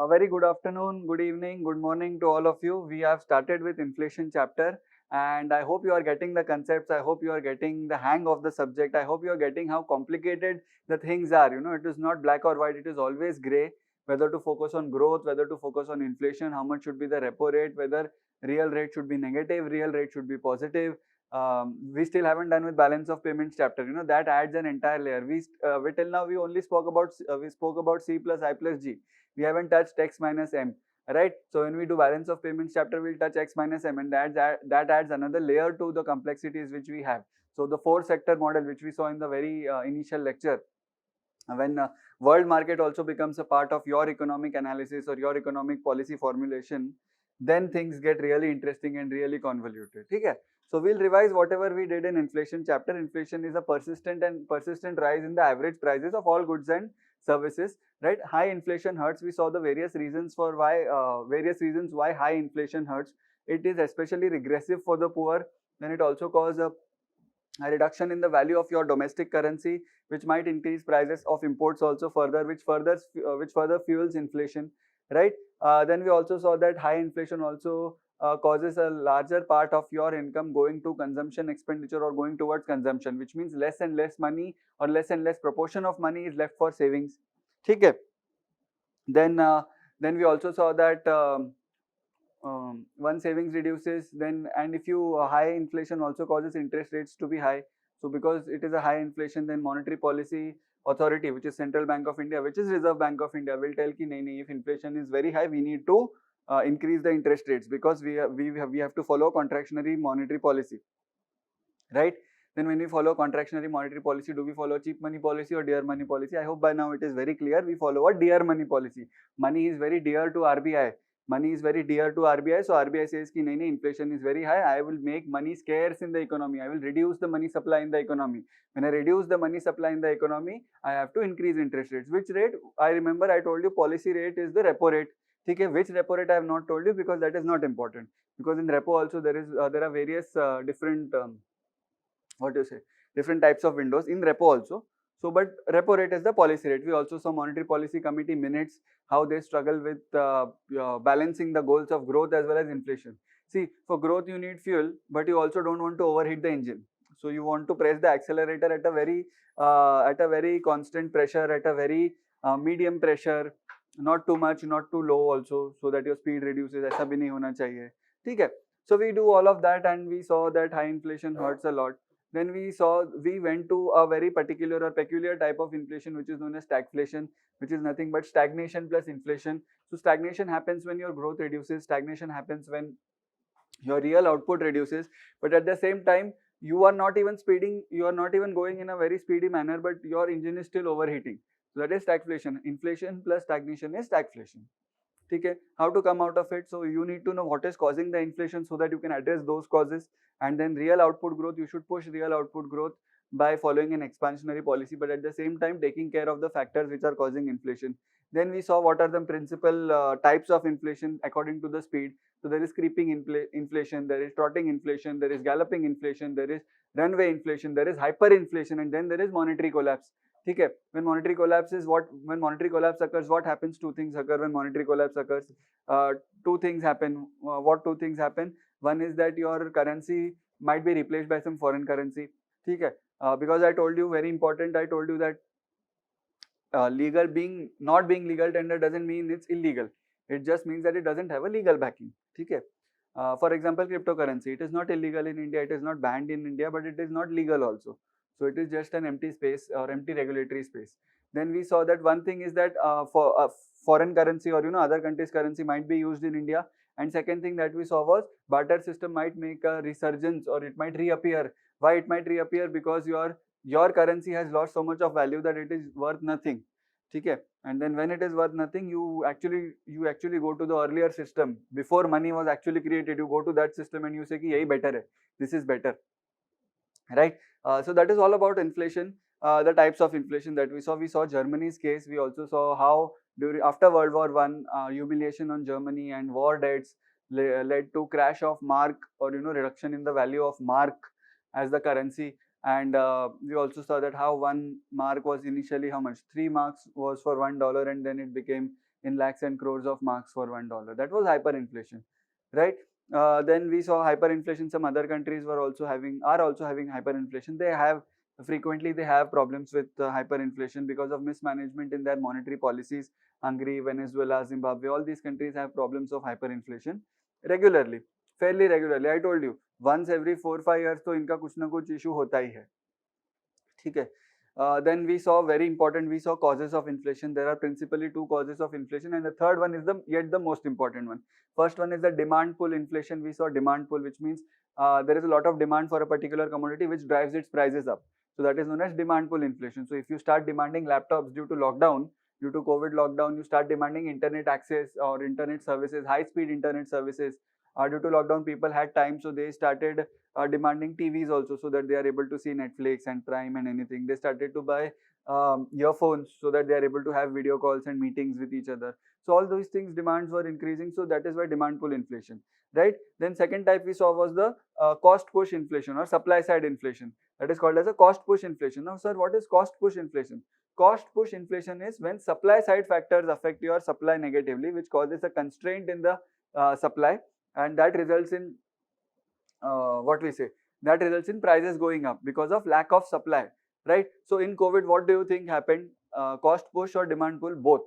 Very good afternoon, good evening, good morning to all of you. We have started with inflation chapter and I hope you are getting the concepts. I hope you are getting the hang of the subject. I hope you are getting how complicated the things are. It is not black or white. It is always gray, whether to focus on growth, whether to focus on inflation, how much should be the repo rate, whether real rate should be negative, real rate should be positive. We still haven't done with balance of payments chapter. That adds an entire layer. We till now we only spoke about C plus I plus G. We haven't touched x minus m, right? So when we do balance of payments chapter, we'll touch x minus m, and that adds another layer to the complexities which we have. So the 4-sector model which we saw in the very initial lecture, when world market also becomes a part of your economic analysis or your economic policy formulation, then things get really interesting and really convoluted. Okay? So we'll revise whatever we did in inflation chapter. Inflation is a persistent rise in the average prices of all goods and services, right? High inflation hurts. We saw the various reasons why high inflation hurts. It is especially regressive for the poor. Then it also causes a reduction in the value of your domestic currency, which might increase prices of imports also further, which further fuels inflation, right? Then we also saw that high inflation also causes a larger part of your income going to consumption expenditure or going towards consumption, which means less and less money or less and less proportion of money is left for savings. Okay. Then we also saw that one savings reduces, and if you high inflation also causes interest rates to be high. So because it is a high inflation, then monetary policy authority, which is Central Bank of India, which is Reserve Bank of India, will tell ki nahi, if inflation is very high, we need to increase the interest rates because we have to follow contractionary monetary policy, right? Then when we follow contractionary monetary policy, do we follow cheap money policy or dear money policy? I hope by now it is very clear. We follow a dear money policy. Money is very dear to RBI. Money is very dear to RBI. So RBI says ki nahi, inflation is very high. I will make money scarce in the economy. I will reduce the money supply in the economy. When I reduce the money supply in the economy, I have to increase interest rates. Which rate? I remember I told you policy rate is the repo rate. Okay, which repo rate I have not told you because that is not important. Because in repo also there are various different different types of windows in repo also. So but repo rate is the policy rate. We also saw monetary policy committee minutes, how they struggle with balancing the goals of growth as well as inflation. See, for growth you need fuel, but you also don't want to overheat the engine. So you want to press the accelerator at a very constant pressure, at a very medium pressure, not too much, not too low also, so that your speed reduces. ऐसा भी नहीं होना चाहिए, ठीक है? So we do all of that, and we saw that high inflation hurts a lot. Then we went to a very particular or peculiar type of inflation, which is known as stagflation, which is nothing but stagnation plus inflation. So stagnation happens when your growth reduces. Stagnation happens when your real output reduces, but at the same time you are not even going in a very speedy manner, but your engine is still overheating. So that is stagflation. Inflation plus stagnation is stagflation. Okay, how to come out of it? So you need to know what is causing the inflation so that you can address those causes. And then real output growth, you should push real output growth by following an expansionary policy, but at the same time taking care of the factors which are causing inflation. Then we saw what are the principal types of inflation according to the speed. So there is creeping inflation, there is trotting inflation, there is galloping inflation, there is runaway inflation, there is hyperinflation, and then there is monetary collapse. Okay, when monetary collapse occurs, what happens? Two things occur when monetary collapse occurs. Two things happen. What two things happen? One is that your currency might be replaced by some foreign currency. Okay, because I told you, very important, I told you that not being legal tender doesn't mean it's illegal. It just means that it doesn't have a legal backing. Okay. For example, cryptocurrency, it is not illegal in India, it is not banned in India, but it is not legal also. So it is just an empty space or empty regulatory space. Then we saw that one thing is that for foreign currency or other countries' currency might be used in India. And second thing that we saw was barter system might make a resurgence, or it might reappear. Why it might reappear? Because your currency has lost so much of value that it is worth nothing. Okay, and then when it is worth nothing, you actually go to the earlier system before money was actually created. You go to that system and you say ki yahi better hai, this is better, right? So that is all about inflation. The types of inflation that we saw Germany's case. We also saw how after World War I, humiliation on Germany and war debts led to crash of mark, or reduction in the value of mark as the currency. And we also saw that how 1 mark was initially how much? 3 marks was for $1, and then it became in lakhs and crores of marks for $1. That was hyperinflation, right? Then we saw hyperinflation. Some other countries are also having hyperinflation. Frequently they have problems with hyperinflation because of mismanagement in their monetary policies. Hungary, Venezuela, Zimbabwe, all these countries have problems of hyperinflation regularly, fairly regularly. I told you, once every 4-5 years तो इनका कुछ ना कुछ issue होता ही है, ठीक है. Then we saw causes of inflation. There are principally two causes of inflation, and the third one is the most important one. First one is the demand pull inflation. We saw demand pull, which means there is a lot of demand for a particular commodity which drives its prices up. So that is known as demand pull inflation. So if you start demanding laptops due to COVID lockdown, you start demanding internet access or internet services, high speed internet services. Due to lockdown, people had time, so they started demanding TVs also, so that they are able to see Netflix and Prime and anything. They started to buy earphones so that they are able to have video calls and meetings with each other. So all those things, demands were increasing, so that is why demand pull inflation, right? Then second type we saw was the cost push inflation or supply side inflation. That is called as a cost push inflation. Now sir, what is cost push inflation? Cost push inflation is when supply side factors affect your supply negatively, which causes a constraint in the supply, and that results in prices going up because of lack of supply, right? So in COVID, what do you think happened? Cost push or demand pull?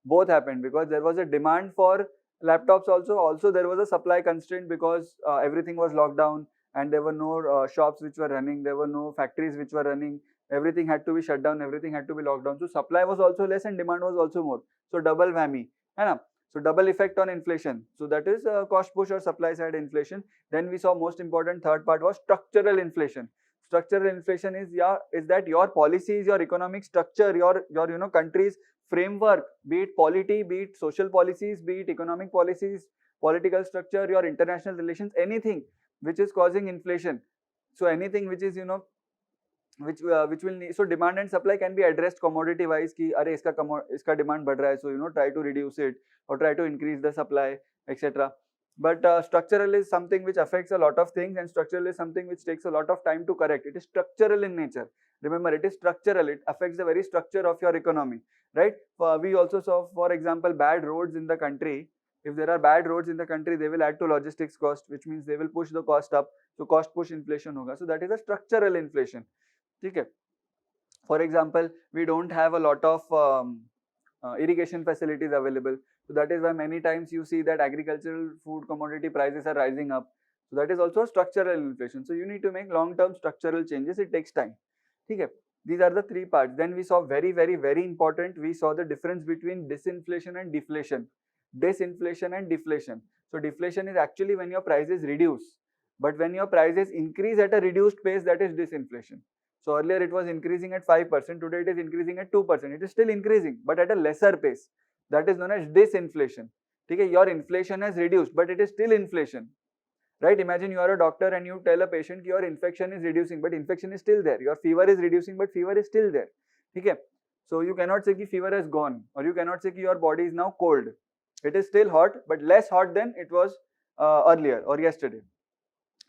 Both happened, because there was a demand for laptops also there was a supply constraint because everything was locked down and there were no shops which were running, there were no factories which were running, everything had to be shut down, everything had to be locked down. So supply was also less and demand was also more, so double whammy, hai na? So double effect on inflation. So that is cost push or supply side inflation. Then we saw most important third part was structural inflation. Structural inflation is that your policies, your economic structure, your country's framework, be it polity, be it social policies, be it economic policies, political structure, your international relations, anything which is causing inflation. So anything which is which will need, so demand and supply can be addressed commodity wise ki अरे इसका demand बढ़ रहा है, so try to reduce it or try to increase the supply, etc. But structural is something which affects a lot of things, and structural is something which takes a lot of time to correct. It is structural in nature. Remember, it is structural. It affects the very structure of your economy, right? We also saw, for example, bad roads in the country. If there are bad roads in the country, they will add to logistics cost, which means they will push the cost up. So cost push inflation hoga. So that is a structural inflation. Okay. For example, we don't have a lot of irrigation facilities available. So that is why many times you see that agricultural food commodity prices are rising up. So that is also structural inflation. So you need to make long-term structural changes. It takes time. Okay. These are the three parts. Then we saw very, very, very important. We saw the difference between disinflation and deflation. Disinflation and deflation. So deflation is actually when your prices reduce. But when your prices increase at a reduced pace, that is disinflation. So earlier it was increasing at 5%, today it is increasing at 2%. It is still increasing, but at a lesser pace. That is known as disinflation. Okay? Your inflation has reduced, but it is still inflation. Right? Imagine you are a doctor and you tell a patient your infection is reducing, but infection is still there. Your fever is reducing, but fever is still there. Okay? So you cannot say that fever has gone, or you cannot say that your body is now cold. It is still hot, but less hot than it was earlier or yesterday.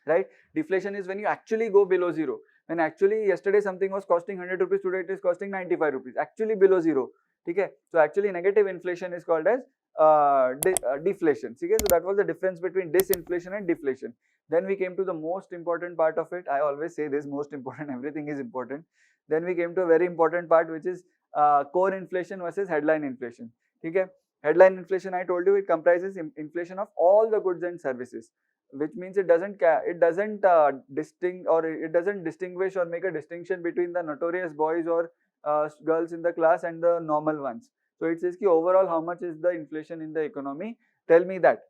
Right? Deflation is when you actually go below zero. When actually yesterday something was costing 100 rupees, today it is costing 95 rupees, actually below zero. Okay? So actually negative inflation is called as deflation. Okay? So that was the difference between disinflation and deflation. Then we came to the most important part of it. I always say this, most important, everything is important. Then we came to a very important part, which is core inflation versus headline inflation. Okay? Headline inflation, I told you, it comprises inflation of all the goods and services, which means it doesn't distinguish or make a distinction between the notorious boys or girls in the class and the normal ones. So it says ki overall how much is the inflation in the economy, tell me that.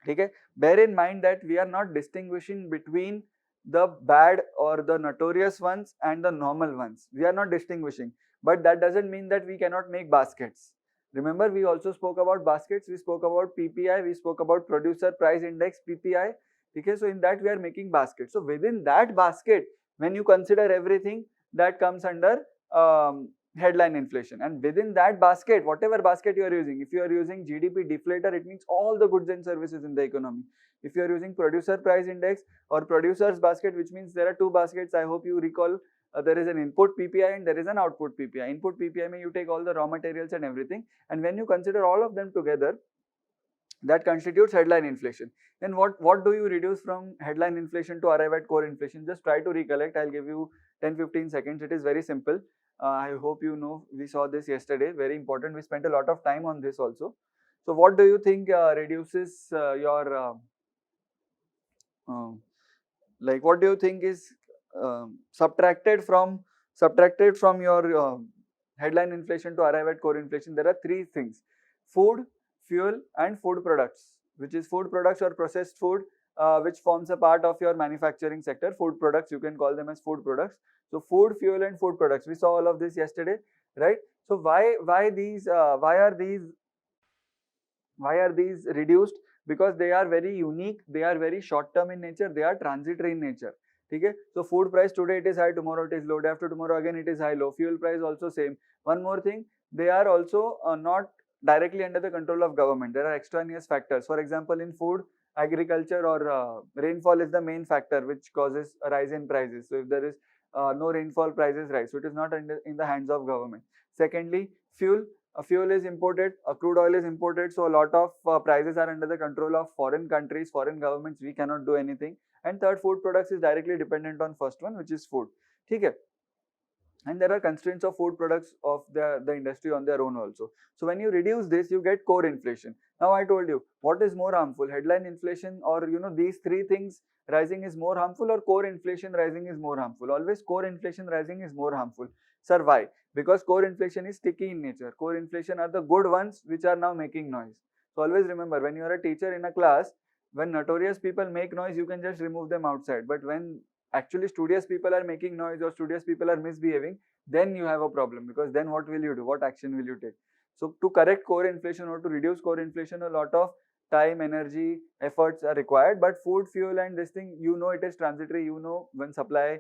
Okay? Bear in mind that we are not distinguishing between the bad or the notorious ones and the normal ones. We are not distinguishing, but that doesn't mean that we cannot make baskets. Remember, we also spoke about baskets, we spoke about PPI, we spoke about producer price index, PPI. Okay, so in that we are making baskets. So within that basket, when you consider everything, that comes under headline inflation. And within that basket, whatever basket you are using, if you are using GDP deflator, it means all the goods and services in the economy. If you are using producer price index or producer's basket, which means there are two baskets, I hope you recall there is an input PPI and there is an output PPI. Input PPI means you take all the raw materials and everything, and when you consider all of them together, that constitutes headline inflation. Then what do you reduce from headline inflation to arrive at core inflation? Just try to recollect. I'll give you 10-15 seconds. It is very simple. I hope you know, we saw this yesterday, very important. We spent a lot of time on this also. So what do you think reduces your like, what do you think is subtracted from your headline inflation to arrive at core inflation? There are three things: food, fuel and food products, which is food products or processed food, which forms a part of your manufacturing sector. Food products, you can call them as food products. So food, fuel and food products, we saw all of this yesterday, right? So why are these reduced? Because they are very unique, they are very short term in nature, they are transitory in nature. Okay? So food price today it is high, tomorrow it is low, day after tomorrow again it is high, low. Fuel price also same. One more thing, they are also not directly under the control of government. There are extraneous factors. For example, in food, agriculture or rainfall is the main factor which causes a rise in prices. So if there is no rainfall, prices rise. So it is not in the hands of government. Secondly, fuel. Fuel is imported, crude oil is imported, so a lot of prices are under the control of foreign countries, foreign governments. We cannot do anything. And third, food products is directly dependent on first one, which is food. Okay? And there are constraints of food products of the industry on their own also. So when you reduce this, you get core inflation. Now I told you, what is more harmful, headline inflation or these three things rising is more harmful, or core inflation rising is more harmful? Always core inflation rising is more harmful. Sir, why? Because core inflation is sticky in nature. Core inflation are the good ones which are now making noise. So always remember, when you are a teacher in a class, when notorious people make noise, you can just remove them outside. But when actually studious people are making noise or studious people are misbehaving, then you have a problem, because then what will you do? What action will you take? So to correct core inflation or to reduce core inflation, a lot of time, energy, efforts are required. But food, fuel and this thing, it is transitory. When supply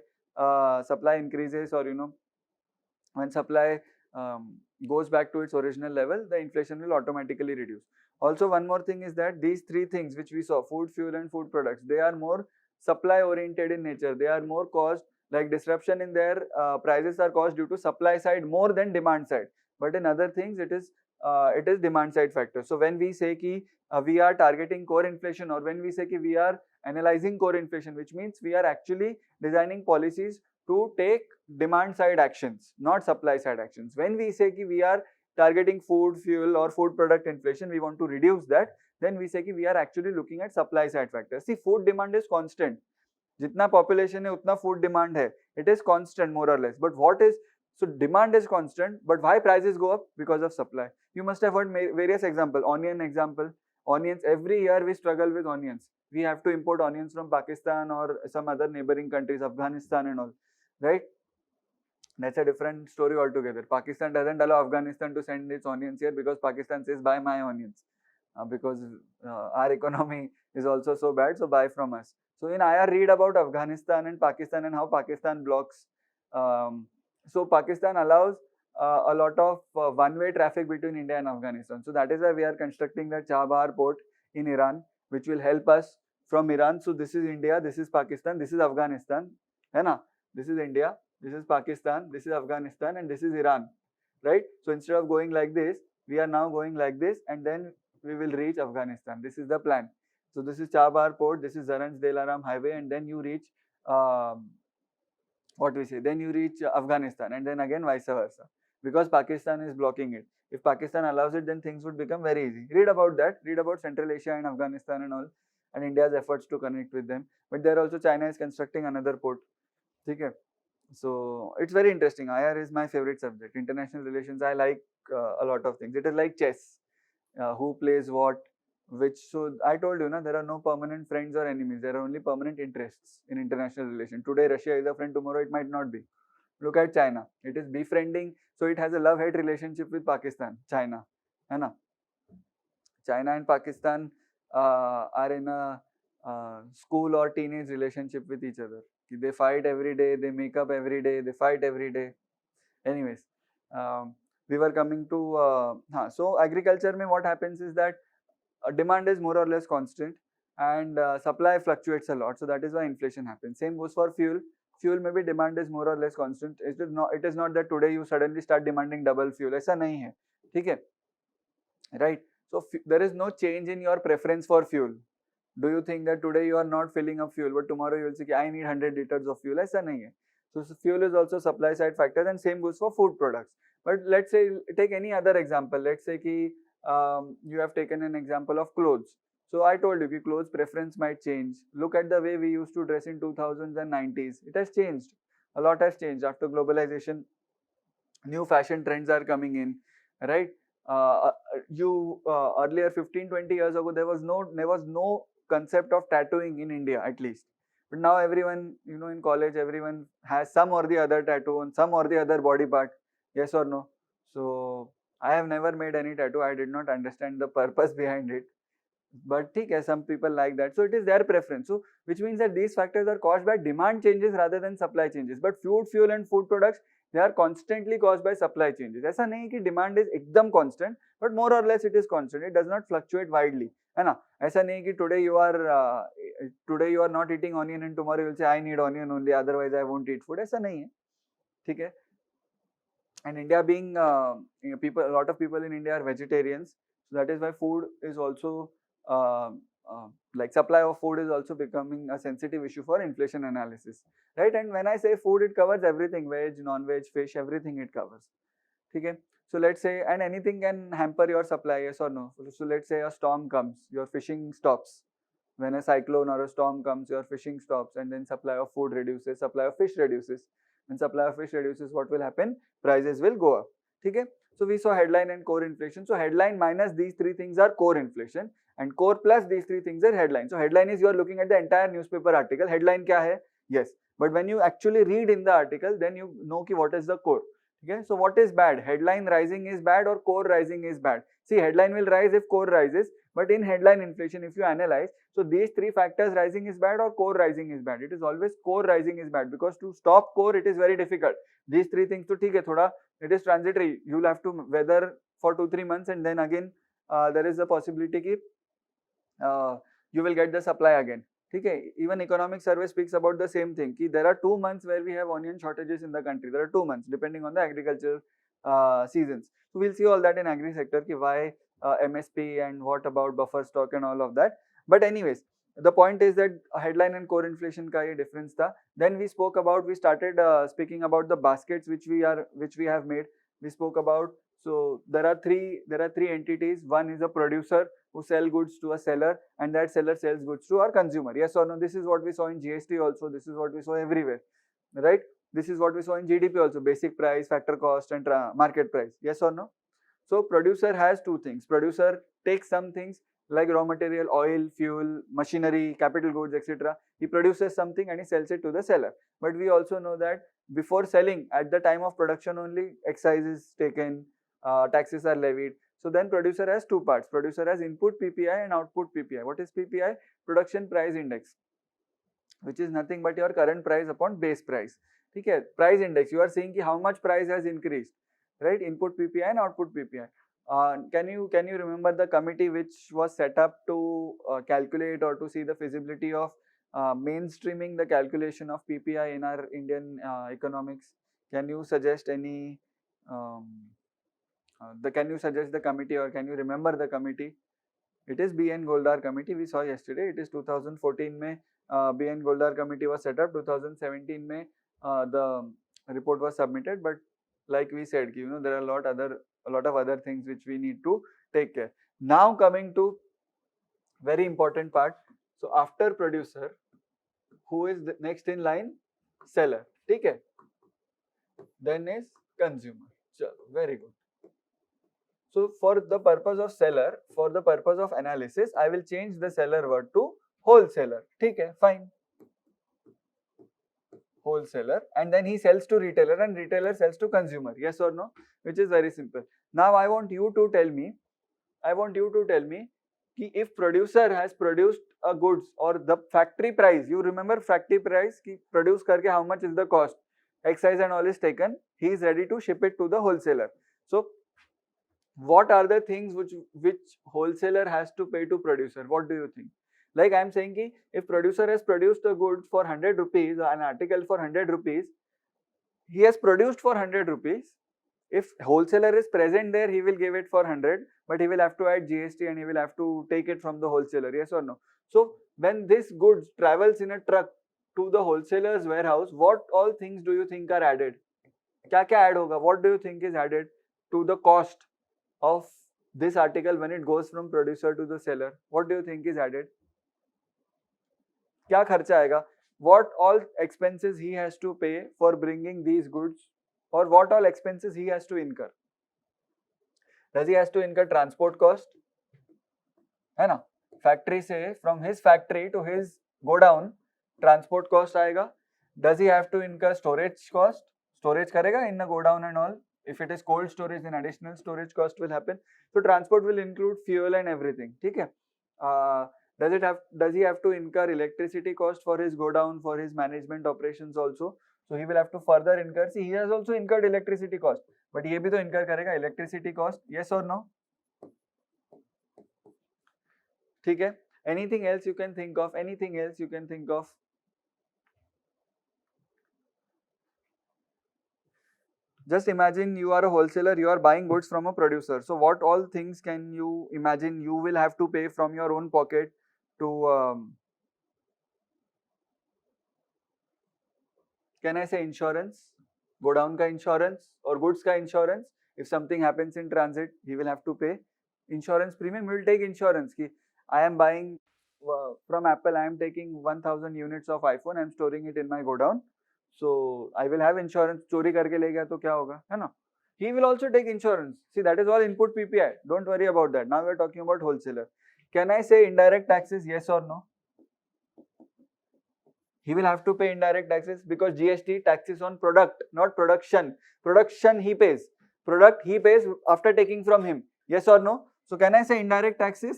increases, or when supply goes back to its original level, the inflation will automatically reduce. Also, one more thing is that these three things which we saw, food, fuel and food products, they are more supply oriented in nature. They are more caused, like disruption in their prices are caused due to supply side more than demand side. But in other things, it is demand side factor. So when we say ki we are targeting core inflation, or when we say ki we are analyzing core inflation, which means we are actually designing policies to take demand side actions, not supply side actions. When we say ki we are targeting food, fuel or food product inflation, we want to reduce that, then we say ki we are actually looking at supply side factors. See, food demand is constant. Jitna population hai, utna food demand hai. It is constant more or less. But so demand is constant, but why prices go up? Because of supply. You must have heard various examples. Onion example. Onions, every year we struggle with onions. We have to import onions from Pakistan or some other neighboring countries, Afghanistan and all. Right? That's a different story altogether. Pakistan doesn't allow Afghanistan to send its onions here, because Pakistan says buy my onions, because our economy is also so bad, so buy from us. So in IR, read about Afghanistan and Pakistan and how Pakistan blocks. So Pakistan allows a lot of one-way traffic between India and Afghanistan. So that is why we are constructing that Chabahar port in Iran, which will help us from Iran. So this is India, this is Pakistan, this is Afghanistan, hai na? This is India, this is Pakistan, this is Afghanistan and this is Iran, right? So instead of going like this, we are now going like this, and then we will reach Afghanistan. This is the plan. So this is Chabahar port, this is Zaranj Delaram highway, and then you reach then you reach Afghanistan, and then again vice versa, because Pakistan is blocking it. If Pakistan allows it, then things would become very easy. Read about that, read about Central Asia and Afghanistan and all, and India's efforts to connect with them. But there also China is constructing another port. Okay. So it's very interesting. IR is my favorite subject. International relations, I like a lot of things. It is like chess. Who plays what, which. So I told you, there are no permanent friends or enemies. There are only permanent interests in international relations. Today Russia is a friend, tomorrow it might not be. Look at China. It is befriending. So it has a love-hate relationship with Pakistan, China. Hai na? China and Pakistan are in a school or teenage relationship with each other. They fight every day, they make up every day, they fight every day. Anyways, we were coming to so agriculture mein what happens is that demand is more or less constant, and supply fluctuates a lot. So that is why inflation happens. Same goes for fuel. fuel maybe demand is more or less constant. It is not that today you suddenly start demanding double fuel. ऐसा नहीं है, ठीक है, right? So there is no change in your preference for fuel. Do you think that today you are not filling up fuel, but tomorrow you will say I need 100 liters of fuel? ऐसा नहीं है. So fuel is also supply side factor, and same goes for food products. But let's say take any other example. Let's say कि you have taken an example of clothes. So I told you कि clothes preference might change. Look at the way we used to dress in 2000s and 90s. It has changed. A lot has changed after globalization. New fashion trends are coming in, right? Earlier 15-20 years ago there was no concept of tattooing in India at least. But now everyone, in college, everyone has some or the other tattoo on some or the other body part. Yes or no? So I have never made any tattoo. I did not understand the purpose behind it. But some people like that. So it is their preference. So which means that these factors are caused by demand changes rather than supply changes. But fuel and food products, they are constantly caused by supply changes. ऐसा नहीं कि demand is एकदम constant, but more or less it is constant. It does not fluctuate widely. है ना? ऐसा नहीं कि today you are not eating onion and tomorrow you will say I need onion only, otherwise I won't eat food. ऐसा नहीं है, ठीक है? And India being a lot of people in India are vegetarians, so that is why food is also like supply of food is also becoming a sensitive issue for inflation analysis, right? And when I say food, it covers everything: veg, non-veg, fish, everything it covers. Okay. So let's say, and anything can hamper your supply, yes or no? So let's say a storm comes, your fishing stops. When a cyclone or a storm comes, your fishing stops, and then supply of food reduces, supply of fish reduces. When supply of fish reduces, what will happen? Prices will go up. Okay. So we saw headline and core inflation. So headline minus these three things are core inflation, and core plus these three things are headline. So headline is you are looking at the entire newspaper article. Headline kya hai? Yes. But when you actually read in the article, then you know ki what is the core. Okay. So what is bad? Headline rising is bad or core rising is bad? See, headline will rise if core rises, but in headline inflation, if you analyze, so these three factors, rising is bad or core rising is bad. It is always core rising is bad, because to stop core, it is very difficult. These three things, so theek hai, thoda, it is transitory. You will have to weather for 2-3 months, and then again there is a possibility ki you will get the supply again. Okay. Even economic survey speaks about the same thing. Ki there are 2 months where we have onion shortages in the country. There are 2 months depending on the agricultural seasons. So we'll see all that in agri sector. Ki why MSP and what about buffer stock and all of that. But anyways, the point is that headline and core inflation ka ye difference tha. Then we started speaking about the baskets which we have made. We spoke about, so there are three entities. One is a producer who sell goods to a seller, and that seller sells goods to our consumer. Yes or no? This is what we saw in GST also. This is what we saw everywhere, right? This is what we saw in GDP also: basic price, factor cost, and market price. Yes or no? So producer has two things. Producer takes some things like raw material, oil, fuel, machinery, capital goods, etc. He produces something and he sells it to the seller. But we also know that before selling, at the time of production only, excise is taken, taxes are levied. So then producer has two parts. Producer has input PPI and output PPI. What is PPI? Production price index, which is nothing but your current price upon base price. Okay, price index, you are seeing ki how much price has increased, right? Input PPI and output PPI. Can you remember the committee which was set up to calculate or to see the feasibility of mainstreaming the calculation of PPI in our Indian economics? Can you suggest any? Can you suggest the committee, or can you remember the committee? It is B.N. Goldar committee. We saw yesterday. It is 2014 mein B.N. Goldar committee was set up. 2017 mein the report was submitted. But like we said, there are a lot of other things which we need to take care. Now coming to very important part. So after producer, who is the next in line? Seller. Okay. Then is consumer. So very good. So for the purpose of seller, for the purpose of analysis, I will change the seller word to wholesaler. Okay, fine. Wholesaler, and then he sells to retailer, and retailer sells to consumer. Yes or no? Which is very simple. Now I want you to tell me ki if producer has produced a goods, or the factory price, you remember factory price, ki produce karke how much is the cost, excise and all is taken, he is ready to ship it to the wholesaler. So what are the things which wholesaler has to pay to producer? What do you think? Like I am saying ki if producer has produced a good for 100 rupees, an article for 100 rupees, he has produced for 100 rupees. If wholesaler is present there, he will give it for 100, but he will have to add GST and he will have to take it from the wholesaler, yes or no? So when this goods travels in a truck to the wholesaler's warehouse, what all things do you think are added? क्या क्या add होगा? What do you think is added to the cost of this article when it goes from producer to the seller? What do you think is added? क्या खर्चा आएगा? What all expenses he has to pay for bringing these goods, or what all expenses he has to incur? Does he has to incur transport cost? है ना? Factory से from his factory to his godown transport cost आएगा. Does he have to incur storage cost? Storage करेगा in the godown and all. If it is cold storage, then additional storage cost will happen. So transport will include fuel and everything. ठीक है? Does he have to incur electricity cost for his godown, for his management operations also? So he will have to further incur. See, he has also incurred electricity cost, but ये भी तो incur करेगा electricity cost. Yes or no? ठीक है? Anything else you can think of? Anything else you can think of? Just imagine you are a wholesaler, you are buying goods from a producer. So what all things can you imagine you will have to pay from your own pocket to, can I say insurance? Go down ka insurance or goods ka insurance. If something happens in transit, he will have to pay insurance premium. He will take insurance. Ki I am buying from Apple, I am taking 1000 units of iPhone, I am storing it in my godown. So I will have insurance. चोरी करके ले गया तो क्या होगा, है ना? He will also take insurance. See, that is all input PPI. Don't worry about that. Now we are talking about wholesaler. Can I say indirect taxes? Yes or no? He will have to pay indirect taxes because GST taxes on product, not production. Production he pays. Product he pays after taking from him. Yes or no? So can I say indirect taxes?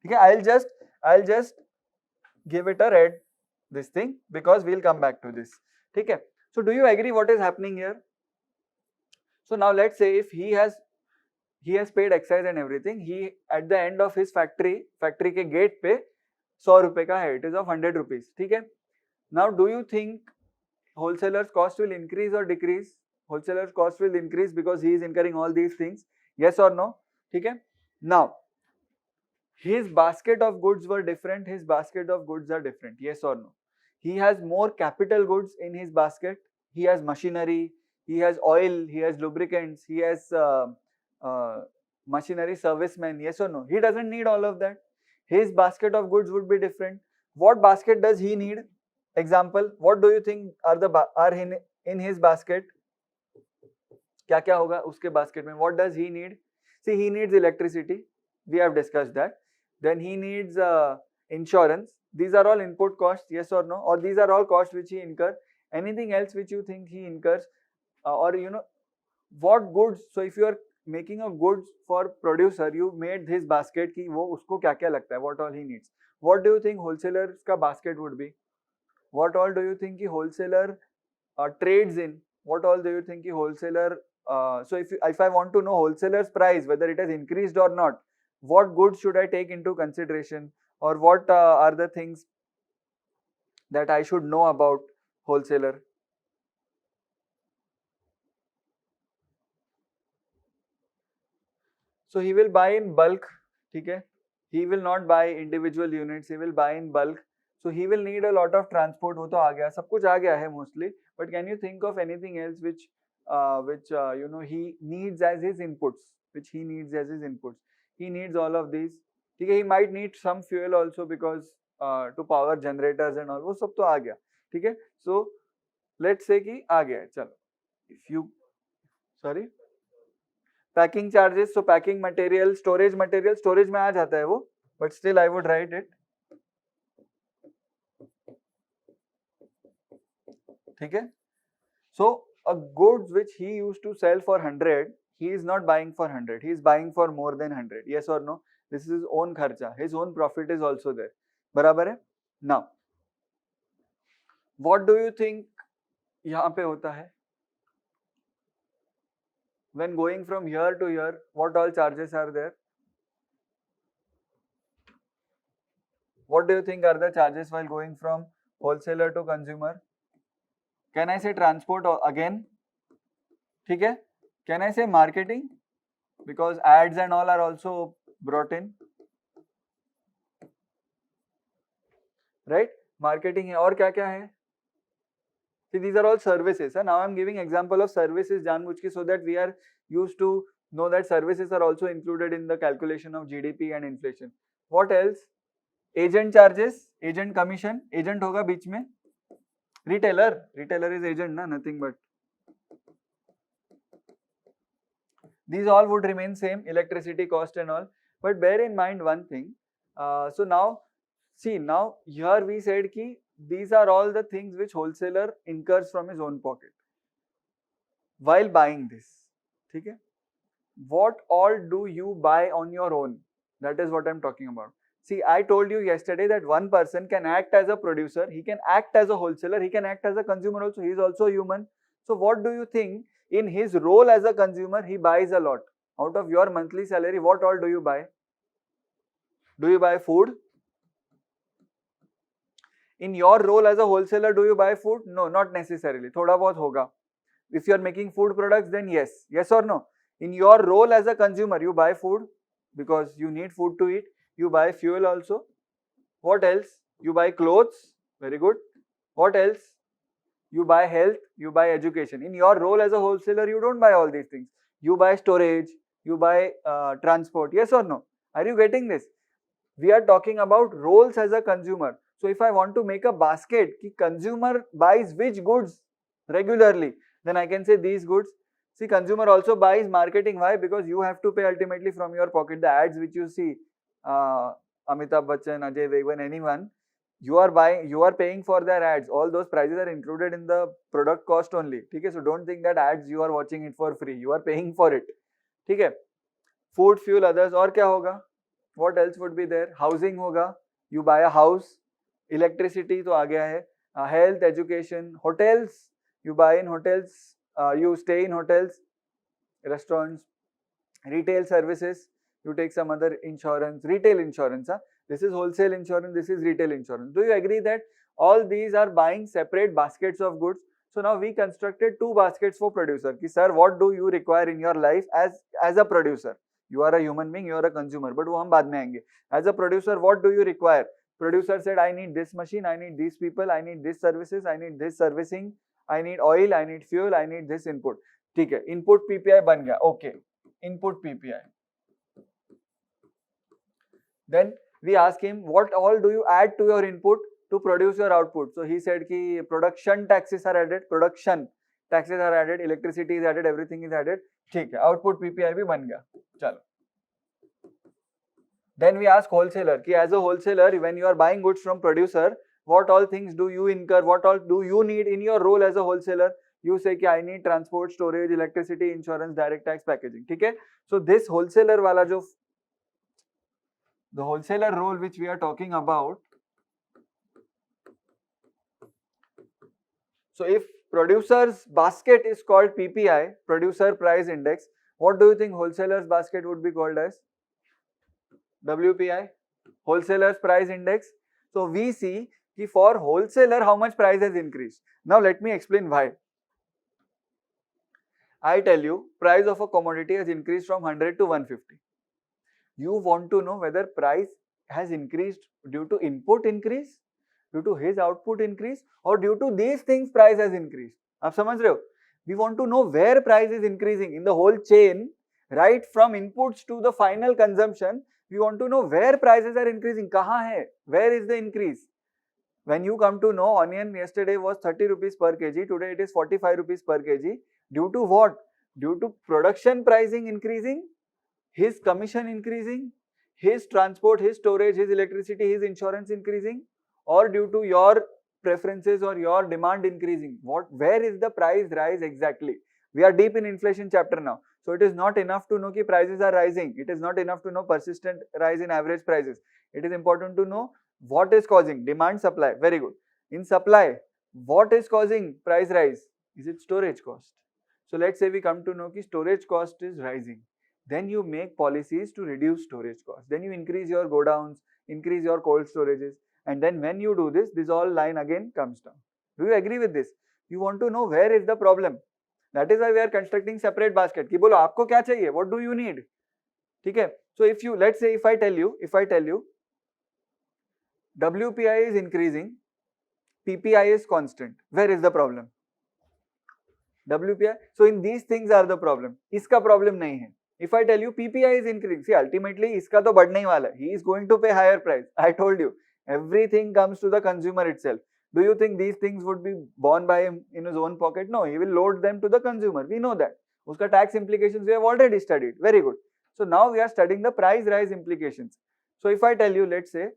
Okay, I'll just give it a red this thing because we'll come back to this. Okay. So do you agree what is happening here? So now let's say if he has paid excise and everything, he at the end of his factory के gate पे 100 रुपए का है, it is of 100 rupees. ठीक है? Now do you think wholesaler's cost will increase or decrease? Wholesaler's cost will increase because he is incurring all these things. Yes or no? ठीक है? Now his basket of goods were different, his basket of goods are different. Yes or no? He has more capital goods in his basket. He has machinery, he has oil, he has lubricants, he has machinery servicemen. Yes or no? He doesn't need all of that. His basket of goods would be different. What basket does he need? Example, what do you think are in his basket? क्या क्या होगा उसके basket में? What does he need? See, he needs electricity. We have discussed that. Then he needs insurance. These are all input costs, yes or no? Or these are all costs which he incurs. Anything else which you think he incurs? Or you know, what goods? So if you are making a goods for producer, you made his basket ki wo usko kya kya lagta hai, what all he needs. What do you think wholesaler's ka basket would be? What all do you think ki wholesaler trades in? What all do you think ki wholesaler? So if I want to know wholesaler's price, whether it has increased or not, what goods should I take into consideration, or what are the things that I should know about wholesaler? So he will buy in bulk, ठीक है? He will not buy individual units, he will buy in bulk. So he will need a lot of transport. वो तो आ गया, सब कुछ आ गया है mostly. But can you think of anything else which you know he needs as his inputs? Which he needs as his inputs? He needs all of these. ठीक है? He might need some fuel also because to power generators and all. वो सब तो आ गया, ठीक है? So let's say कि आ गया है, चलो. If you packing charges, so packing material, storage में आ जाता है वो, but still I would write it. ठीक है? So a goods which he used to sell for 100, he is not buying for 100, he is buying for more than 100. Yes or no? This is his own kharcha, his own profit is also there. बराबर है? Now, what do you think यहाँ पे होता है? When going from here to here, what all charges are there? What do you think are the charges while going from wholesaler to consumer? Can I say transport again? ठीक है? Can I say marketing? Because ads and all are also brought in, right? Marketing है और क्या क्या है? See, these are all services. Now I am giving example of services जानबूझ के so that we are used to know that services are also included in the calculation of GDP and inflation. What else? Agent charges, agent commission, agent होगा बीच में. Retailer is agent ना, nothing but. These all would remain same, electricity cost and all. But bear in mind one thing. So now, see, now here we said ki these are all the things which wholesaler incurs from his own pocket while buying this. Okay? What all do you buy on your own? That is what I am talking about. See, I told you yesterday that one person can act as a producer, he can act as a wholesaler, he can act as a consumer also, he is also human. So what do you think? In his role as a consumer, he buys a lot. Out of your monthly salary, what all do you buy? Do you buy food? In your role as a wholesaler, do you buy food? No, not necessarily. Thoda bahut hoga. If you are making food products, then yes. Yes or no? In your role as a consumer, you buy food because you need food to eat. You buy fuel also. What else? You buy clothes. Very good. What else? You buy health, you buy education. In your role as a wholesaler, you don't buy all these things. You buy storage, you buy transport. Yes or no? Are you getting this? We are talking about roles as a consumer. So if I want to make a basket, ki consumer buys which goods regularly, then I can say these goods. See, consumer also buys marketing. Why? Because you have to pay ultimately from your pocket. The ads which you see, Amitabh Bachchan, Ajay Devgan, anyone, you are paying for their ads. All those prices are included in the product cost only. Okay? So don't think that ads you are watching it for free. You are paying for it. Okay? Food, fuel, others. और क्या होगा? What else would be there? Housing होगा. You buy a house. Electricity तो आ गया है. Health, education, hotels. You buy in hotels. You stay in hotels, restaurants, retail services. You take some other insurance, retail insurance. This is wholesale insurance, this is retail insurance. Do you agree that all these are buying separate baskets of goods? So now we constructed two baskets for producer. Ki sir, what do you require in your life as a producer? You are a human being, you are a consumer, but वो हम बाद में आएंगे. As a producer, what do you require? Producer said, I need this machine, I need these people, I need this services, I need this servicing, I need oil, I need fuel, I need this input. ठीक है, input PPI बन गया. Okay, input PPI. Then we ask him, what all do you add to your input to produce your output? So he said ki production taxes are added, production taxes are added, electricity is added, everything is added. ठीक है, output PPI भी बन गया. चलो. Then we ask wholesaler ki as a wholesaler, when you are buying goods from producer, what all things do you incur? What all do you need in your role as a wholesaler? You say कि I need transport, storage, electricity, insurance, direct tax, packaging. ठीक है? So this wholesaler वाला जो the wholesaler role which we are talking about. So if producer's basket is called PPI, producer price index, what do you think wholesaler's basket would be called as? WPI, wholesaler's price index. So we see कि for wholesaler how much price has increased. Now let me explain why. I tell you, price of a commodity has increased from 100 to 150. You want to know whether price has increased due to input increase, due to his output increase, or due to these things price has increased. आप समझ रहे हो? We want to know where price is increasing in the whole chain, right from inputs to the final consumption. We want to know where prices are increasing. कहाँ है? Where is the increase? When you come to know, onion yesterday was 30 rupees per kg, today it is 45 rupees per kg. Due to what? Due to production pricing increasing, his commission increasing, his transport, his storage, his electricity, his insurance increasing, or due to your preferences or your demand increasing. Where is the price rise exactly? We are deep in inflation chapter now. So it is not enough to know कि prices are rising. It is not enough to know persistent rise in average prices. It is important to know what is causing demand supply. Very good. In supply, what is causing price rise? Is it storage cost? So let's say we come to know कि storage cost is rising. Then you make policies to reduce storage cost. Then you increase your godowns, increase your cold storages, and then when you do this, this all line again comes down. Do you agree with this? You want to know where is the problem. That is why we are constructing separate basket. कि बोलो आपको क्या चाहिए? What do you need? ठीक है? So if you, let's say if I tell you WPI is increasing, PPI is constant. Where is the problem? WPI. So in these things are the problem. इसका problem नहीं है. If I tell you PPI is increasing, see ultimately इसका तो बढ़ने ही वाला है. He is going to pay higher price. I told you, everything comes to the consumer itself. Do you think these things would be borne by him in his own pocket? No, he will load them to the consumer. We know that. उसका tax implications we have already studied. Very good. So now we are studying the price rise implications. So if I tell you, let's say,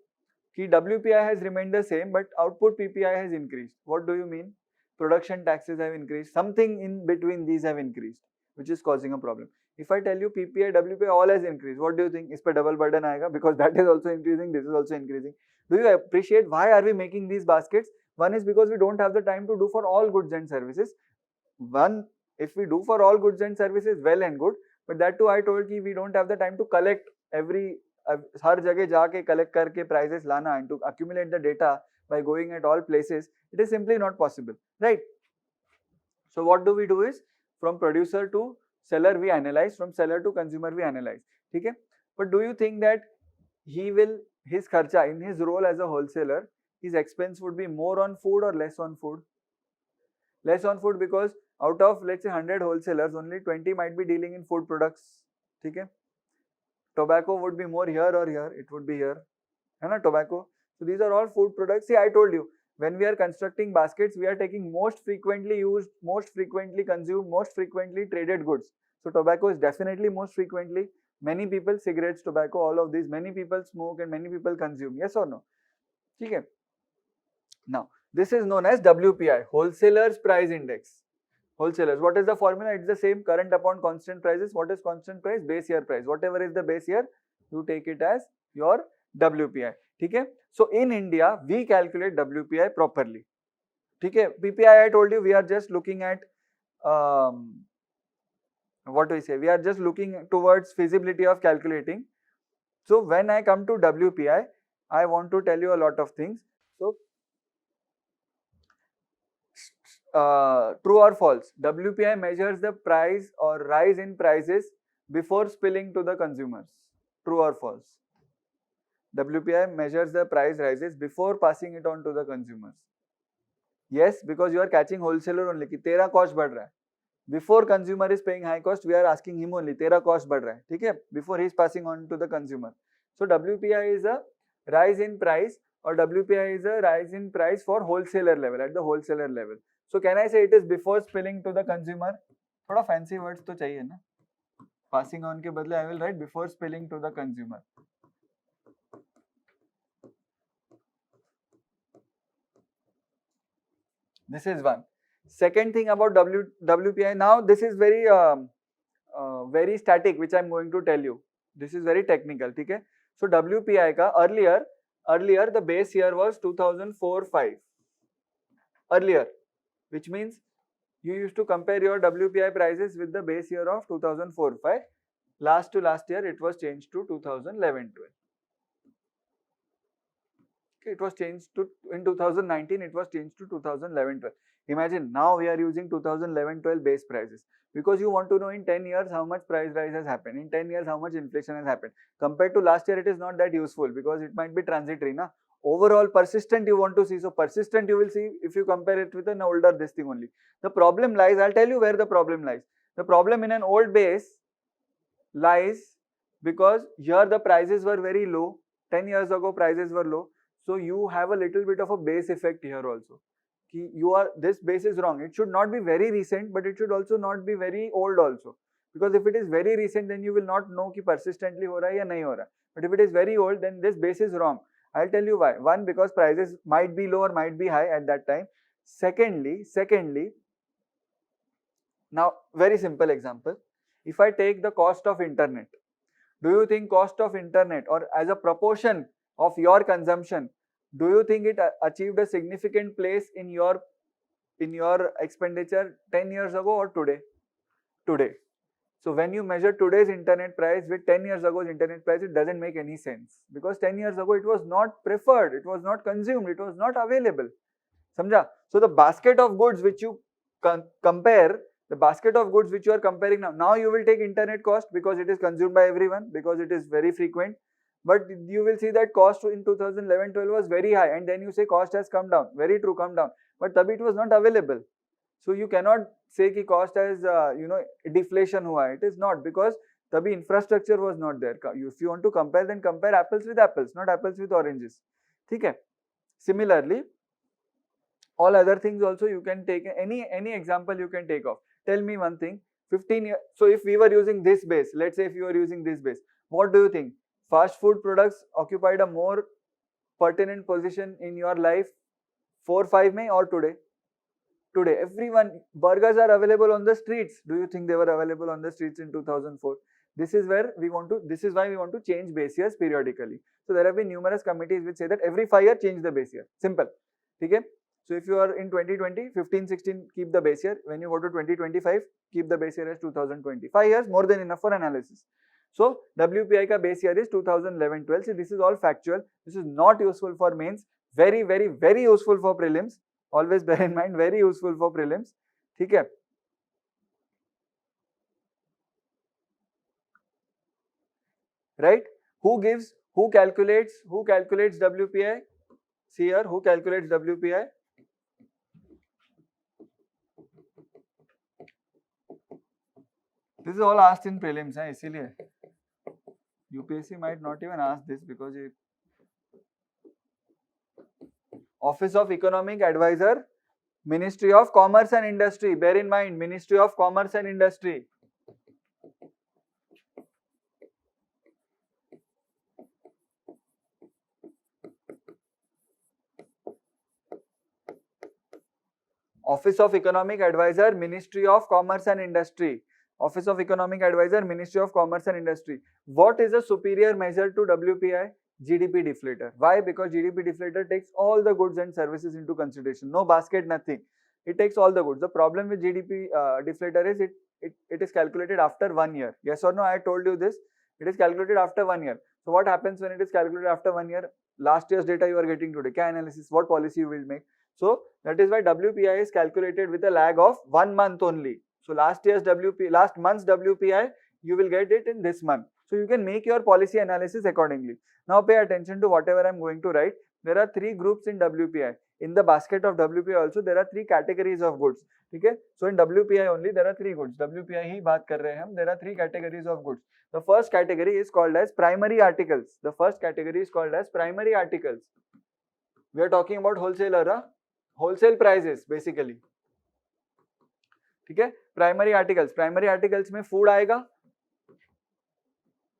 कि WPI has remained the same, but output PPI has increased. What do you mean? Production taxes have increased. Something in between these have increased, which is causing a problem. If I tell you PPI, WPI all has increased, what do you think? इस पे double burden आएगा because that is also increasing, this is also increasing. Do you appreciate why are we making these baskets? One is because we don't have the time to do for all goods and services. One, if we do for all goods and services, well and good. But that too, I told you we don't have the time to collect every हर जगह जाके collect करके prices लाना and to accumulate the data by going at all places, it is simply not possible, right? So what do we do is from producer to seller we analyze, from seller to consumer we analyze, ठीक है? But do you think that he will, his kharcha in his role as a wholesaler, his expense would be more on food or less on food? Less on food because out of let's say 100 wholesalers, only 20 might be dealing in food products, ठीक है? Tobacco would be more here or here, it would be here, है ना tobacco. So these are all food products. See, I told you, when we are constructing baskets, we are taking most frequently used, most frequently consumed, most frequently traded goods. So tobacco is definitely most frequently. Many people, cigarettes, tobacco, all of these, many people smoke and many people consume. Yes or no? Okay. Now, this is known as WPI, Wholesalers Price Index. Wholesalers, what is the formula? It's the same, current upon constant prices. What is constant price? Base year price. Whatever is the base year, you take it as your WPI. Okay? So in India, we calculate WPI properly. Okay? PPI, I told you, we are just looking at, what do we say? We are just looking towards feasibility of calculating. So when I come to WPI, I want to tell you a lot of things. So, true or false? WPI measures the price or rise in prices before spilling to the consumers. True or false? WPI measures the price rises before passing it on to the consumers. Yes, because you are catching wholesaler only कि तेरा cost बढ़ रहा है. Before consumer is paying high cost, we are asking him only तेरा cost बढ़ रहा है, ठीक है? Before he is passing on to the consumer. So WPI is a rise in price or WPI is a rise in price for wholesaler level, at the wholesaler level. So can I say it is before spilling to the consumer? थोड़ा fancy words तो चाहिए ना? Passing on के बदले I will write before spilling to the consumer. This is one. Second thing about WPI, now this is very very static, which I am going to tell you. This is very technical, ठीक है? So WPI का earlier the base year was 2004-05. Earlier, which means you used to compare your WPI prices with the base year of 2004-05. Last to last year, it was changed to 2011-12. It was changed to, in 2019, it was changed to 2011-12. Imagine, now we are using 2011-12 base prices because you want to know in 10 years how much price rise has happened, in 10 years how much inflation has happened. Compared to last year, it is not that useful because it might be transitory, na? Overall persistent you want to see, so persistent you will see if you compare it with an older this thing only. The problem lies, I'll tell you where the problem lies. The problem in an old base lies because here the prices were very low, 10 years ago prices were low. So you have a little bit of a base effect here also. This base is wrong. It should not be very recent, but it should also not be very old also. Because if it is very recent, then you will not know कि persistently हो रहा है या नहीं हो रहा. But if it is very old, then this base is wrong. I'll tell you why. One, because prices might be low or might be high at that time. Secondly, now very simple example. If I take the cost of internet, do you think cost of internet or as a proportion of your consumption, do you think it achieved a significant place in your expenditure 10 years ago or today? Today. So when you measure today's internet price with 10 years ago's internet price, it doesn't make any sense, because 10 years ago it was not preferred, it was not consumed, it was not available. Samjha? So the basket of goods which you compare, the basket of goods which you are comparing now you will take internet cost because it is consumed by everyone, because it is very frequent. But you will see that cost in 2011-12 was very high, and then you say cost has come down. Very true, come down. But tabhi it was not available. So you cannot say ki cost has deflation hua. It is not, because tabhi infrastructure was not there. If you want to compare, then compare apples with apples, not apples with oranges. ठीक है? Similarly, all other things also you can take, any example you can take off. Tell me one thing, 15 years, so if we were using this base, let's say if you were using this base, what do you think? Fast food products occupied a more pertinent position in your life 4-5 May or today? Today, everyone, burgers are available on the streets. Do you think they were available on the streets in 2004? This is why we want to change base years periodically. So there have been numerous committees which say that every 5 years change the base year. Simple. Okay? So if you are in 2020, 15-16, keep the base year. When you go to 2025, keep the base year as 2020. 5 years, more than enough for analysis. So WPI ka base year is 2011-12. See, this is all factual. This is not useful for mains. Very, very, very useful for prelims. Always bear in mind, very useful for prelims. ठीक है? Right? Who calculates WPI? See here, who calculates WPI? This is all asked in prelims, है इसीलिए UPSC might not even ask this, because it Office of Economic Advisor, Ministry of Commerce and Industry. Bear in mind, Ministry of Commerce and Industry. Office of Economic Advisor, Ministry of Commerce and Industry. Office of Economic Advisor, Ministry of Commerce and Industry. What is a superior measure to WPI? GDP deflator. Why? Because GDP deflator takes all the goods and services into consideration. No basket, nothing. It takes all the goods. The problem with GDP deflator is it is calculated after 1 year. Yes or no? I told you this. It is calculated after 1 year. So what happens when it is calculated after 1 year? Last year's data you are getting today. Kya analysis? What policy you will make? So that is why WPI is calculated with a lag of 1 month only. So last month's WPI, you will get it in this month. So you can make your policy analysis accordingly. Now pay attention to whatever I am going to write. There are 3 groups in WPI. In the basket of WPI also, there are 3 categories of goods. Okay? So in WPI only, there are 3 goods. WPI ही बात कर रहे हैं हम. There are 3 categories of goods. The first category is called as primary articles. The first category is called as primary articles. We are talking about wholesale prices basically. ठीक है? Primary articles में food आएगा,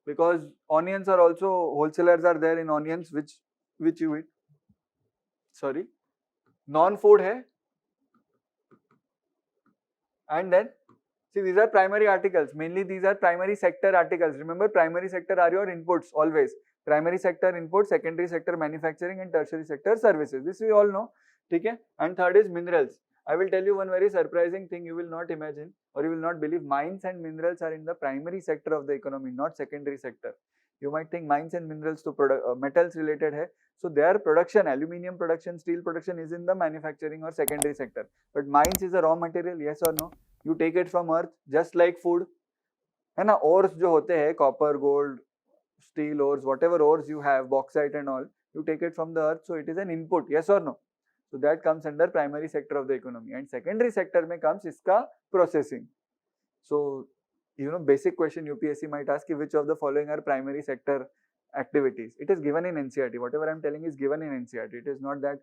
because onions are also, wholesalers are there in onions which you eat. Sorry, non-food hai. And then see, these are primary articles. Mainly these are primary sector articles. Remember, primary sector are your inputs always. Primary sector input, secondary sector manufacturing, and tertiary sector services. This we all know. Okay? And third is minerals. I will tell you one very surprising thing you will not imagine, or you will not believe. Mines and minerals are in the primary sector of the economy, not secondary sector. You might think mines and minerals to metals related hai. So their production, aluminium production, steel production is in the manufacturing or secondary sector. But mines is a raw material, yes or no? You take it from earth, just like food. है ना? Ores जो होते हैं, copper, gold, steel ores, whatever ores you have, bauxite and all, you take it from the earth. So it is an input, yes or no? So that comes under primary sector of the economy, and secondary sector में comes इसका processing. So basic question UPSC might ask you, which of the following are primary sector activities? It is given in NCERT. Whatever I am telling is given in NCERT. It is not that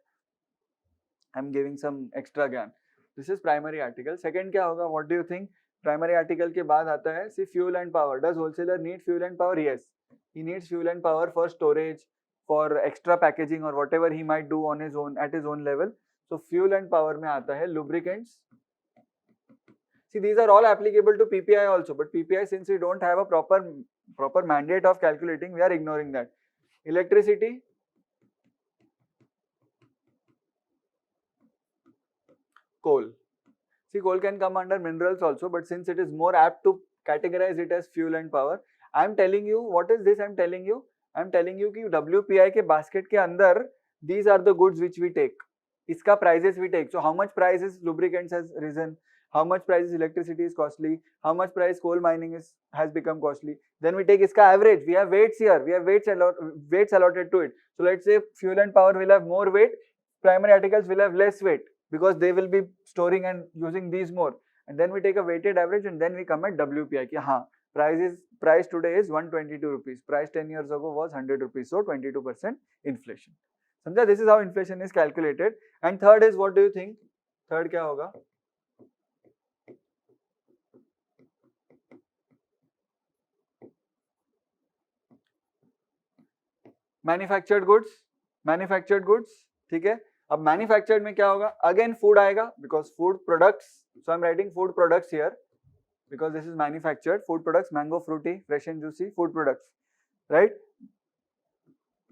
I am giving some extra ज्ञान. This is primary article. Second क्या होगा? What do you think? Primary article के बाद आता है see fuel and power. Does wholesaler need fuel and power? Yes, he needs fuel and power for storage, for extra packaging or whatever he might do on his own at his own level. So fuel and power में आता है lubricants. See, these are all applicable to PPI also, but PPI, since we don't have a proper mandate of calculating, we are ignoring that. Electricity, coal. See, coal can come under minerals also, but since it is more apt to categorize it as fuel and power. I am telling you what is this. I am telling you कि WPI के basket के अंदर these are the goods which we take. इसका prices we take. So how much prices lubricants has risen, how much prices electricity is costly, how much price coal mining has become costly. Then we take iska average. We have weights here. We have weights allotted to it. So let's say fuel and power will have more weight. Primary articles will have less weight because they will be storing and using these more. And then we take a weighted average and then we come at WPI. Ki, haan, price today is 122 rupees. Price 10 years ago was 100 rupees. So 22% inflation. Samjha, this is how inflation is calculated. And third is, what do you think? Third kya hoga? Manufactured goods, ठीक है. अब manufactured में क्या होगा? Again food आएगा because food products. So I am writing food products here because this is manufactured. Food products, mango Frooti, fresh and juicy, food products, right.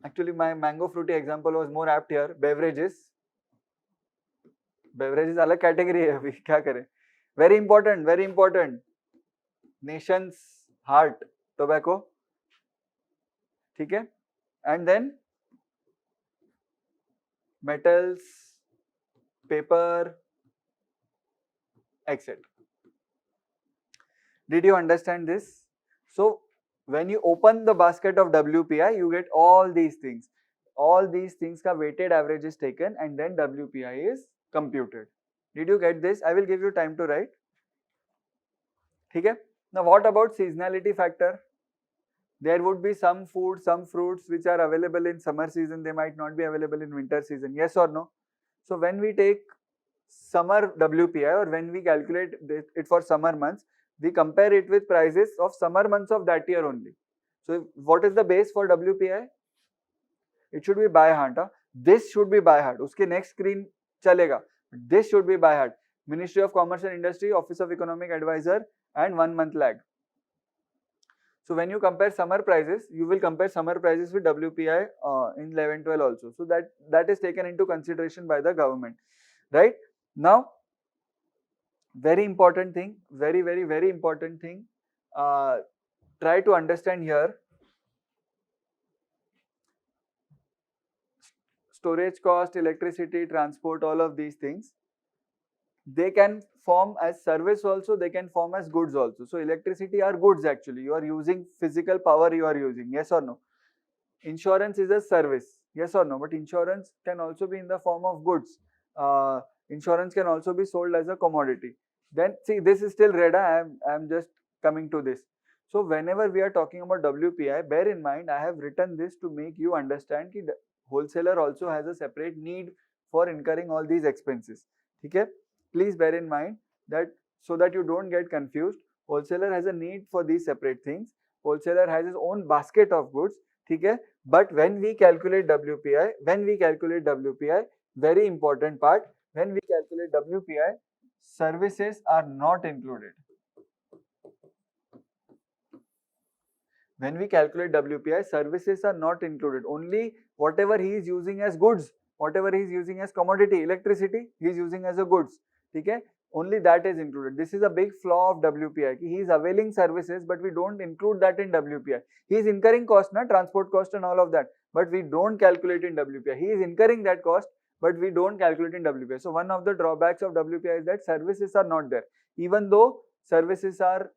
Actually my mango Frooti example was more apt here. Beverages अलग category है, अभी क्या करें. Very important. Nations heart, tobacco, ठीक है. And then metals, paper, etc. Did you understand this? So when you open the basket of WPI, you get all these things. All these things ka weighted average is taken and then WPI is computed. Did you get this? I will give you time to write. Okay? Now what about seasonality factor? There would be some food, some fruits which are available in summer season, they might not be available in winter season. Yes or no? So when we take summer WPI or when we calculate it for summer months, we compare it with prices of summer months of that year only. So what is the base for WPI? It should be by heart. This should be by heart. Uske next screen chalega. This should be by heart. Ministry of Commerce and Industry, Office of Economic Advisor, and 1 month lag. So when you compare summer prices, you will compare summer prices with WPI in 11-12 also. So that is taken into consideration by the government, right? Now, very important thing, very important thing. Try to understand here. Storage cost, electricity, transport, all of these things. They can form as service also, they can form as goods also. So electricity are goods actually. You are using physical power, you are using, yes or no? Insurance is a service, yes or no? But insurance can also be in the form of goods. Insurance can also be sold as a commodity. Then see, this is still red. I am just coming to this. So whenever we are talking about WPI, bear in mind I have written this to make you understand that the wholesaler also has a separate need for incurring all these expenses. Okay? Please bear in mind that so that you don't get confused, wholesaler has a need for these separate things. Wholesaler has his own basket of goods. Okay? But when we calculate WPI, very important part, when we calculate WPI, services are not included. When we calculate WPI, services are not included. Only whatever he is using as goods, whatever he is using as commodity, electricity, he is using as a goods. Okay? Only that is included. This is a big flaw of WPI. He is availing services, but we don't include that in WPI. He is incurring cost, transport cost and all of that, but we don't calculate in WPI. He is incurring that cost, but we don't calculate in WPI. So one of the drawbacks of WPI is that services are not there, even though services are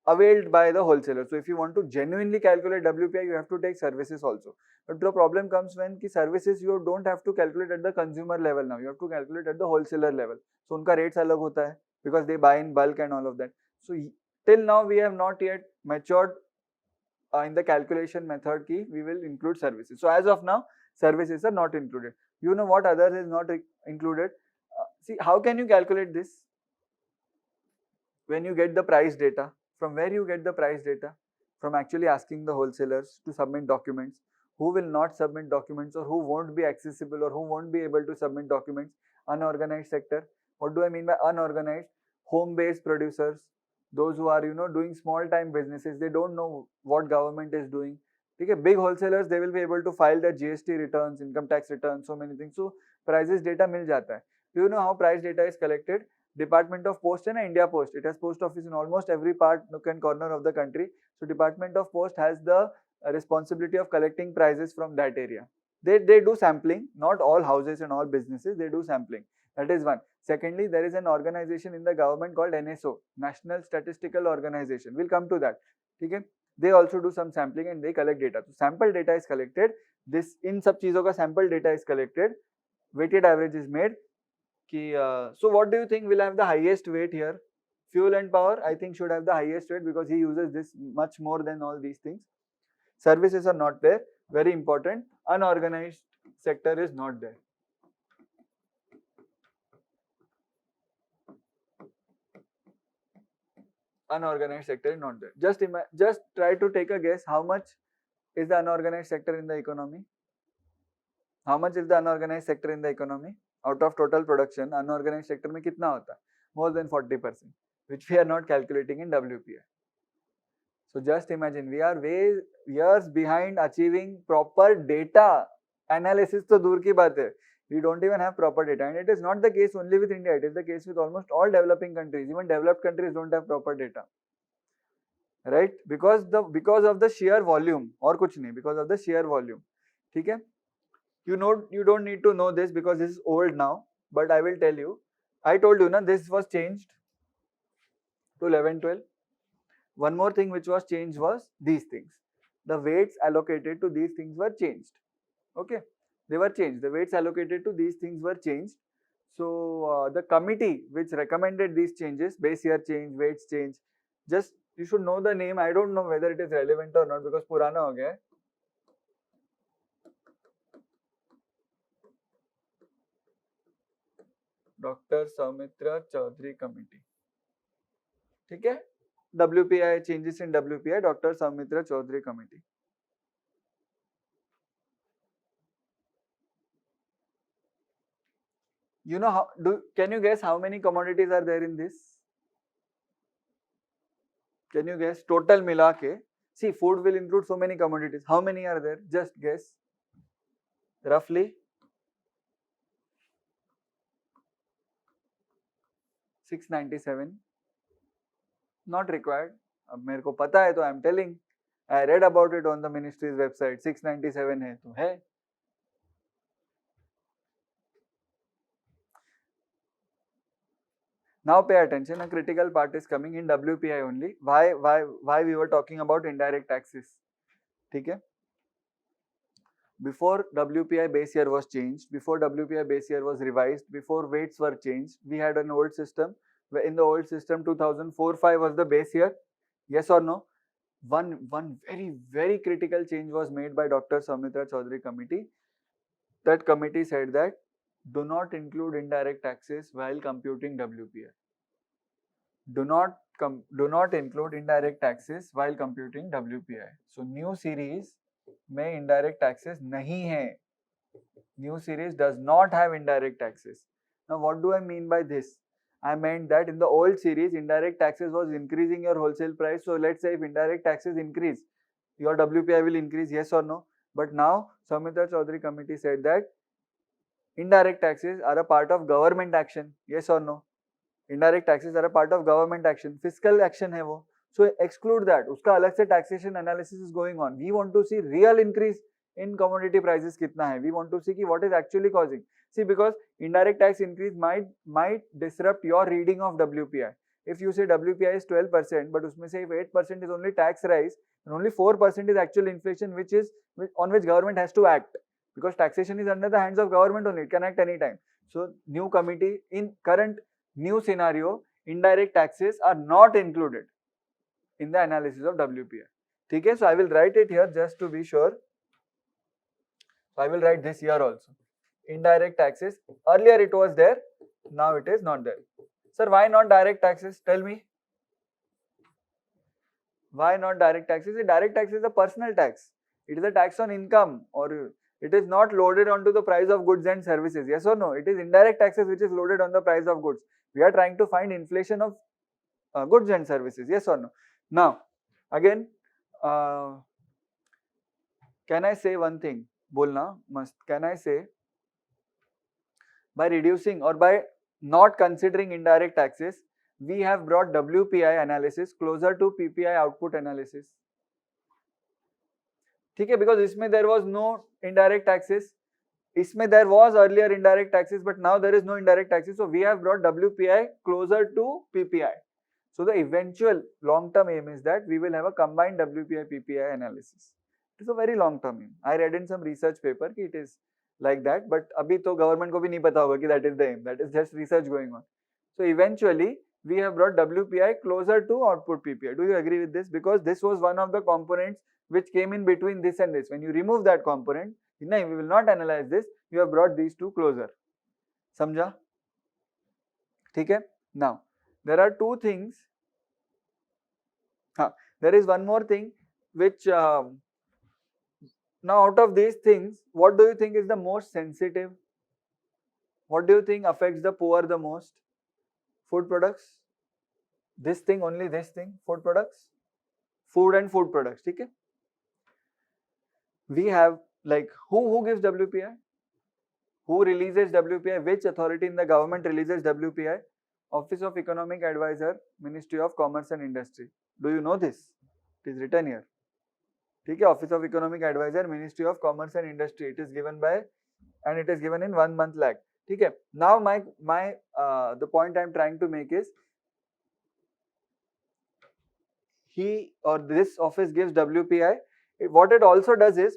availed by the wholesaler. So if you want to genuinely calculate WPI, you have to take services also. But the problem comes when ki services you don't have to calculate at the consumer level now. You have to calculate at the wholesaler level. So unka rates alag hota hai because they buy in bulk and all of that. So till now we have not yet matured in the calculation method ki we will include services. So as of now, services are not included. You know what others is not included? See, how can you calculate this? When you get the price data, from where you get the price data? From actually asking the wholesalers to submit documents. Who will not submit documents or who won't be accessible or who won't be able to submit documents? Unorganized sector. What do I mean by unorganized? Home-based producers. Those who are, doing small-time businesses. They don't know what government is doing. Okay, big wholesalers, they will be able to file their GST returns, income tax returns, so many things. So prices data mil jata hai. Do you know how price data is collected? Department of Post and India Post. It has post office in almost every part, nook and corner of the country. So Department of Post has the responsibility of collecting prices from that area. They do sampling, not all houses and all businesses, they do sampling. That is one. Secondly, there is an organization in the government called NSO, National Statistical Organization. We'll come to that. Okay? They also do some sampling and they collect data. So sample data is collected. This in सब चीजों का sample data is collected. Weighted average is made. So what do you think will have the highest weight here? Fuel and power, I think, should have the highest weight because he uses this much more than all these things. Services are not there. Very important. Unorganized sector is not there. Unorganized sector is not there. Just try to take a guess. How much is the unorganized sector in the economy? How much is the unorganized sector in the economy? Out of total production, unorganized sector में कितना होता है? More than 40%, which we are not calculating in WPI. So just imagine, we are way years behind achieving proper data analysis. तो दूर की बात है. We don't even have proper data, and it is not the case only with India. It is the case with almost all developing countries. Even developed countries don't have proper data, right? Because of the sheer volume, और कुछ नहीं, because of the sheer volume. ठीक है? You don't need to know this because this is old now, but I will tell you. I told you, this was changed to 11-12. One more thing which was changed was these things. The weights allocated to these things were changed. Okay, they were changed. The weights allocated to these things were changed. So the committee which recommended these changes, base year change, weights change, just you should know the name. I don't know whether it is relevant or not because purana ho gaya hai. Dr. Soumitra Chaudhary Committee. ठीक है? WPI, changes in WPI, Dr. Soumitra Chaudhary Committee. You know can you guess how many commodities are there in this? Can you guess? Total mila ke. See, food will include so many commodities. How many are there? Just guess. Roughly. 697. Not required. अब मेरे को पता है तो I am telling. I read about it on the ministry's website. 697 है तो है. Now pay attention. A critical part is coming in WPI only. Why we were talking about indirect taxes? ठीक है? Before WPI base year was changed, before WPI base year was revised, before weights were changed, we had an old system. In the old system, 2004-05 was the base year. Yes or no? One very critical change was made by Dr. Soumitra Chaudhary Committee. That committee said that do not include indirect taxes while computing WPI. Do not include indirect taxes while computing WPI. So new series में indirect taxes नहीं है. New series does not have indirect taxes. Now what do I mean by this? I meant that in the old series, indirect taxes was increasing your wholesale price. So let's say if indirect taxes increase, your WPI will increase, yes or no? But now Soumitra Chaudhary Committee said that indirect taxes are a part of government action, yes or no? Indirect taxes are a part of government action. Fiscal action है वो. So exclude that. उसका अलग से taxation analysis is going on. We want to see real increase in commodity prices कितना है. We want to see कि what is actually causing. See, because indirect tax increase might disrupt your reading of WPI. If you say WPI is 12%, but उसमें से if 8% is only tax rise, and only 4% is actual inflation, on which government has to act. Because taxation is under the hands of government only. It can act anytime. So new committee in current new scenario, indirect taxes are not included in the analysis of WPI. Okay, so I will write it here just to be sure. So I will write this here also. Indirect taxes. Earlier it was there, now it is not there. Sir, why not direct taxes? Tell me. Why not direct taxes? Direct tax is a personal tax. It is a tax on income, or it is not loaded onto the price of goods and services. Yes or no? It is indirect taxes which is loaded on the price of goods. We are trying to find inflation of goods and services. Yes or no? Now, again, can I say one thing? Bolna must. Can I say by reducing or by not considering indirect taxes, we have brought WPI analysis closer to PPI output analysis. ठीक है, because इसमें there was no indirect taxes. इसमें there was earlier indirect taxes, but now there is no indirect taxes. So we have brought WPI closer to PPI. So the eventual long-term aim is that we will have a combined WPI PPI analysis. It is a very long-term aim. I read in some research paper कि it is like that, but अभी तो government को भी नहीं पता होगा कि that is the aim. That is just research going on. So eventually we have brought WPI closer to output PPI. Do you agree with this? Because this was one of the components which came in between this and this. When you remove that component, no, we will not analyze this. You have brought these two closer. समझा? ठीक है? Now there are two things. There is one more thing which now out of these things, what do you think is the most sensitive? What do you think affects the poor the most? Food products? This thing, only this thing, food products? Food and food products, okay? We have like who gives WPI? Who releases WPI? Which authority in the government releases WPI? Office of Economic Advisor, Ministry of Commerce and Industry. Do you know this? It is written here. Okay, Office of Economic Advisor, Ministry of Commerce and Industry. It is given by, and it is given in 1 month lag. Okay. Now the point I am trying to make is, he or this office gives WPI. What it also does is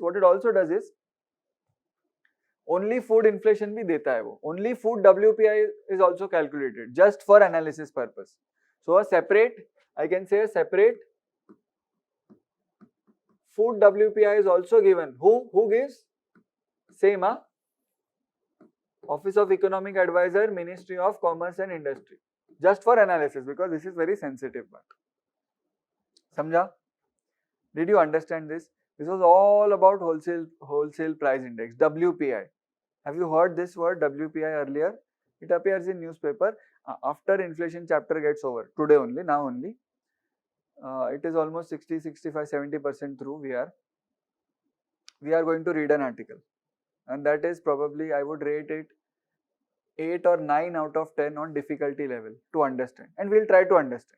only food inflation भी देता है वो. Only food WPI is also calculated just for analysis purpose. So a separate, I can say a separate food WPI is also given. Who gives? Same, Office of Economic Advisor, Ministry of Commerce and Industry. Just for analysis, because this is very sensitive part. Samjha? Did you understand this? This was all about wholesale price index, WPI. Have you heard this word WPI earlier? It appears in newspaper after inflation chapter gets over. Today only, now only. It is almost 60, 65, 70% through. We are going to read an article, and that is probably, I would rate it 8 or 9 out of 10 on difficulty level to understand, and we'll try to understand.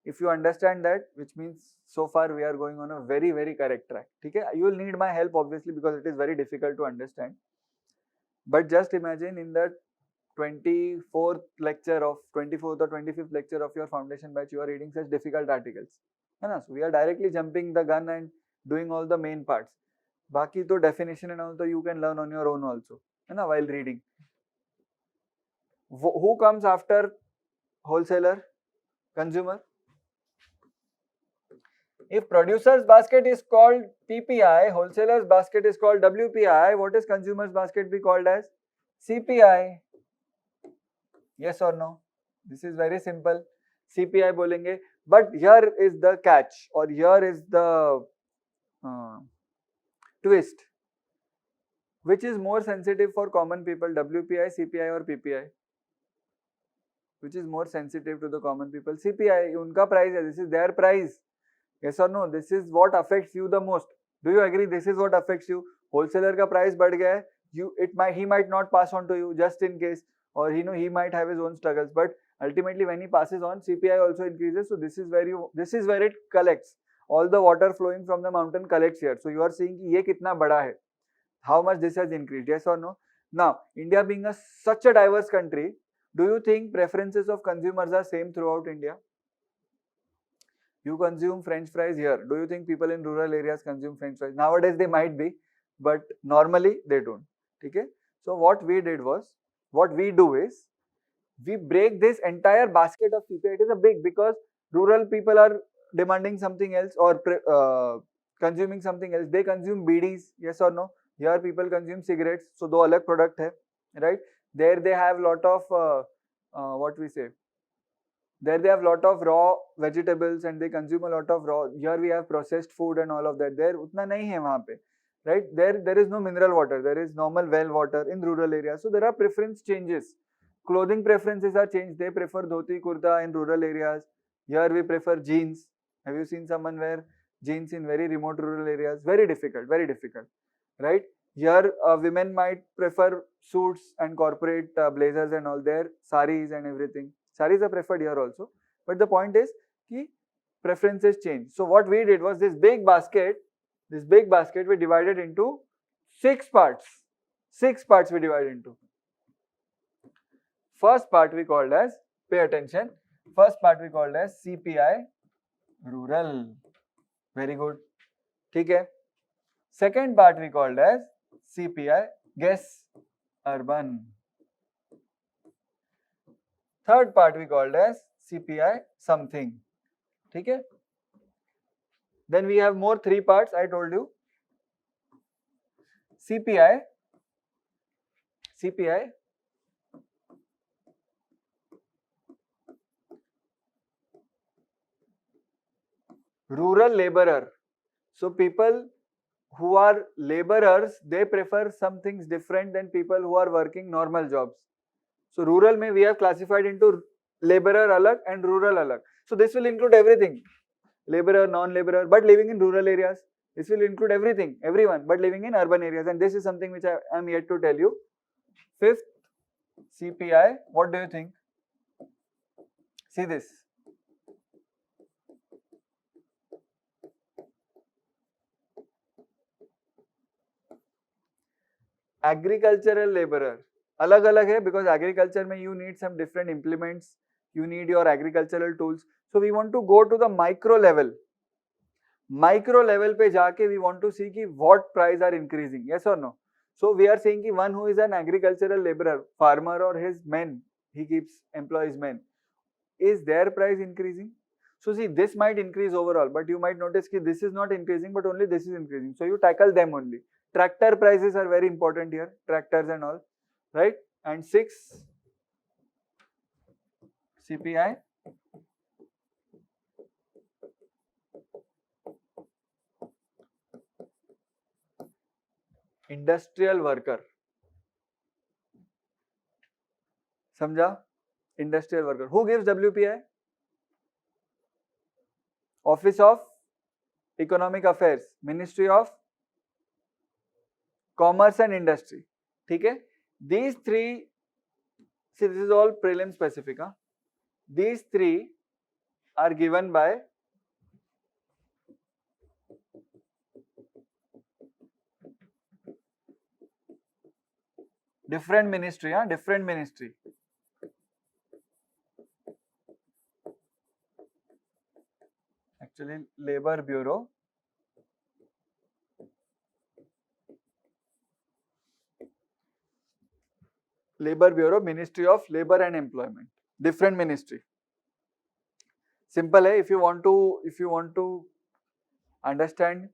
If you understand that, which means so far we are going on a very, very correct track. Okay? You will need my help obviously, because it is very difficult to understand. But just imagine in the 24th or 25th lecture of your foundation batch, you are reading such difficult articles. So we are directly jumping the gun and doing all the main parts. Baki to definition and all, so you can learn on your own also, while reading. Who comes after wholesaler? Consumer. If producer's basket is called PPI, wholesaler's basket is called WPI, what is consumer's basket be called as? CPI. Yes or no? This is very simple. CPI bolenge. But here is the catch, or here is the twist. Which is more sensitive for common people, WPI, CPI or PPI? Which is more sensitive to the common people? CPI, unka price hai, this is their price. Yes or no? This is what affects you the most. Do you agree? This is what affects you. Wholesaler ka price बढ़ गया है, he might not pass on to you just in case, or he might have his own struggles. But ultimately, when he passes on, CPI also increases. So this is where it collects. All the water flowing from the mountain collects here. So you are seeing कि ये कितना बड़ा है. How much this has increased? Yes or no? Now, India being such a diverse country, do you think preferences of consumers are same throughout India? You consume French fries here. Do you think people in rural areas consume French fries? Nowadays they might be, but normally they don't. Okay? So what we do is, we break this entire basket of CPI. It is a big, because rural people are demanding something else or consuming something else. They consume BDs, yes or no? Here people consume cigarettes, so do alag product hai, right? There they have lot of there they have lot of raw vegetables and they consume a lot of raw. Here we have processed food and all of that. There utna nahi hai wahan pe, right? There is no mineral water. There is normal well water in rural areas. So there are preference changes. Clothing preferences are changed. They prefer dhoti kurta in rural areas. Here we prefer jeans. Have you seen someone wear jeans in very remote rural areas? Very difficult, right? Here women might prefer suits and corporate blazers and all, their saris and everything. Saris are preferred here also, but the point is ki preferences change. So what we did was this big basket we divided into 6 parts. 6 parts we divided into. First part we called as, pay attention, first part we called as CPI rural. Very good. Okay. Second part we called as CPI, guess, urban. Third part we called as CPI something. Okay. Then we have more 3 parts I told you. CPI rural laborer. So people who are laborers, they prefer some things different than people who are working normal jobs. So rural mein we have classified into laborer alag and rural alag. So this will include everything. Laborer, non-laborer, but living in rural areas. This will include everything, everyone, but living in urban areas. And this is something which I am yet to tell you. Fifth, CPI, what do you think? See this. Agricultural laborer. Alag alag hai because agriculture mein you need some different implements. You need your agricultural tools. So we want to go to the micro level. Micro level pe jaake we want to see ki what price are increasing. Yes or no? So we are saying ki one who is an agricultural laborer, farmer or his men, he keeps employs men. Is their price increasing? So see, this might increase overall, but you might notice ki this is not increasing, but only this is increasing. So you tackle them only. Tractor prices are very important here, tractors and all, right? And 6, CPI. Industrial worker. Samjha? Industrial worker. Who gives WPI? Office of Economic Affairs, Ministry of Commerce and Industry. Okay? These 3, see this is all prelim specific. Huh? These 3 are given by different ministry. Huh? Different ministry. Actually, Labor Bureau. Labor Bureau, Ministry of Labor and Employment. Different ministry. Simple hai, if you want to understand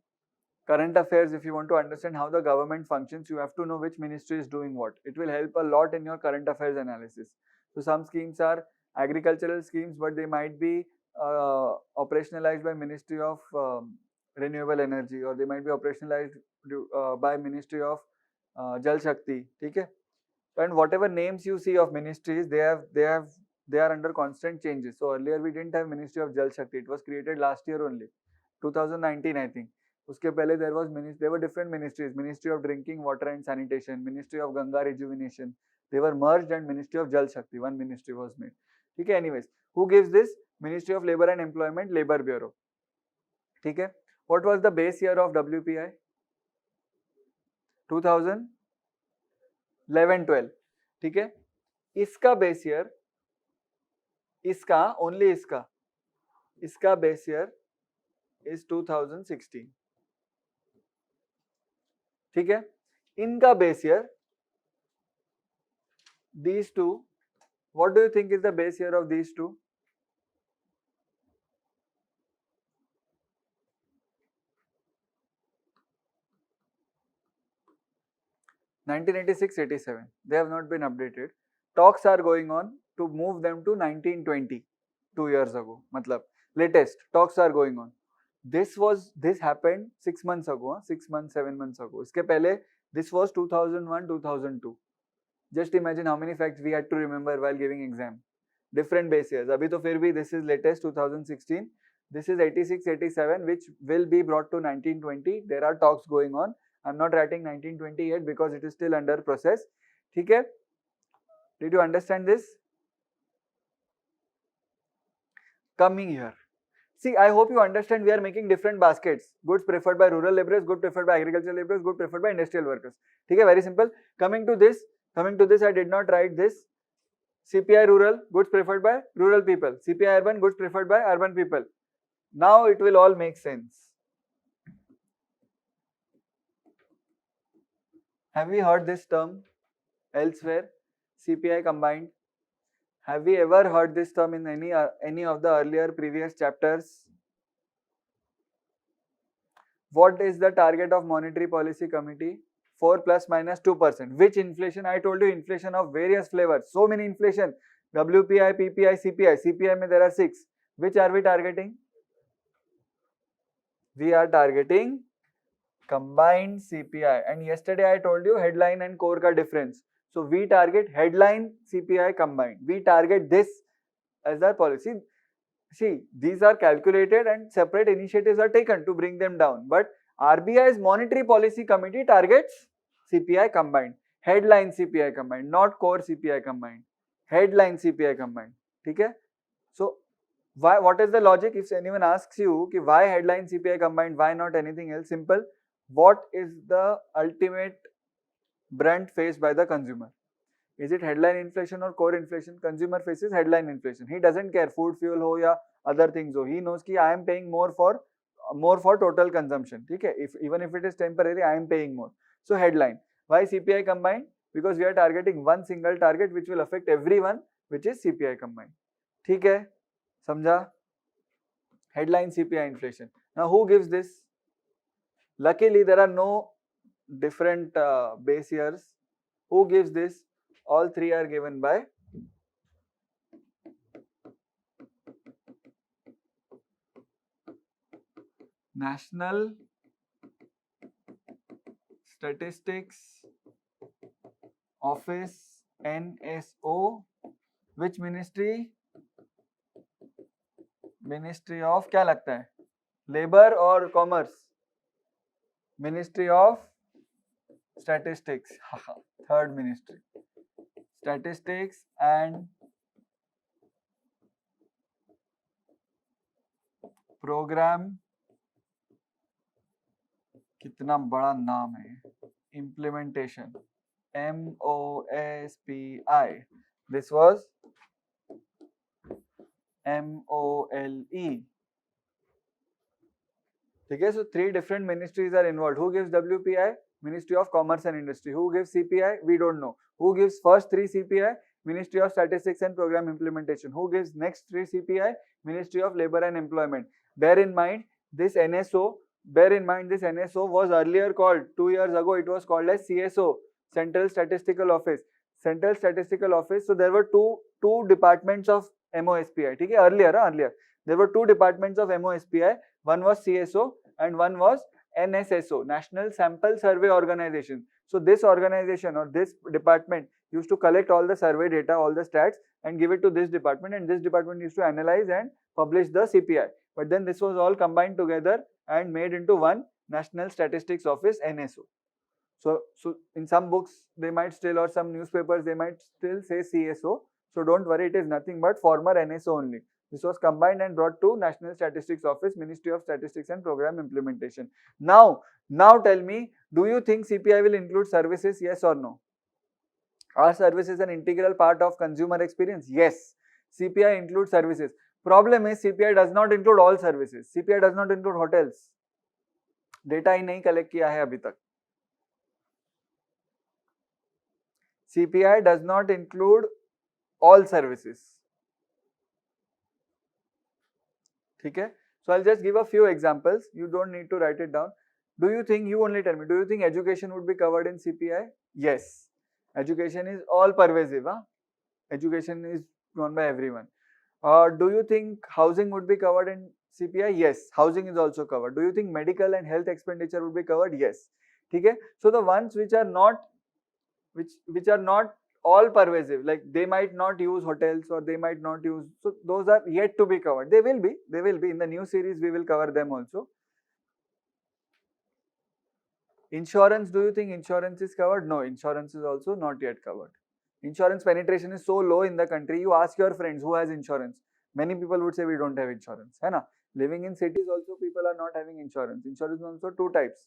current affairs, if you want to understand how the government functions, you have to know which ministry is doing what. It will help a lot in your current affairs analysis. So some schemes are agricultural schemes, but they might be operationalized by Ministry of Renewable Energy, or they might be operationalized by Ministry of Jal Shakti. Okay? And whatever names you see of ministries, they are under constant changes. So earlier we didn't have Ministry of Jal Shakti. It was created last year only, 2019 I think. Uske pehle there were different ministries, Ministry of Drinking Water and Sanitation, Ministry of Ganga Rejuvenation. They were merged and Ministry of Jal Shakti, one ministry was made. Okay, anyways, who gives this? Ministry of Labor and Employment, Labor Bureau. Okay, what was the base year of WPI? 2011-12. ठीक है, इसका base year, इसका only इसका base year is 2016. ठीक है, इनका base year, these two, what do you think is the base year of these two? (1986-87). They have not been updated. Talks are going on to move them to 1920, 2 years ago. Matlab, latest talks are going on. This happened 6 months ago, 6 months, 7 months ago. Iske pehle, this was 2001, 2002. Just imagine how many facts we had to remember while giving exam. Different base years. Abhi to fir bhi, this is latest 2016. This is 86, 87, which will be brought to 1920. There are talks going on. I'm not writing 1920 yet because it is still under process. Okay? Did you understand this? Coming here. See, I hope you understand we are making different baskets. Goods preferred by rural laborers, goods preferred by agricultural laborers, goods preferred by industrial workers. Okay, very simple. Coming to this, I did not write this. CPI rural, goods preferred by rural people. CPI urban, goods preferred by urban people. Now it will all make sense. Have we heard this term elsewhere? CPI combined. Have we ever heard this term in any of the earlier previous chapters? What is the target of monetary policy committee? 4 plus minus 2%. Which inflation? I told you inflation of various flavors. So many inflation. WPI, PPI, CPI. CPI mein there are 6. Which are we targeting? We are targeting combined CPI. And yesterday I told you headline and core ka difference. So we target headline CPI combined. We target this as our policy. See, these are calculated and separate initiatives are taken to bring them down. But RBI's monetary policy committee targets CPI combined. Headline CPI combined, not core CPI combined. Headline CPI combined. Okay? So, what is the logic? If anyone asks you why headline CPI combined, why not anything else? Simple. What is the ultimate brunt faced by the consumer? Is it headline inflation or core inflation? Consumer faces headline inflation. He doesn't care food, fuel ho ya other things ho. He knows ki I am paying more for total consumption. Okay? Even if it is temporary, I am paying more. So headline. Why CPI combined? Because we are targeting one single target which will affect everyone, which is CPI combined. Okay? Samjha? Headline CPI inflation. Now who gives this? Luckily there are no different base years. Who gives this? All three are given by National Statistics Office, NSO. Which ministry? Ministry of क्या लगता है? Labor or Commerce? Ministry of Statistics. Third ministry. Statistics and Program. कितना बड़ा नाम है. Implementation. MOSPI. This was MOLE. Okay, so three different ministries are involved. Who gives WPI? Ministry of Commerce and Industry. Who gives CPI? We don't know. Who gives first three CPI? Ministry of Statistics and Program Implementation. Who gives next three CPI? Ministry of Labor and Employment. Bear in mind this NSO was earlier called 2 years ago. It was called as CSO, Central Statistical Office. Central Statistical Office. So there were two departments of MOSPI. Okay, earlier there were two departments of MOSPI. One was CSO and one was NSSO, National Sample Survey Organization. So this organization or this department used to collect all the survey data, all the stats, and give it to this department, and this department used to analyze and publish the CPI. But then this was all combined together and made into one National Statistics Office, NSO. So in some books they might still, or some newspapers they might still say CSO. So don't worry, it is nothing but former NSO only. This was combined and brought to National Statistics Office, Ministry of Statistics and Program Implementation. Now tell me, do you think CPI will include services? Yes or no? Are services an integral part of consumer experience? Yes. CPI includes services. Problem is CPI does not include all services. CPI does not include hotels. Data ही नहीं collect किया है अभी तक. CPI does not include all services. Okay? So I'll just give a few examples. You don't need to write it down. Do you think, you only tell me, do you think education would be covered in CPI? Yes. Education is all pervasive. Huh? Education is known by everyone. Do you think housing would be covered in CPI? Yes. Housing is also covered. Do you think medical and health expenditure would be covered? Yes. Okay? So the ones which are not all pervasive, like they might not use hotels or they might not use, so those are yet to be covered. They will be in the new series. We will cover them also. Insurance, do you think insurance is covered? No, insurance is also not yet covered. Insurance penetration is so low in the country. You ask your friends who has insurance. Many people would say we don't have insurance. है ना? Living in cities also people are not having insurance. Insurance also two types.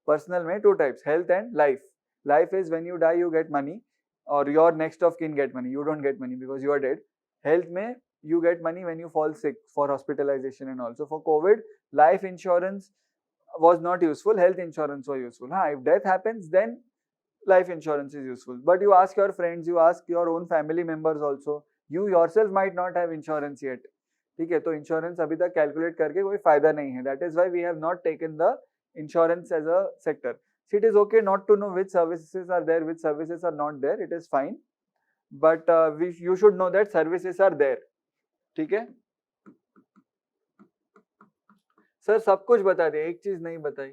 Personal में two types, health and life. Life is when you die you get money or your next of kin get money. You don't get money because you are dead. Health में you get money when you fall sick for hospitalization and also for COVID. Life insurance was not useful, health insurance was useful. If death happens, then life insurance is useful. But you ask your friends, you ask your own family members also, you yourself might not have insurance yet. ठीक है, तो insurance अभी तक calculate करके कोई फायदा नहीं है. That is why we have not taken the insurance as a sector. So it is okay not to know which services are there, which services are not there. It is fine. But you should know that services are there. ठीक है. Sir सब कुछ बता दिया, एक चीज नहीं बताई.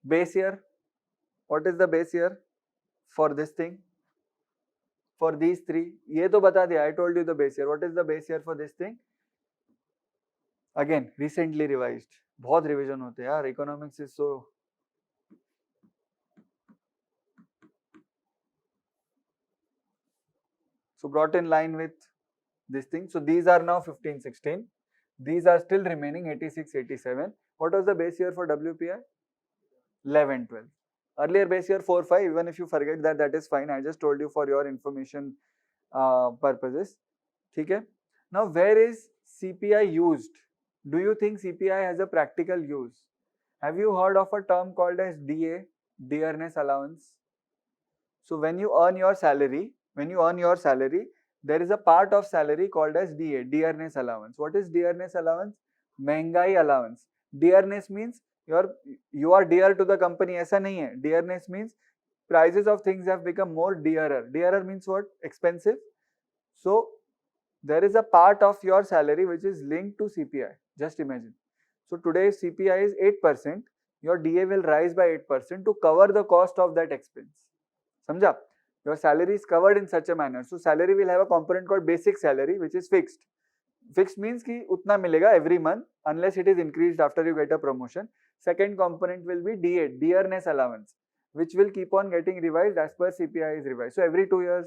Base year, what is the base year for this thing, for these three? ये तो बता दिया, I told you the base year. What is the base year for this thing? Again recently revised. बहुत रिवीजन होते हैं यार, economics is so brought in line with this thing. So these are now 15, 16. These are still remaining 86, 87. What was the base year for WPI? 11, 12. Earlier base year 4, 5. Even if you forget that, that is fine. I just told you for your information purposes. Okay. Now, where is CPI used? Do you think CPI has a practical use? Have you heard of a term called as DA, dearness allowance? So when you earn your salary, there is a part of salary called as DA, dearness allowance. What is dearness allowance? महंगाई allowance. Dearness means you are dear to the company. ऐसा नहीं है. Dearness means prices of things have become more dearer. Dearer means what? Expensive. So there is a part of your salary which is linked to CPI. Just imagine. So today CPI is 8%. Your DA will rise by 8% to cover the cost of that expense. समझा? Your salary is covered in such a manner. So salary will have a component called basic salary which is fixed. Fixed means कि उतना मिलेगा every month unless it is increased after you get a promotion. Second component will be DA, dearness allowance, which will keep on getting revised as per CPI is revised. So every 2 years,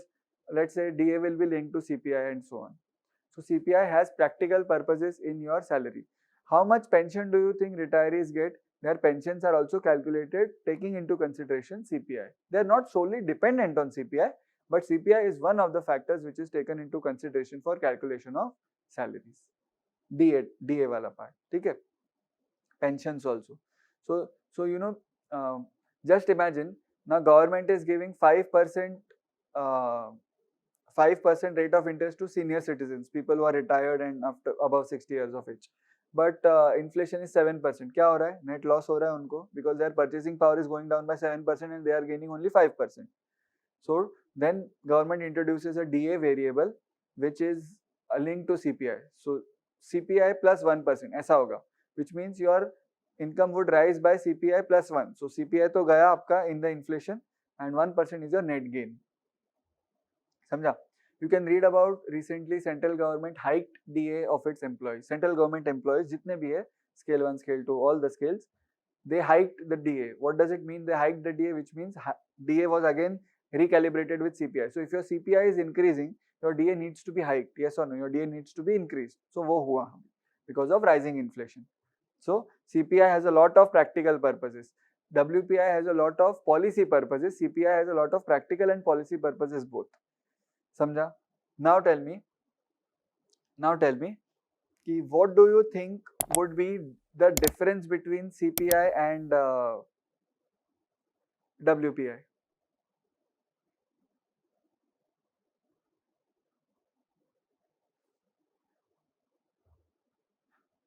let's say DA will be linked to CPI and so on. So CPI has practical purposes in your salary. How much pension do you think retirees get? Their pensions are also calculated taking into consideration CPI. They are not solely dependent on CPI, but CPI is one of the factors which is taken into consideration for calculation of salaries. DA वाला part, ठीक है? Pensions also. So you know, just imagine now government is giving 5% rate of interest to senior citizens, people who are retired and after above 60 years of age. But inflation is 7%. क्या हो रहा है? Net loss हो रहा है उनको because their purchasing power is going down by 7% and they are gaining only 5%. So then government introduces a DA variable which is linked to CPI. So CPI plus 1% ऐसा होगा, which means your income would rise by CPI plus 1. So CPI तो गया आपका in the inflation and 1% is your net gain. समझा? You can read about recently central government hiked DA of its employees. Central government employees जितने भी है, scale 1, scale 2, all the scales, they hiked the DA. What does it mean? They hiked the DA, which means DA was again recalibrated with CPI. So if your CPI is increasing, your DA needs to be hiked. Yes or no? Your DA needs to be increased. So वो हुआ because of rising inflation. So CPI has a lot of practical purposes. WPI has a lot of policy purposes. CPI has a lot of practical and policy purposes both. समझा? Now tell me कि what do you think would be the difference between CPI and WPI?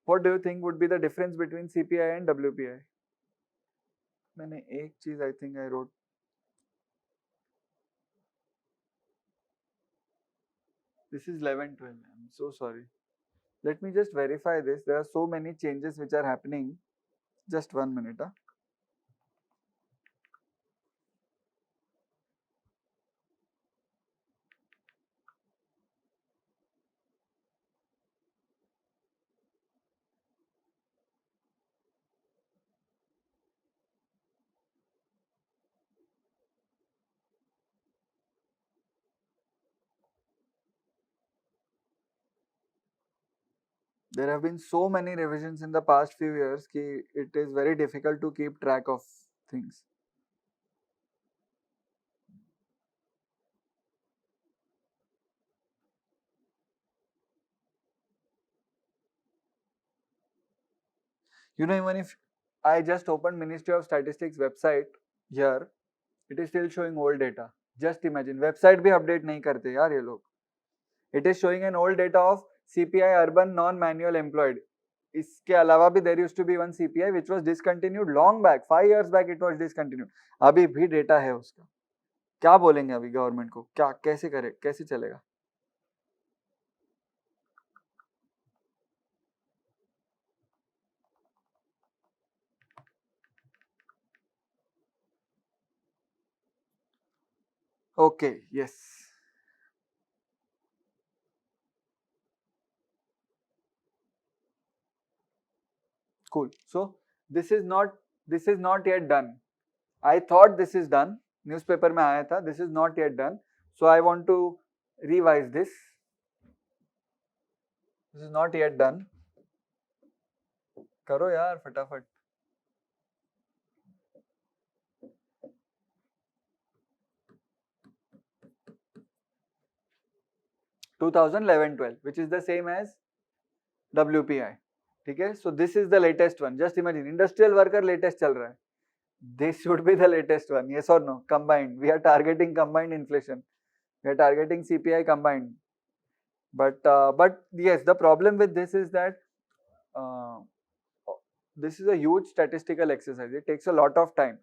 What do you think would be the difference between CPI and WPI? मैंने एक चीज I think I wrote. This is 11, 12. I'm so sorry. Let me just verify this. There are so many changes which are happening. Just 1 minute. There have been so many revisions in the past few years that it is very difficult to keep track of things. You know, even if I just opened Ministry of Statistics website here, it is still showing old data. Just imagine, website भी update नहीं करते यार ये लोग. It is showing an old data of CPI urban non-manual employed. इसके अलावा भी there used to be one CPI which was discontinued long back, 5 years back it was discontinued. अभी भी डेटा है उसका. क्या बोलेंगे अभी गवर्नमेंट को? क्या कैसे करे, कैसे चलेगा? Okay, yes. Cool. So this is not yet done. I thought this is done. Newspaper में आया था. This is not yet done. So I want to revise this. This is not yet done. करो यार फटाफट. (2011-12), which is the same as WPI. ठीक है? So this is the latest one. Just imagine, industrial worker latest चल रहा है. This should be the latest one. Yes or no? Combined. We are targeting combined inflation. We are targeting CPI combined. But yes, the problem with this is that this is a huge statistical exercise. It takes a lot of time.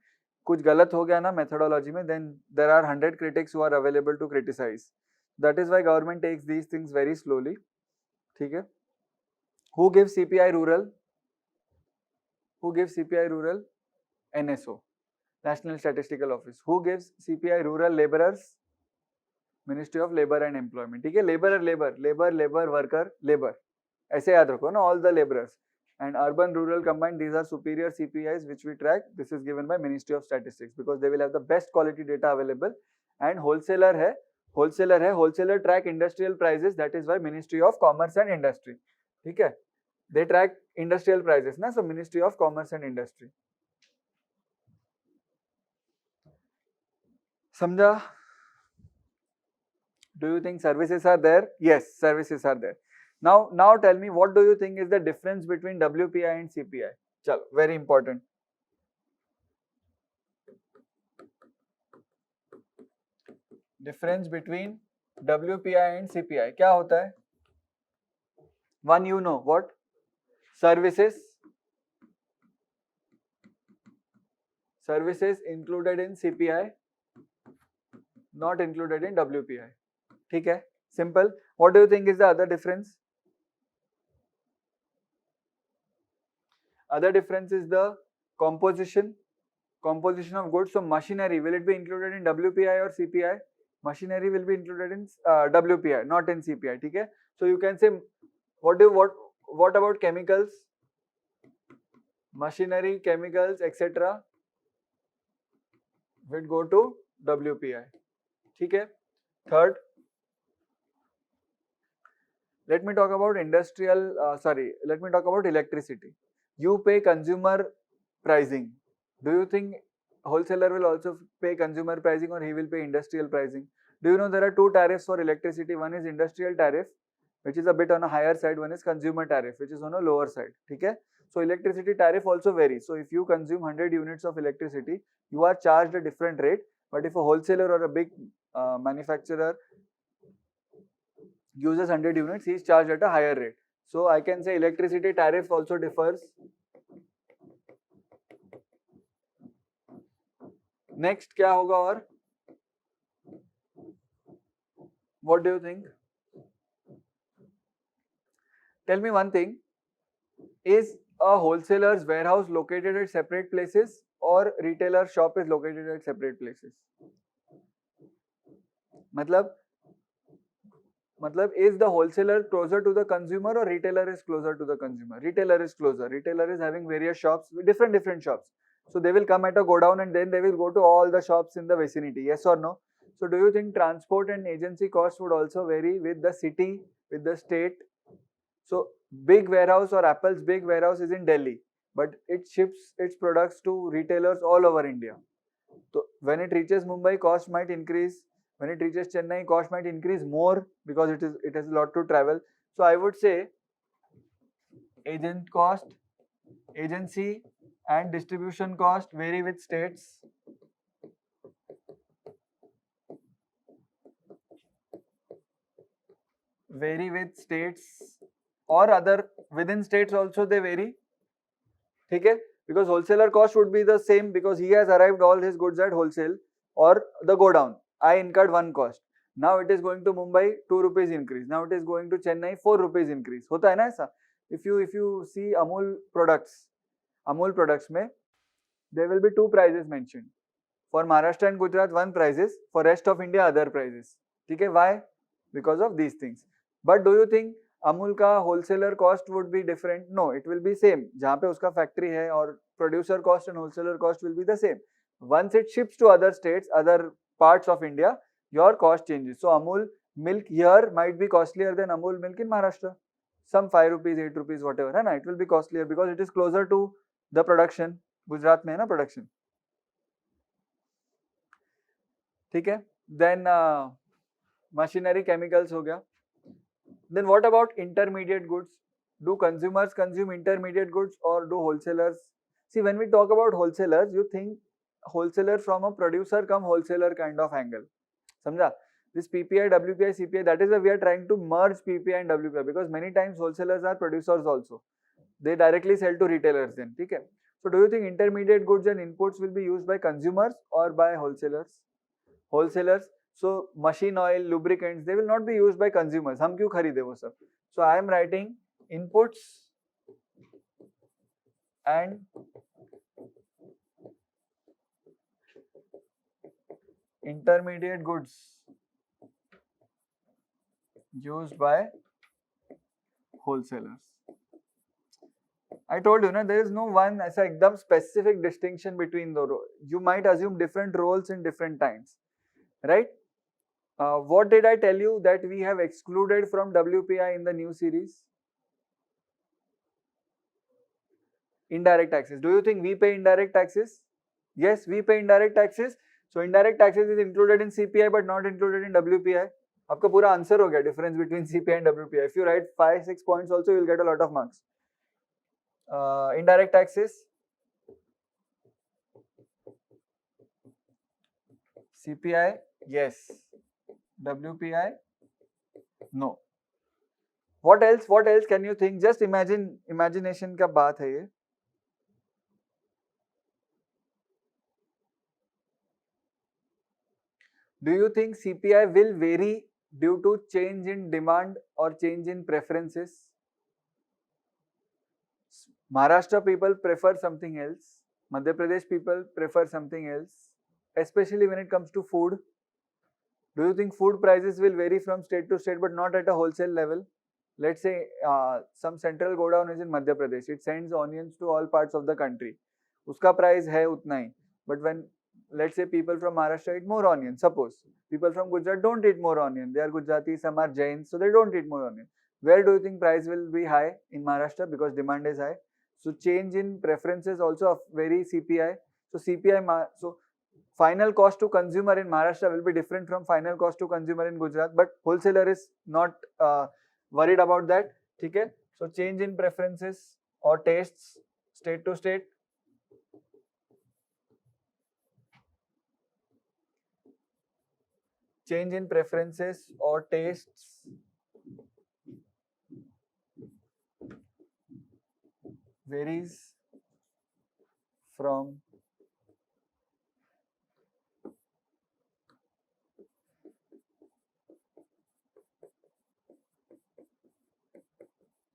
कुछ गलत हो गया ना methodology में, then there are 100 critics who are available to criticize. That is why government takes these things very slowly. ठीक है? Who gives CPI rural? Who gives CPI rural? NSO, National Statistical Office. Who gives CPI rural laborers? Ministry of Labor and Employment. ठीक है? Labor, worker, labor. ऐसे याद रखो ना, all the laborers. And urban, rural combined, these are superior CPIs which we track. This is given by Ministry of Statistics because they will have the best quality data available. And wholesaler track industrial prices. That is why Ministry of Commerce and Industry. ठीक है? They track industrial prices ना, so Ministry of Commerce and Industry. समझा? Do you think services are there? Yes, services are there. Now tell me, what do you think is the difference between WPI and CPI? Chalo, very important. Difference between WPI and CPI. क्या होता है? One, you know what? Services included in CPI, not included in WPI. ठीक है? Simple. What do you think is the other difference? Other difference is the composition of goods. So machinery, will it be included in WPI or CPI? Machinery will be included in WPI, not in CPI. ठीक है? So you can say, what about chemicals? Machinery, chemicals, etc. will go to WPI. ठीक है? Third, let me talk about electricity. You pay consumer pricing. Do you think wholesaler will also pay consumer pricing or he will pay industrial pricing? Do you know there are two tariffs for electricity? One is industrial tariff, which is a bit on a higher side. One is consumer tariff, which is on a lower side. Okay? So electricity tariff also varies. So if you consume 100 units of electricity, you are charged a different rate. But if a wholesaler or a big manufacturer uses 100 units, he is charged at a higher rate. So I can say electricity tariff also differs. Next क्या होगा और? What do you think? Tell me one thing. Is a wholesaler's warehouse located at separate places or retailer shop is located at separate places? मतलब is the wholesaler closer to the consumer or retailer is closer to the consumer? Retailer is closer. Retailer is having various shops, different shops. So they will come at a godown and then they will go to all the shops in the vicinity. Yes or no? So do you think transport and agency costs would also vary with the city, with the state? So big warehouse or Apple's big warehouse is in Delhi, but it ships its products to retailers all over India. So when it reaches Mumbai, cost might increase. When it reaches Chennai, cost might increase more because it has a lot to travel. So I would say agent cost, agency and distribution cost vary with states. Vary with states or other within states also they vary. Okay? Because wholesaler cost would be the same because he has arrived all his goods at wholesale or the go down. I incurred one cost. Now it is going to Mumbai 2 rupees increase. Now it is going to Chennai 4 rupees increase. होता है ना ऐसा? If you see Amul products में there will be two prices mentioned. For Maharashtra and Gujarat one prices, for rest of India other prices. ठीक है? Why? Because of these things. But do you think Amul का wholesaler cost would be different? No, it will be same. जहाँ पे उसका factory है और producer cost and wholesaler cost will be the same. Once it ships to other states, other parts of India, your cost changes. So Amul milk here might be costlier than Amul milk in Maharashtra. Some 5 rupees, 8 rupees, whatever. है ना? It will be costlier because it is closer to the production. Gujarat में है ना production. ठीक है? Then machinery, chemicals हो गया. Then what about intermediate goods? Do consumers consume intermediate goods or do wholesalers? See, when we talk about wholesalers, you think wholesaler from a producer come wholesaler kind of angle. Samjha? This PPI, WPI, CPI, that is why we are trying to merge PPI and WPI because many times wholesalers are producers also. They directly sell to retailers then. Okay? So do you think intermediate goods and inputs will be used by consumers or by wholesalers? Wholesalers. So machine oil, lubricants, they will not be used by consumers. हम क्यों खरीदे वो सब? So I am writing inputs and intermediate goods used by wholesalers. I told you, there is no one as a एकदम specific distinction between the roles. You might assume different roles in different times, right? What did I tell you that we have excluded from WPI in the new series? Indirect taxes. Do you think we pay indirect taxes? Yes, we pay indirect taxes. So indirect taxes is included in CPI but not included in WPI. आपका पूरा answer हो गया difference between CPI and WPI. If you write 5-6 points also, you will get a lot of marks. Indirect taxes. CPI, yes. WPI, no. What else? What else can you think? Just imagine, imagination का बात है ये. Do you think CPI will vary due to change in demand or change in preferences? Maharashtra people prefer something else. Madhya Pradesh people prefer something else, especially when it comes to food. Do you think food prices will vary from state to state but not at a wholesale level? Let's say some central godown is in Madhya Pradesh. It sends onions to all parts of the country. Uska price hai utna hi. But when, let's say, people from Maharashtra eat more onion, suppose. People from Gujarat don't eat more onion. They are Gujarati, some are Jains, so they don't eat more onion. Where do you think price will be high? In Maharashtra, because demand is high. So change in preferences also vary CPI. So CPI, so final cost to consumer in Maharashtra will be different from final cost to consumer in Gujarat, but wholesaler is not worried about that. Okay? So change in preferences or tastes state to state. Change in preferences or tastes varies from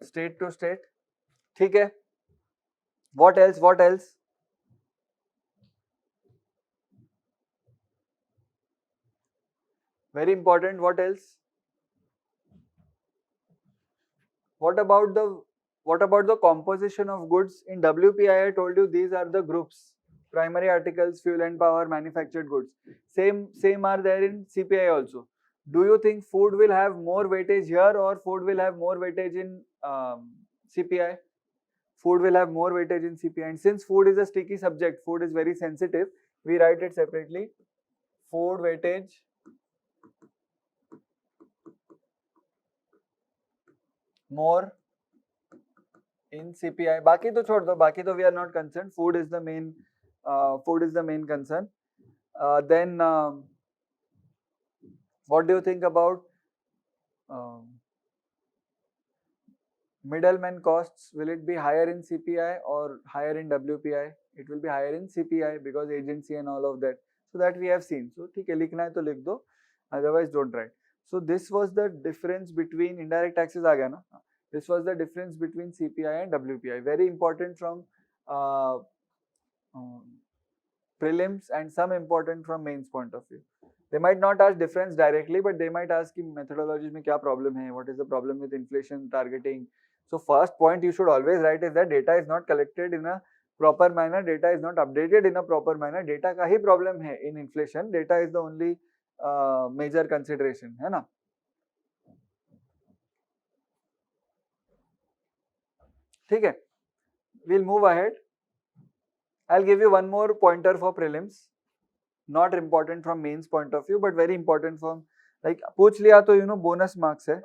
state to state. ठीक है? What else? What else? Very important. What else? What about the composition of goods in WPI? I told you these are the groups: primary articles, fuel and power, manufactured goods. Same are there in CPI also. Do you think food will have more weightage here or food will have more weightage in CPI? Food will have more weightage in CPI, and since food is a sticky subject, food is very sensitive, we write it separately. Food weightage more in CPI. Baki to chhod do, baki to we are not concerned. Food is the main concern. Then what do you think about middleman costs? Will it be higher in CPI or higher in WPI? It will be higher in CPI because agency and all of that. So that we have seen. So ठीक है, लिखना है तो लिख दो, otherwise don't write. So this was the difference between indirect taxes आ गया ना? This was the difference between CPI and WPI. Very important from prelims and some important from mains point of view. They might not ask difference directly, but they might ask कि methodologies में क्या problem है, what is the problem with inflation targeting. So first point you should always write is that data is not collected in a proper manner, data is not updated in a proper manner. Data का ही problem है in inflation. Data is the only major consideration, है ना? ठीक है, we'll move ahead. I'll give you one more pointer for prelims. Not important from mains point of view, but very important from like पूछ लिया तो you know bonus marks है.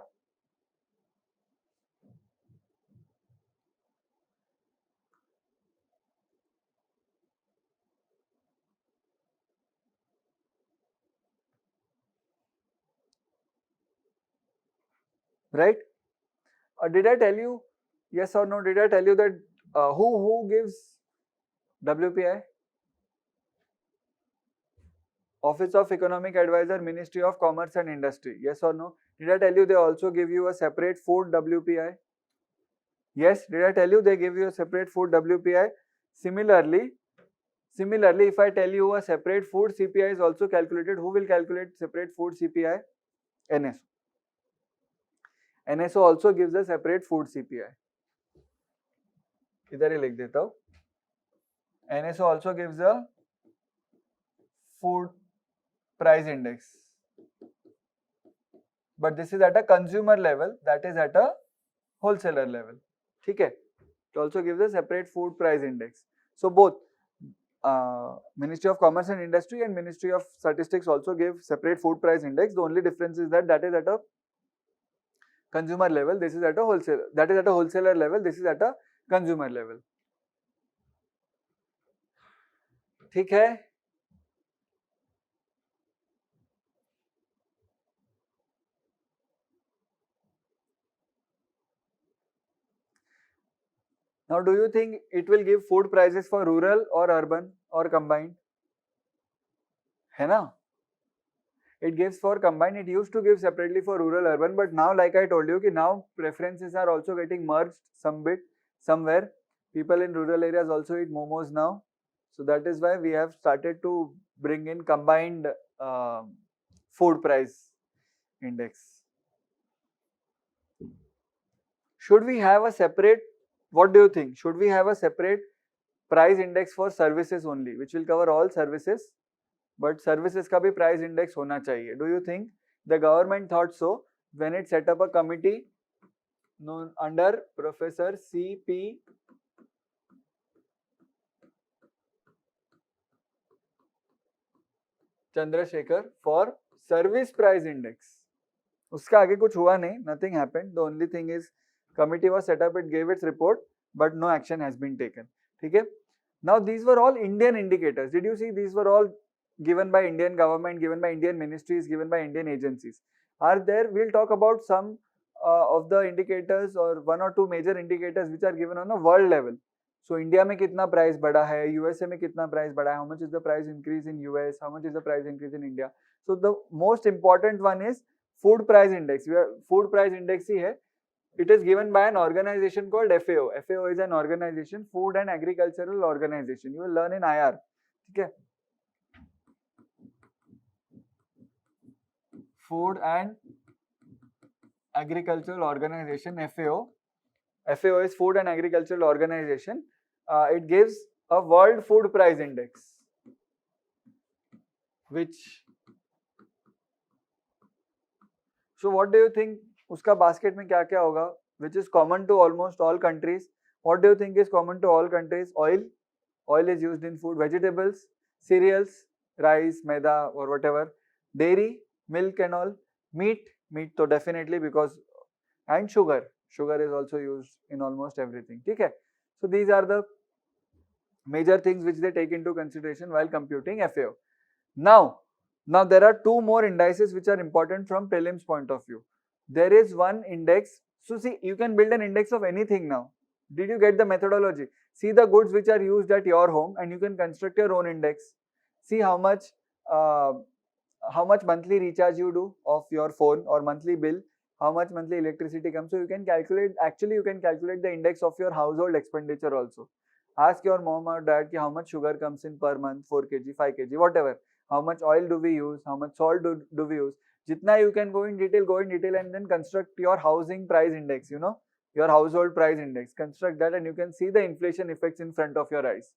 Right? Did I tell you, yes or no, did I tell you that who gives WPI? Office of Economic Advisor, Ministry of Commerce and Industry. Yes or no? Did I tell you they also give you a separate food WPI? Yes, did I tell you they give you a separate food WPI? Similarly, if I tell you a separate food CPI is also calculated, who will calculate separate food CPI? NSO. NSO also gives a separate food CPI. इधर ही लिख देता हूँ. NSO also gives a food price index, but this is at a consumer level, that is at a wholesaler level. ठीक है? It also gives a separate food price index. So both Ministry of Commerce and Industry and Ministry of Statistics also give separate food price index. The only difference is that is at a consumer level, this is at a wholesaler. That is at a wholesaler level, this is at a consumer level. ठीक है? Now, do you think it will give food prices for rural or urban or combined? है ना? It gives for combined. It used to give separately for rural, urban, but now, like I told you, now preferences are also getting merged somewhere. People in rural areas also eat momos now, so that is why we have started to bring in combined food price index. Should we have a separate? What do you think? Should we have a separate price index for services only, which will cover all services? But services का भी price index होना चाहिए. Do you think the government thought so when it set up a committee under Professor C.P. Chandrasekhar for service price index? उसका आगे कुछ हुआ नहीं. Nothing happened. The only thing is committee was set up, it gave its report, but no action has been taken. ठीक है? Now these were all Indian indicators. Did you see these were all given by Indian government, given by Indian ministries, given by Indian agencies? Are there? We'll talk about some of the indicators or one or two major indicators which are given on a world level. So India में कितना price बढ़ा है, USA में कितना price बढ़ा है, how much is the price increase in US, how much is the price increase in India. So the most important one is food price index. Food price index ही है. It is given by an organization called FAO. FAO is an organization, Food and Agricultural Organization. You will learn in IR. ठीक है? Food and Agricultural Organization, FAO. FAO is Food and Agricultural Organization. It gives a World Food Price Index, which So what do you think उसका basket में क्या क्या होगा, which is common to almost all countries? What do you think is common to all countries? Oil is used in food. Vegetables, cereals, rice, maida or whatever. Dairy, milk and all. Meat तो definitely, because and sugar is also used in almost everything. ठीक है? So these are the major things which they take into consideration while computing FAO. Now there are two more indices which are important from prelims point of view. There is one index. So see, you can build an index of anything now. Did you get the methodology? See the goods which are used at your home and you can construct your own index. See how much monthly recharge you do of your phone or monthly bill, how much monthly electricity comes. So you can calculate, actually you can calculate the index of your household expenditure also. Ask your mom or dad how much sugar comes in per month, 4 kg, 5 kg, whatever. How much oil do we use, how much salt do we use. Jitna you can go in detail and then construct your housing price index, you know, your household price index. Construct that and you can see the inflation effects in front of your eyes.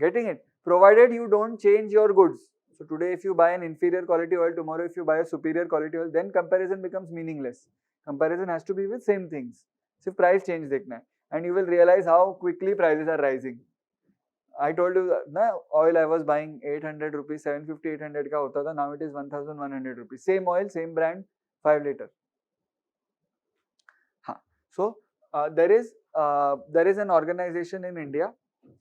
Getting it? Provided you don't change your goods. So today if you buy an inferior quality oil, tomorrow if you buy a superior quality oil, then comparison becomes meaningless. Comparison has to be with same things. So price change dekhna hai, and you will realize how quickly prices are rising. I told you na, oil I was buying 800 rupees, 750, 800 ka hota tha, now it is 1100 rupees. Same oil, same brand, 5 liter. So there is an organization in India.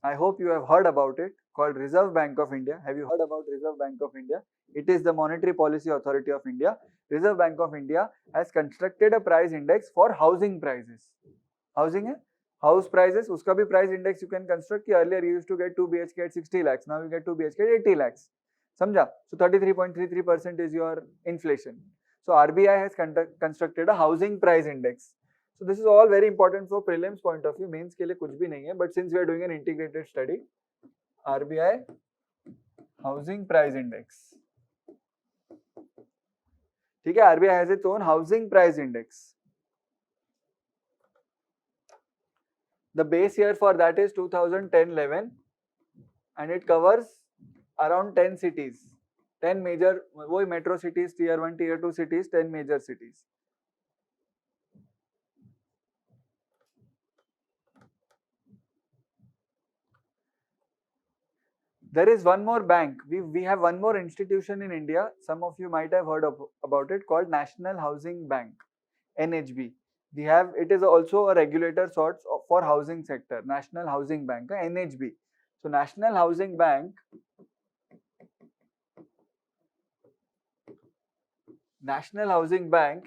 I hope you have heard about it, called Reserve Bank of India. Have you heard about Reserve Bank of India? It is the Monetary Policy Authority of India. Reserve Bank of India has constructed a price index for housing prices. Housing है, house prices, uska bhi price index you can construct. Ki earlier you used to get 2 BHK at 60 lakhs, now you get 2 BHK at 80 lakhs. Samjha? So 33.33% is your inflation. So RBI has constructed a housing price index. So this is all very important for prelims point of view. Mains के लिए कुछ भी नहीं है, but since we are doing an integrated study, RBI housing price index. ठीक है, RBI has its own housing price index. The base year for that is 2010-11 and it covers around 10 cities, 10 major, वो metro cities, tier 1, tier 2 cities, 10 major cities. There is one more bank. We have one more institution in India. Some of you might have heard about it, called National Housing Bank, NHB. It is also a regulator sorts for housing sector. National Housing Bank, NHB. So National Housing Bank,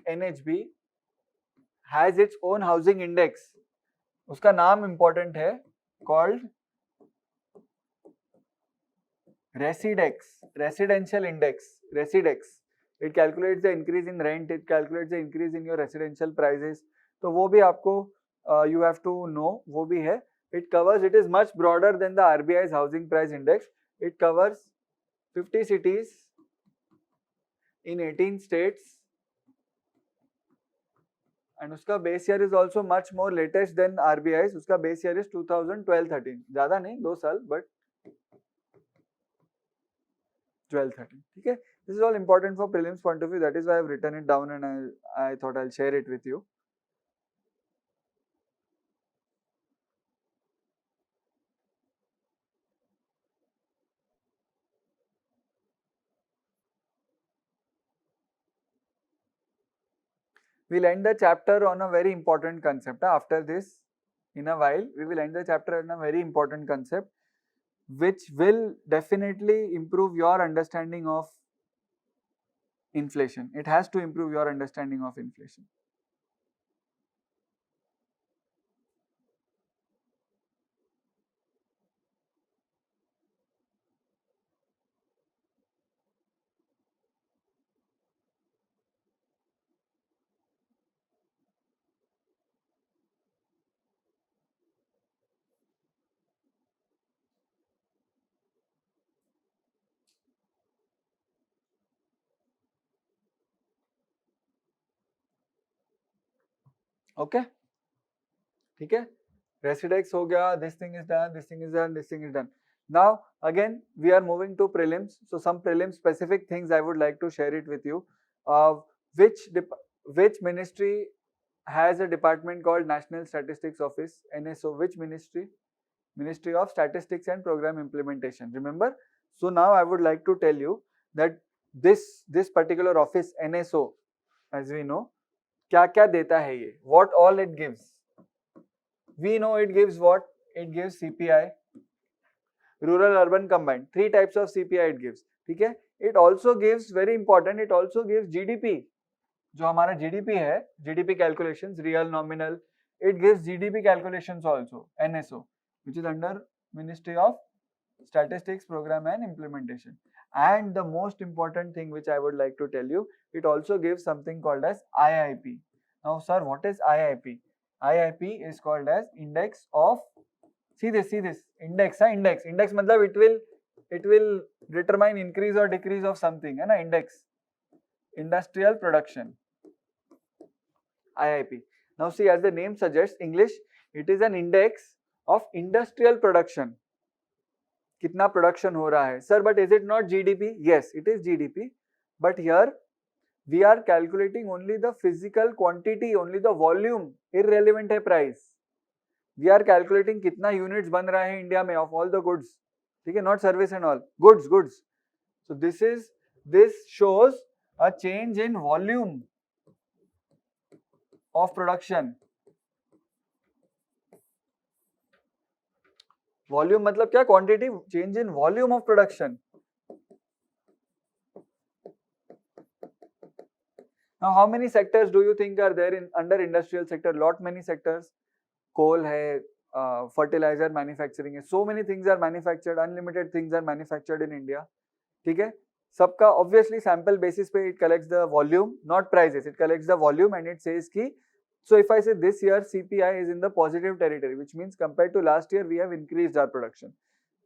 NHB has its own housing index. उसका नाम important है, called Residential Index, Residex. It calculates the increase in rent, it calculates the increase in your residential prices. तो वो भी आपको you have to know, वो भी है. It is much broader than the RBI's housing price index. It covers 50 cities in 18 states. And उसका base year is also much more latest than RBI's. उसका base year is 2012-13. ज़्यादा नहीं, 2 साल, but 12-13. Okay, this is all important for prelims point of view. That is why I have written it down and I thought I'll share it with you. We'll end the chapter on a very important concept. After this, in a while, we will end the chapter on a very important concept, which will definitely improve your understanding of inflation. It has to improve your understanding of inflation. Okay, ठीक है, Residex हो गया, this thing is done, this thing is done, this thing is done. Now again we are moving to prelims. So some prelim specific things I would like to share it with you. which ministry has a department called National Statistics Office, NSO? Which ministry? Ministry of Statistics and Program Implementation. Remember? So now I would like to tell you that this particular office, NSO, as we know, क्या क्या देता है ये? What all it gives? We know it gives what? It gives CPI, rural urban combined. 3 types of CPI it gives. ठीक है? It also gives, very important, it also gives GDP. जो हमारा GDP है, GDP calculations, real, nominal, it gives GDP calculations also, NSO, which is under Ministry of Statistics, Program and Implementation. And the most important thing which I would like to tell you, it also gives something called as IIP. Now sir, what is IIP? IIP is called as Index of, see this, index, index matlab it will determine increase or decrease of something, है ना, index, industrial production, IIP. Now see, as the name suggests, English, it is an index of industrial production. कितना production हो रहा है? Sir, but is it not GDP? Yes, it is GDP. But here we are calculating only the physical quantity, only the volume. Irrelevant है price. We are calculating कितना units बन रहा है India में of all the goods. ठीक है, not service and all. Goods. So this shows a change in volume of production. Volume मतलब क्या? Quantity, change in volume of production. Now how many sectors do you think are there in under industrial sector? Lot many sectors. Coal hai, fertilizer manufacturing hai. So many things are manufactured, unlimited things are manufactured in India. ठीक है? सबका obviously sample basis पे it collects the volume, not prices. It collects the volume and it says कि, so if I say this year CPI is in the positive territory, which means compared to last year we have increased our production.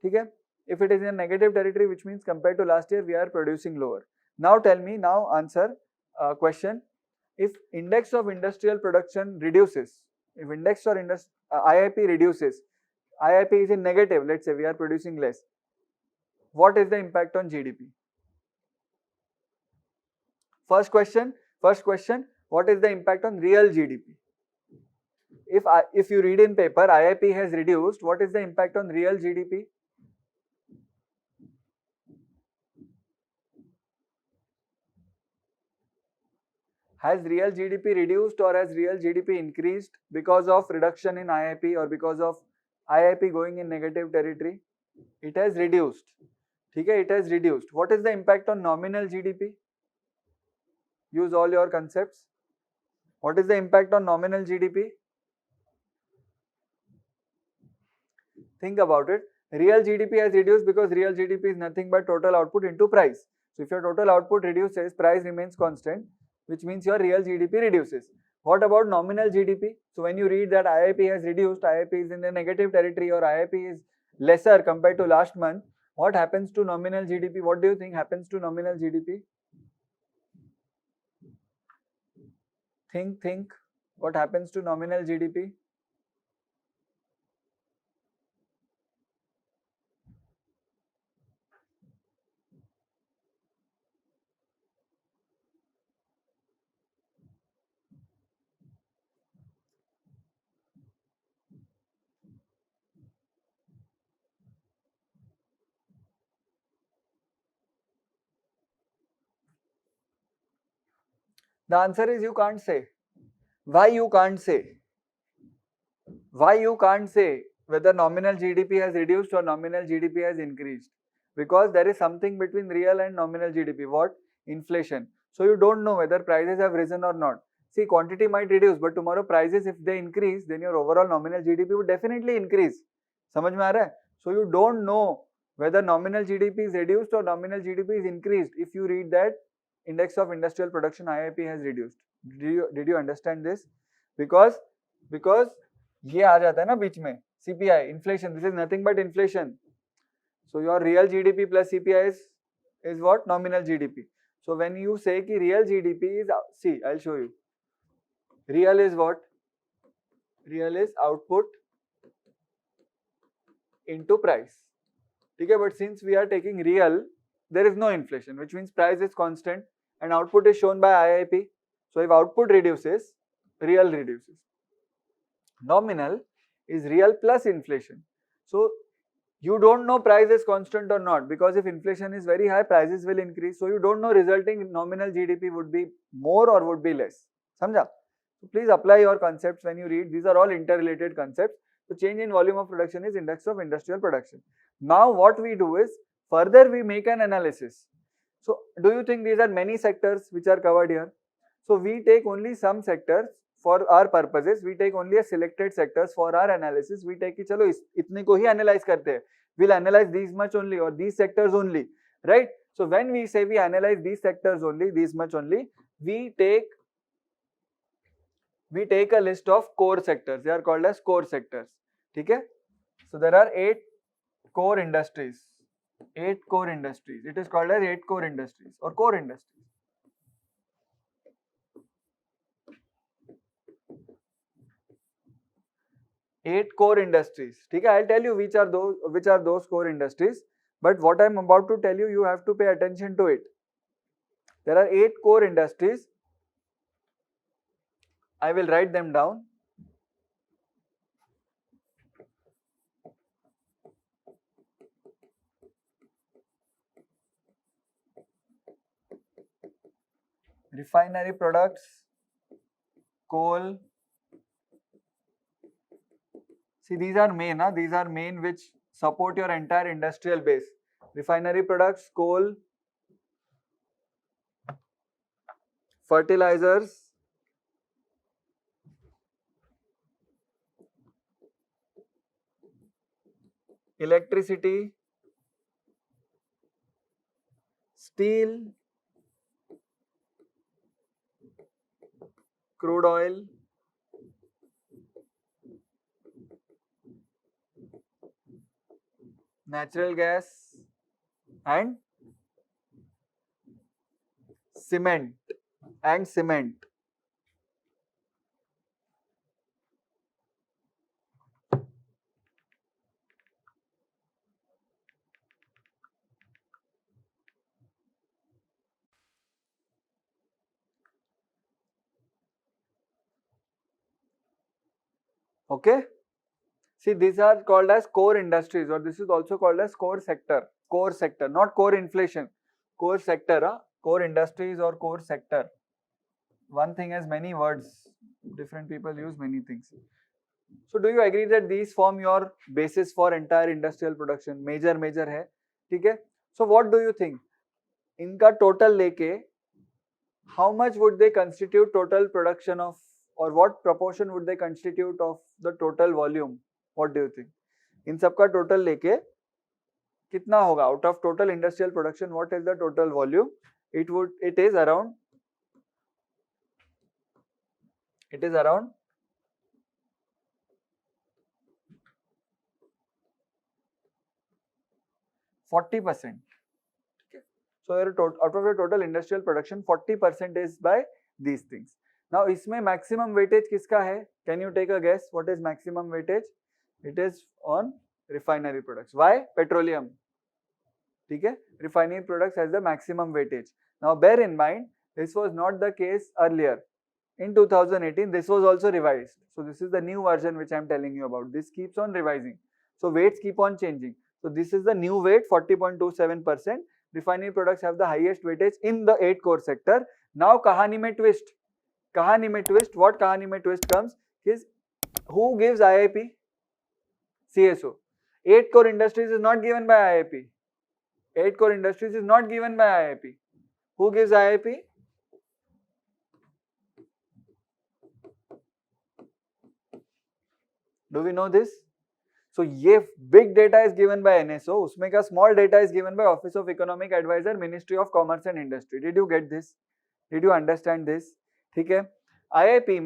ठीक है? If it is in a negative territory, which means compared to last year we are producing lower. Now tell me, now answer question. If index of industrial production reduces, if index or IIP reduces, IIP is in negative, let's say we are producing less, what is the impact on GDP? First question, what is the impact on real GDP? If you read in paper, IIP has reduced, what is the impact on real GDP? Has real GDP reduced or has real GDP increased because of reduction in IIP or because of IIP going in negative territory? It has reduced. ठीक है, it has reduced. What is the impact on nominal GDP? Use all your concepts. What is the impact on nominal GDP? Think about it. Real GDP has reduced because real GDP is nothing but total output into price. So if your total output reduces, price remains constant, which means your real GDP reduces. What about nominal GDP? So when you read that IIP has reduced, IIP is in the negative territory or IIP is lesser compared to last month, what happens to nominal GDP? What do you think happens to nominal GDP? Think. What happens to nominal GDP? The answer is you can't say. Why you can't say? Why you can't say whether nominal GDP has reduced or nominal GDP has increased? Because there is something between real and nominal GDP. What? Inflation. So you don't know whether prices have risen or not. See, quantity might reduce, but tomorrow prices, if they increase, then your overall nominal GDP would definitely increase. समझ में आ रहा है? So you don't know whether nominal GDP is reduced or nominal GDP is increased if you read that index of industrial production IIP has reduced. Did you understand this? Because ये आ जाता है ना बीच में CPI, inflation. This is nothing but inflation. So your real GDP plus CPI is what? Nominal GDP. So when you say कि real GDP is, see, I'll show you. Real is what? Real is output into price. Okay, but since we are taking real, there is no inflation, which means price is constant and output is shown by IIP. So if output reduces, real reduces. Nominal is real plus inflation. So you don't know price is constant or not, because if inflation is very high, prices will increase. So you don't know resulting nominal GDP would be more or would be less. Samjha? So please apply your concepts when you read. These are all interrelated concepts. So change in volume of production is index of industrial production. Now what we do is, further we make an analysis. So do you think these are many sectors which are covered here? So we take only some sectors for our purposes. We take only a selected sectors for our analysis. We take कि चलो इतने को ही analyze करते हैं. We'll analyze these much only or these sectors only, right? So when we say we analyze these sectors only, these much only, we take a list of core sectors. They are called as core sectors. ठीक है? So there are 8 core industries. 8 core industries. It is called as 8 core industries or core industries. Eight core industries. Okay, I'll tell you which are those core industries. But what I'm about to tell you, you have to pay attention to it. There are 8 core industries. I will write them down. Refinery products, coal. See, these are main, these are main which support your entire industrial base. Refinery products, coal, fertilizers, electricity, steel, crude oil, natural gas, and cement. Okay. See, these are called as core industries, or this is also called as core sector. Core sector, not core inflation. Core sector, core industries or core sector. One thing has many words. Different people use many things. So do you agree that these form your basis for entire industrial production? Major है, ठीक है? So what do you think? इनका total लेके, how much would they constitute total production of, or what proportion would they constitute of the total volume? What do you think? इन सबका total लेके कितना होगा? Out of total industrial production, what is the total volume? It is around 40%. Okay. So out of your total industrial production, 40% is by these things. Now, इसमें maximum weightage किसका है? Can you take a guess? What is maximum weightage? It is on refinery products. Why? Petroleum. ठीक है? Refinery products has the maximum weightage. Now, bear in mind, this was not the case earlier. In 2018, this was also revised. So this is the new version which I am telling you about. This keeps on revising. So weights keep on changing. So this is the new weight, 40.27%. Refinery products have the highest weightage in the 8 core sector. Now kahani mein twist. What kahani mein twist comes is, who gives IIP? CSO. 8 core industries is not given by IIP. 8 core industries is not given by IIP. Who gives IIP? Do we know this? So ये big data is given by NSO, उसमें का small data is given by Office of Economic Advisor, Ministry of Commerce and Industry. Did you get this? Did you understand this? ठीक है? IIP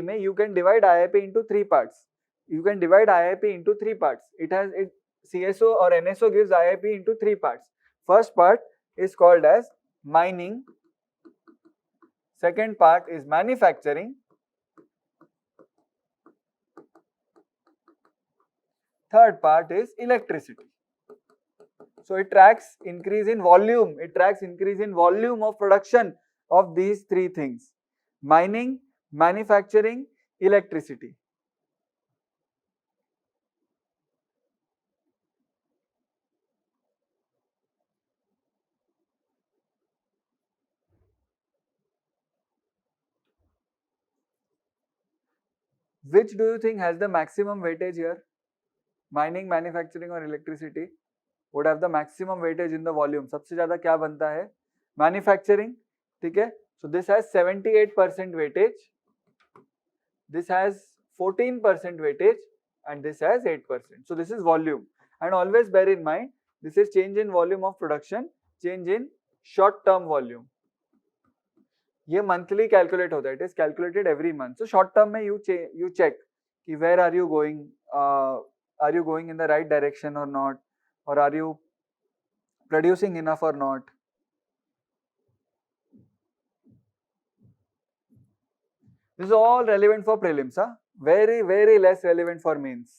में you can divide IIP into 3 parts. CSO or NSO gives IIP into 3 parts. First part is called as mining. Second part is manufacturing. Third part is electricity. So it tracks increase in volume. It tracks increase in volume of production of these 3 things. mining, manufacturing, electricity. Which do you think has the maximum weightage here? Mining, manufacturing or electricity would have the maximum weightage in the volume. सबसे ज़्यादा क्या बनता है? Manufacturing, ठीक है? So this has 78% weightage. This has 14% weightage, and this has 8%. So this is volume. And always bear in mind, this is change in volume of production, change in short term volume. ये monthly calculate होता है. It is calculated every month. So short term में you check कि where are you going? Are you going in the right direction or not? Or are you producing enough or not? This is all relevant for prelims, huh? Very, very less relevant for mains.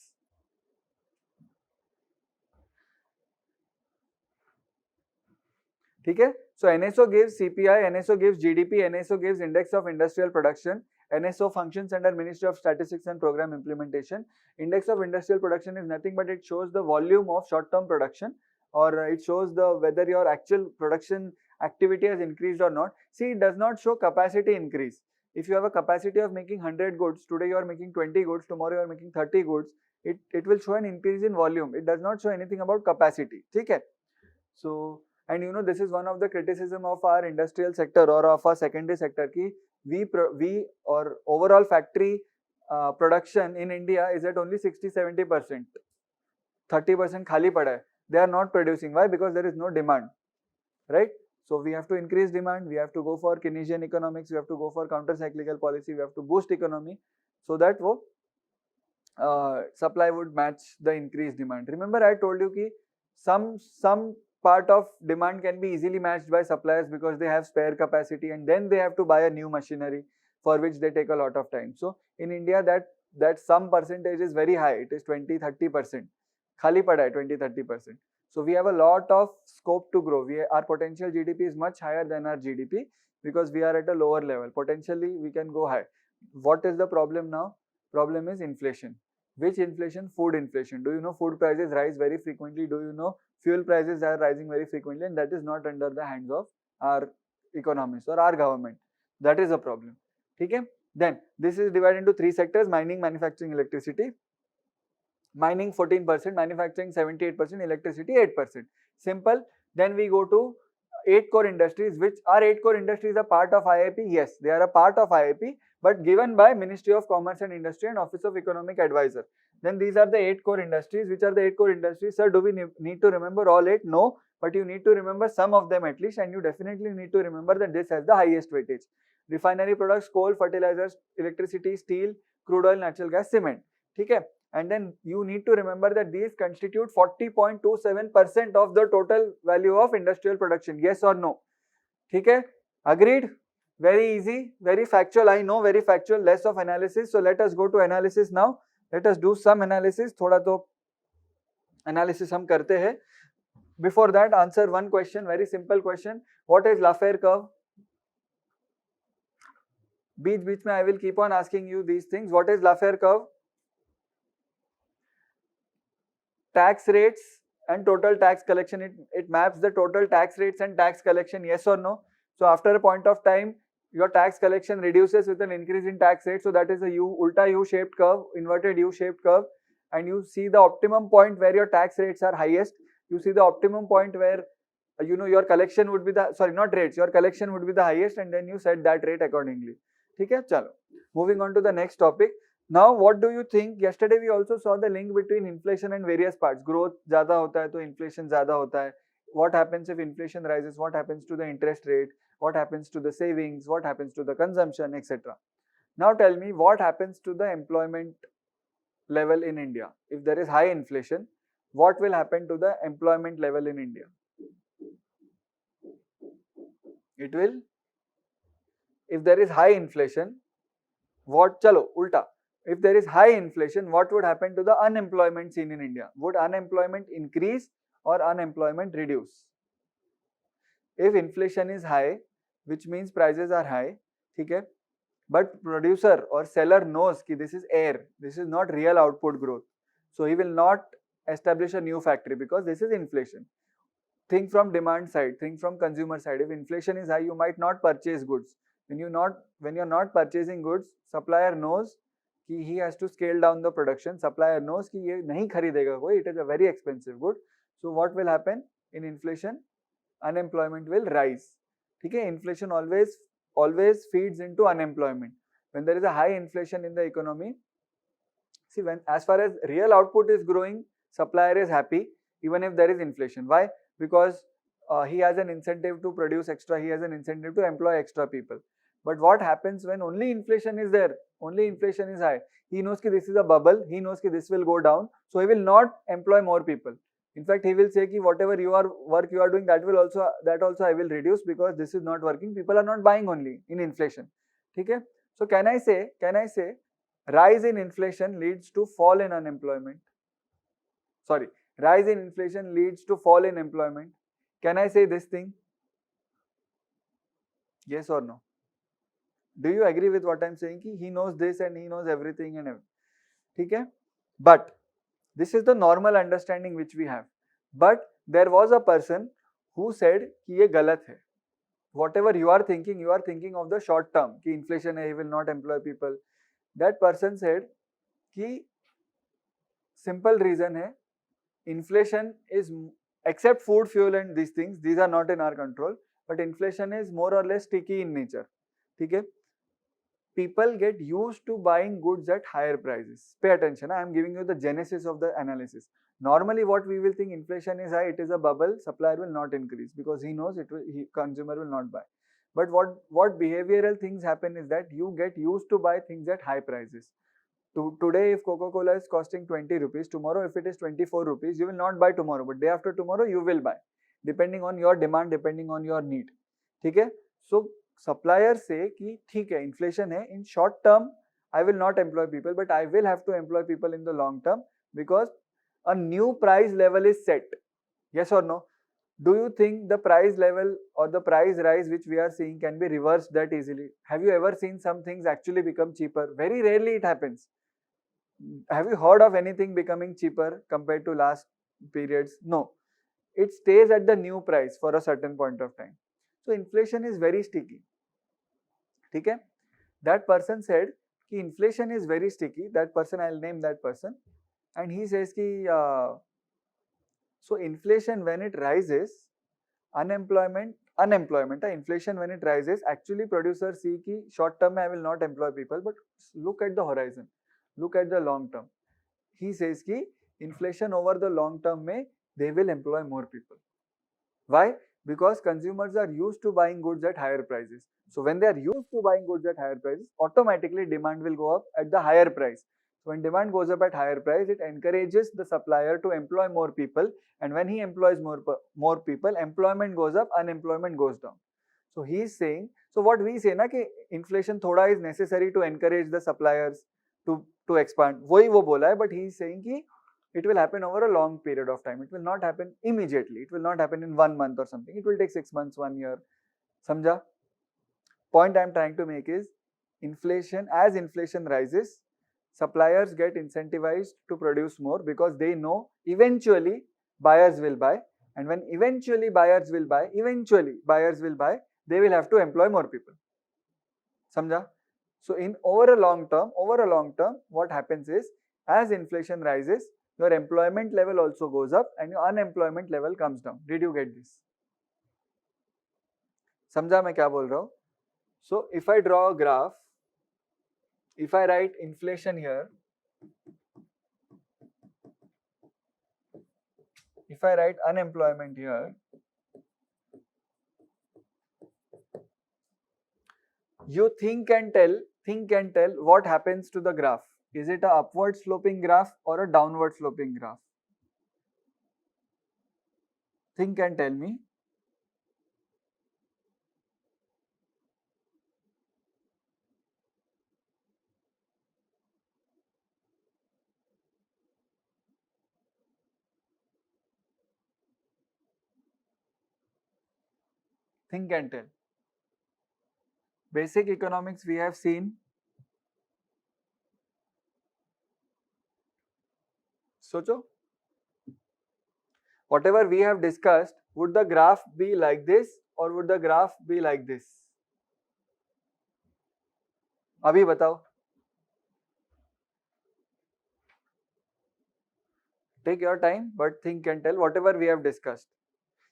ठीक है? So NSO gives CPI, NSO gives GDP, NSO gives Index of Industrial Production. NSO functions under Ministry of Statistics and Program Implementation. Index of Industrial Production is nothing but it shows the volume of short-term production, or it shows the whether your actual production activity has increased or not. See, it does not show capacity increase. If you have a capacity of making 100 goods, today you are making 20 goods, tomorrow you are making 30 goods, it will show an increase in volume. It does not show anything about capacity. ठीक है? So, and you know, this is one of the criticism of our industrial sector or of our secondary sector ki we or overall factory production in India is at only 60-70%. 30% khali pada hai. They are not producing. Why? Because there is no demand, right? So we have to increase demand. We have to go for Keynesian economics. We have to go for counter-cyclical policy. We have to boost economy so that wo supply would match the increased demand. Remember, I told you ki some part of demand can be easily matched by suppliers because they have spare capacity, and then they have to buy a new machinery for which they take a lot of time. So in India, that some percentage is very high. It is 20-30%. Khali pada hai 20-30%. So we have a lot of scope to grow. Our potential GDP is much higher than our GDP because we are at a lower level. Potentially we can go high. What is the problem now? Problem is inflation. Which inflation? Food inflation. Do you know food prices rise very frequently? Do you know fuel prices are rising very frequently, and that is not under the hands of our economists or our government. That is a problem. Okay? Then this is divided into three sectors: mining, manufacturing, electricity. Mining 14%, manufacturing 78%, electricity 8%. Simple. Then we go to 8 core industries. Which are 8 core industries a part of IIP? Yes, they are a part of IIP, but given by Ministry of Commerce and Industry and Office of Economic Advisor. Then these are the 8 core industries. Which are the 8 core industries? Sir, do we need to remember all 8? No, but you need to remember some of them at least, and you definitely need to remember that this has the highest weightage. Refinery products, coal, fertilizers, electricity, steel, crude oil, natural gas, cement. Okay? And then you need to remember that these constitute 40.27% of the total value of industrial production. Yes or no? Okay? Agreed? Very easy, very factual. I know, very factual, less of analysis. So let us go to analysis now. Let us do some analysis. थोड़ा तो analysis हम करते हैं. Before that, answer one question, very simple question. What is Laffer curve? बीच में I will keep on asking you these things. What is Laffer curve? Tax rates and total tax collection. It maps the total tax rates and tax collection. Yes or no? So after a point of time, your tax collection reduces with an increase in tax rate. So that is a ulta U-shaped curve, inverted U-shaped curve. And you see the optimum point where your tax rates are highest. You see the optimum point where your collection would be your collection would be the highest, and then you set that rate accordingly. ठीक है? चलो. Moving on to the next topic. Now, what do you think? Yesterday we also saw the link between inflation and various parts. Growth ज़्यादा होता है तो inflation ज़्यादा होता है. What happens if inflation rises? What happens to the interest rate? What happens to the savings? What happens to the consumption, etc. Now tell me, what happens to the employment level in India? If there is high inflation, what will happen to the employment level in India? It will, if there is high inflation, what, chalo, ulta. If there is high inflation, what would happen to the unemployment seen in India? Would unemployment increase or unemployment reduce? If inflation is high, which means prices are high, ठीक है? but producer or seller knows that this is air, this is not real output growth. So he will not establish a new factory because this is inflation. Think from demand side, think from consumer side. If inflation is high, you might not purchase goods. When you're not purchasing goods, supplier knows कि he has to scale down the production. Supplier knows कि ये नहीं खरीदेगा कोई, it is a very expensive good. So what will happen in inflation? Unemployment will rise. ठीक है? Inflation always feeds into unemployment. When there is a high inflation in the economy, see, when as far as real output is growing, supplier is happy even if there is inflation. Why? Because he has an incentive to produce extra, he has an incentive to employ extra people. But what happens when only inflation is there, only inflation is high? He knows that this is a bubble, he knows that this will go down, so he will not employ more people. In fact, he will say that whatever work you are doing, that also I will reduce because this is not working. People are not buying only in inflation. Okay? So can I say rise in inflation leads to fall in unemployment? Sorry, rise in inflation leads to fall in employment. Can I say this thing? Yes or no? Do you agree with what I'm saying? He knows this and he knows everything and everything. Okay? But this is the normal understanding which we have. But there was a person who said कि ये गलत है. Whatever you are thinking of the short term. कि inflation है, he will not employ people. That person said कि simple reason है, inflation is, except food, fuel and these things, these are not in our control, but inflation is more or less sticky in nature. Okay? People get used to buying goods at higher prices. Pay attention, I am giving you the genesis of the analysis. Normally what we will think, inflation is high, it is a bubble, supplier will not increase because he knows consumer will not buy. But what behavioral things happen is that you get used to buy things at high prices. Today if Coca-Cola is costing 20 rupees, tomorrow if it is 24 rupees, you will not buy tomorrow, but day after tomorrow you will buy, depending on your demand, depending on your need. Okay? So suppliers say कि ठीक है, inflation है, in short term I will not employ people, but I will have to employ people in the long term because a new price level is set. Yes or no? Do you think the price level or the price rise which we are seeing can be reversed that easily? Have you ever seen some things actually become cheaper? Very rarely it happens. Have you heard of anything becoming cheaper compared to last periods? No. It stays at the new price for a certain point of time. So inflation is very sticky. Okay? That person said कि inflation is very sticky. That person, I'll name that person, and he says कि so inflation when it rises, inflation when it rises, actually producers see कि short term I will not employ people, but look at the horizon, look at the long term. He says कि inflation over the long term में they will employ more people. Why? Because consumers are used to buying goods at higher prices. So when they are used to buying goods at higher prices, automatically demand will go up at the higher price. So when demand goes up at higher price, it encourages the supplier to employ more people, and when he employs more people, employment goes up, unemployment goes down. So he is saying, so what we say ना कि inflation थोड़ा is necessary to encourage the suppliers to expand. वही वो बोला है, but he is saying कि it will happen over a long period of time. It will not happen immediately. It will not happen in 1 month or something. It will take 6 months, 1 year. Samjha? Point I am trying to make is, as inflation rises, suppliers get incentivized to produce more because they know eventually buyers will buy, and when eventually buyers will buy, they will have to employ more people. Samjha? So over a long term, what happens is, as inflation rises, your employment level also goes up and your unemployment level comes down. Did you get this? समझा मैं क्या बोल रहा हूँ? So if I draw a graph, if I write inflation here, if I write unemployment here, you think and tell what happens to the graph. Is it a upward sloping graph or a downward sloping graph? Think and tell me. Think and tell. Basic economics we have seen. Socho, whatever we have discussed, would the graph be like this or would the graph be like this? अभी बताओ. Take your time, but think and tell whatever we have discussed.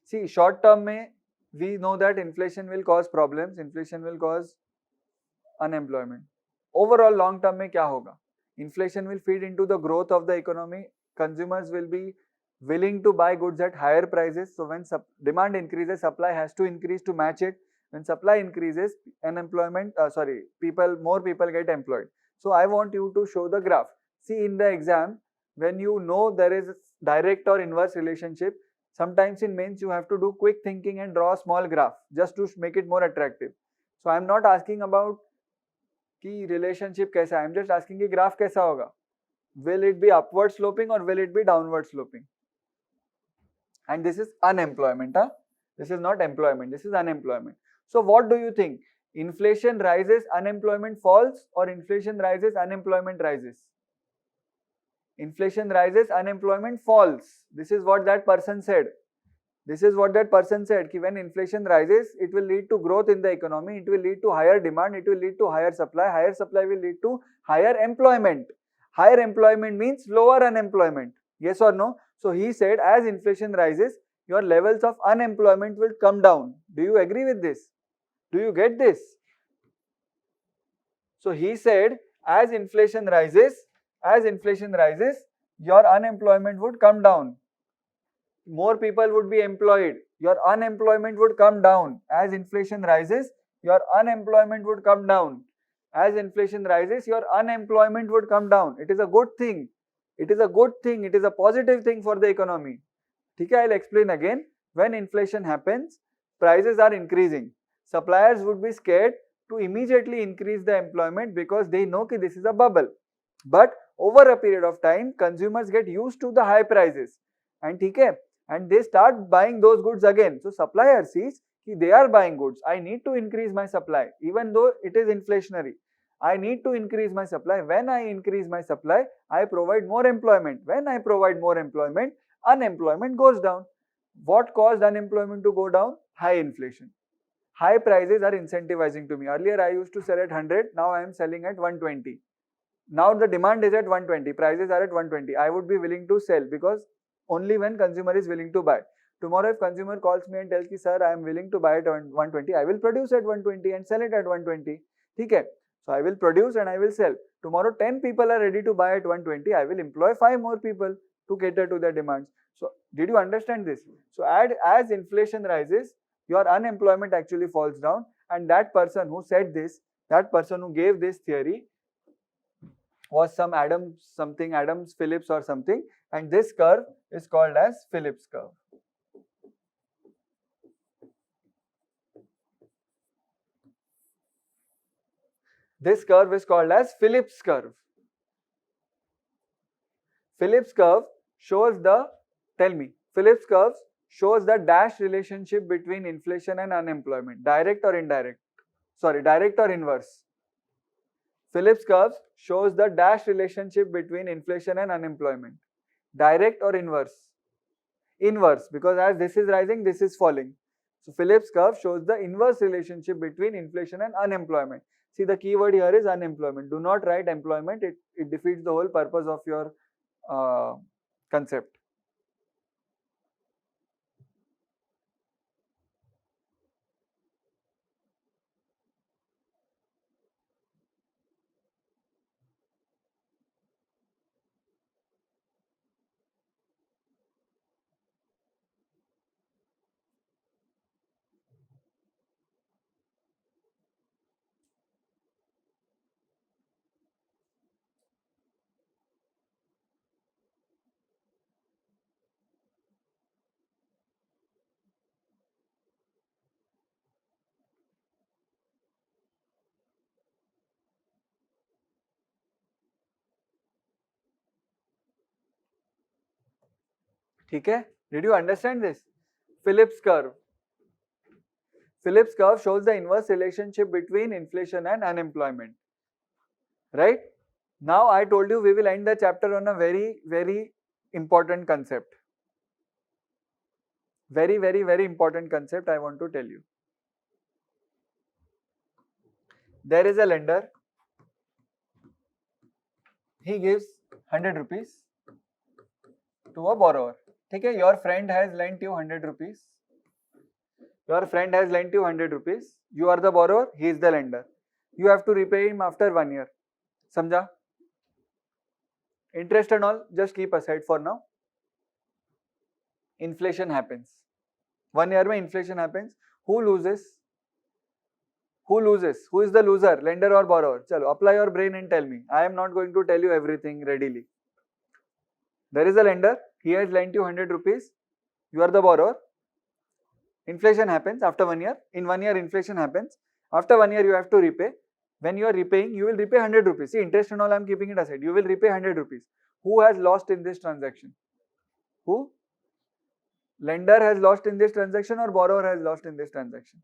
See, short term mein, we know that inflation will cause problems, inflation will cause unemployment. Overall, long term mein kya hoga? Inflation will feed into the growth of the economy. Consumers will be willing to buy goods at higher prices. So when demand increases, supply has to increase to match it. When supply increases, more people get employed. So I want you to show the graph. See, in the exam, when you know there is direct or inverse relationship, sometimes in mains you have to do quick thinking and draw a small graph just to make it more attractive. So I am not asking about कि relationship कैसा है, I am just asking कि graph कैसा होगा. Will it be upward sloping or will it be downward sloping? And this is unemployment. This is not employment, this is unemployment. So what do you think? Inflation rises, unemployment falls, or inflation rises, unemployment rises? Inflation rises, unemployment falls. This is what that person said. This is what that person said, कि when inflation rises, it will lead to growth in the economy, it will lead to higher demand, it will lead to higher supply will lead to higher employment. Higher employment means lower unemployment. Yes or no? So he said, as inflation rises, your levels of unemployment will come down. Do you agree with this? Do you get this? So he said, as inflation rises, your unemployment would come down. More people would be employed. Your unemployment would come down. As inflation rises, your unemployment would come down. As inflation rises, your unemployment would come down. It is a good thing. It is a good thing. It is a positive thing for the economy. Okay, I'll explain again. When inflation happens, prices are increasing. Suppliers would be scared to immediately increase the employment because they know that this is a bubble. But over a period of time, consumers get used to the high prices. And they start buying those goods again. So supplier sees that they are buying goods. I need to increase my supply even though it is inflationary. I need to increase my supply. When I increase my supply, I provide more employment. When I provide more employment, unemployment goes down. What caused unemployment to go down? High inflation. High prices are incentivizing to me. Earlier I used to sell at 100, now I am selling at 120. Now the demand is at 120, prices are at 120. I would be willing to sell because only when consumer is willing to buy. Tomorrow if consumer calls me and tells me, sir, I am willing to buy at 120, I will produce at 120 and sell it at 120. Okay? So I will produce and I will sell. Tomorrow 10 people are ready to buy at 120, I will employ 5 more people to cater to their demands. So did you understand this? So as inflation rises, your unemployment actually falls down, and that person who said this, that person who gave this theory was some Adams Phillips or something, and this curve is called as Phillips curve. This curve is called as Phillips curve. Phillips curve shows the, Phillips curve shows the dash relationship between inflation and unemployment, direct or indirect, direct or inverse. Phillips curve shows the dash relationship between inflation and unemployment, direct or inverse. Inverse, because as this is rising, this is falling. So Phillips curve shows the inverse relationship between inflation and unemployment. See, the keyword here is unemployment. Do not write employment, it defeats the whole purpose of your concept. ठीक है? Did you understand this? Phillips curve. Phillips curve shows the inverse relationship between inflation and unemployment. Right? Now I told you we will end the chapter on a very, very important concept. Very, very, very important concept I want to tell you. There is a lender. He gives 100 rupees to a borrower. Okay, your friend has lent you 100 rupees. Your friend has lent you 100 rupees. You are the borrower, he is the lender. You have to repay him after 1 year. Samjha? Interest and all, just keep aside for now. Inflation happens. 1 year mein inflation happens. Who loses? Who loses? Who is the loser? Lender or borrower? Chalo, apply your brain and tell me. I am not going to tell you everything readily. There is a lender. He has lent you 100 rupees. You are the borrower. Inflation happens after 1 year. In 1 year, inflation happens. After 1 year, you have to repay. When you are repaying, you will repay 100 rupees. See, interest and all I am keeping it aside. You will repay 100 rupees. Who has lost in this transaction? Who? Lender has lost in this transaction or borrower has lost in this transaction?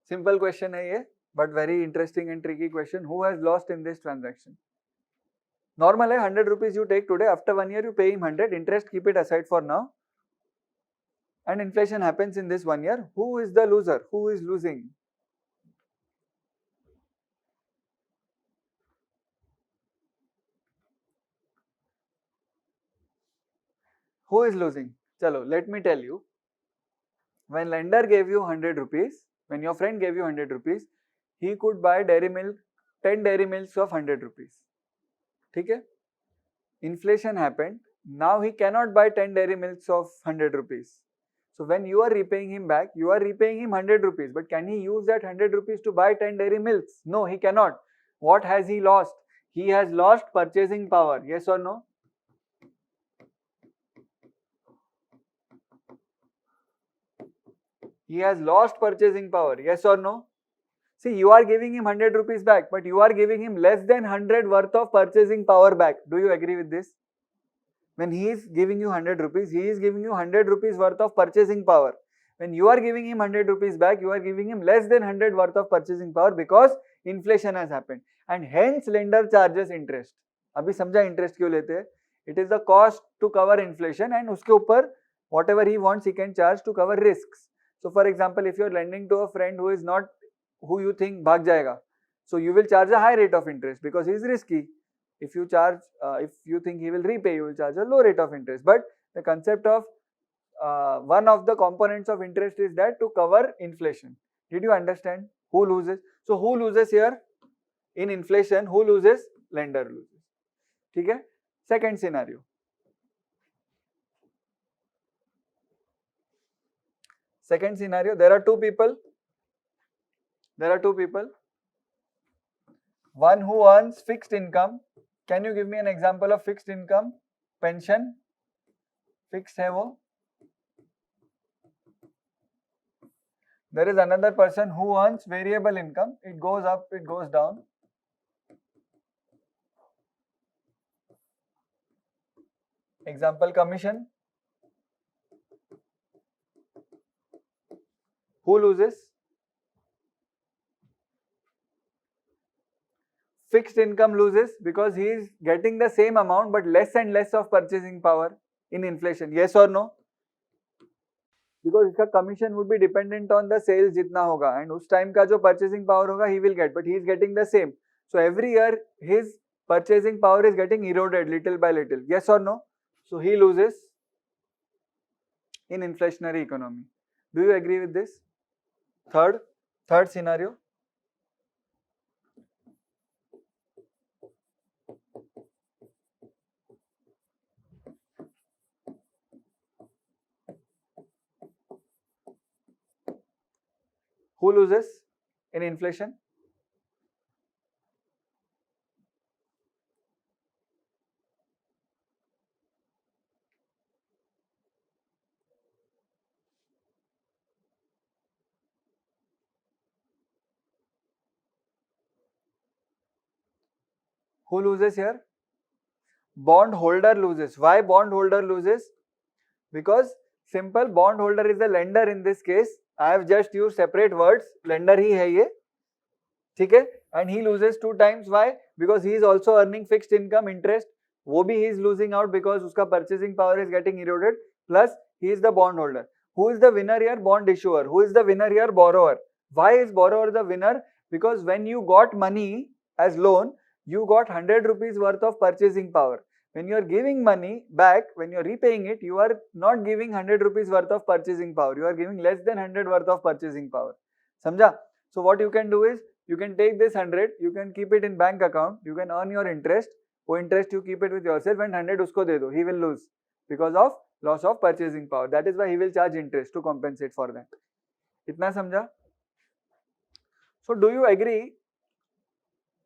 Simple question hai ye, but very interesting and tricky question. Who has lost in this transaction? Normal hai, 100 rupees you take today. After 1 year, you pay him 100. Interest, keep it aside for now. And inflation happens in this 1 year. Who is the loser? Who is losing? Who is losing? Chalo, let me tell you. When lender gave you 100 rupees, when your friend gave you 100 rupees, he could buy dairy milk, 10 dairy milks of 100 rupees. Okay? Inflation happened. Now he cannot buy 10 dairy milks of 100 rupees. So when you are repaying him back, you are repaying him 100 rupees. But can he use that 100 rupees to buy 10 dairy milks? No, he cannot. What has he lost? He has lost purchasing power. Yes or no? He has lost purchasing power. Yes or no? See, you are giving him 100 rupees back, but you are giving him less than 100 worth of purchasing power back. Do you agree with this? When he is giving you 100 rupees, he is giving you 100 rupees worth of purchasing power. When you are giving him 100 rupees back, you are giving him less than 100 worth of purchasing power because inflation has happened. And hence lender charges interest. अभी समझा interest क्यों लेते हैं? It is the cost to cover inflation and उसके ऊपर whatever he wants he can charge to cover risks. So for example, if you are lending to a friend who is not, who you think भाग जाएगा, so you will charge a high rate of interest because he is risky. If you charge, if you think he will repay, you will charge a low rate of interest. But the concept of one of the components of interest is that to cover inflation. Did you understand? Who loses? So who loses here? In inflation, who loses? Lender loses. Okay? Second scenario. Second scenario, there are two people. One who earns fixed income. Can you give me an example of fixed income? Pension. Fixed है वो. There is another person who earns variable income. It goes up, it goes down. Example, commission. Who loses? Fixed income loses because he is getting the same amount but less and less of purchasing power in inflation. Yes or no? Because इसका commission would be dependent on the sales जितना होगा and उस time का जो purchasing power होगा he will get, but he is getting the same. So every year his purchasing power is getting eroded little by little. Yes or no? So he loses in inflationary economy. Do you agree with this? Third scenario. Who loses in inflation? Who loses here? Bondholder loses. Why bondholder loses? Because simple, bondholder is the lender in this case. I have just used separate words. Lender ही है ये, ठीक है? And he loses 2 times. Why? Because he is also earning fixed income interest. वो भी he is losing out because उसका purchasing power is getting eroded. Plus he is the bondholder. Who is the winner here? Bond issuer. Who is the winner here? Borrower. Why is borrower the winner? Because when you got money as loan, you got 100 rupees worth of purchasing power. When you are giving money back, when you are repaying it, you are not giving 100 rupees worth of purchasing power. You are giving less than 100 worth of purchasing power. Samjha? So what you can do is, you can take this 100, you can keep it in bank account, you can earn your interest, वो interest you keep it with yourself and 100 उसको दे दो, he will lose because of loss of purchasing power. That is why he will charge interest to compensate for that. इतना समझा? So do you agree?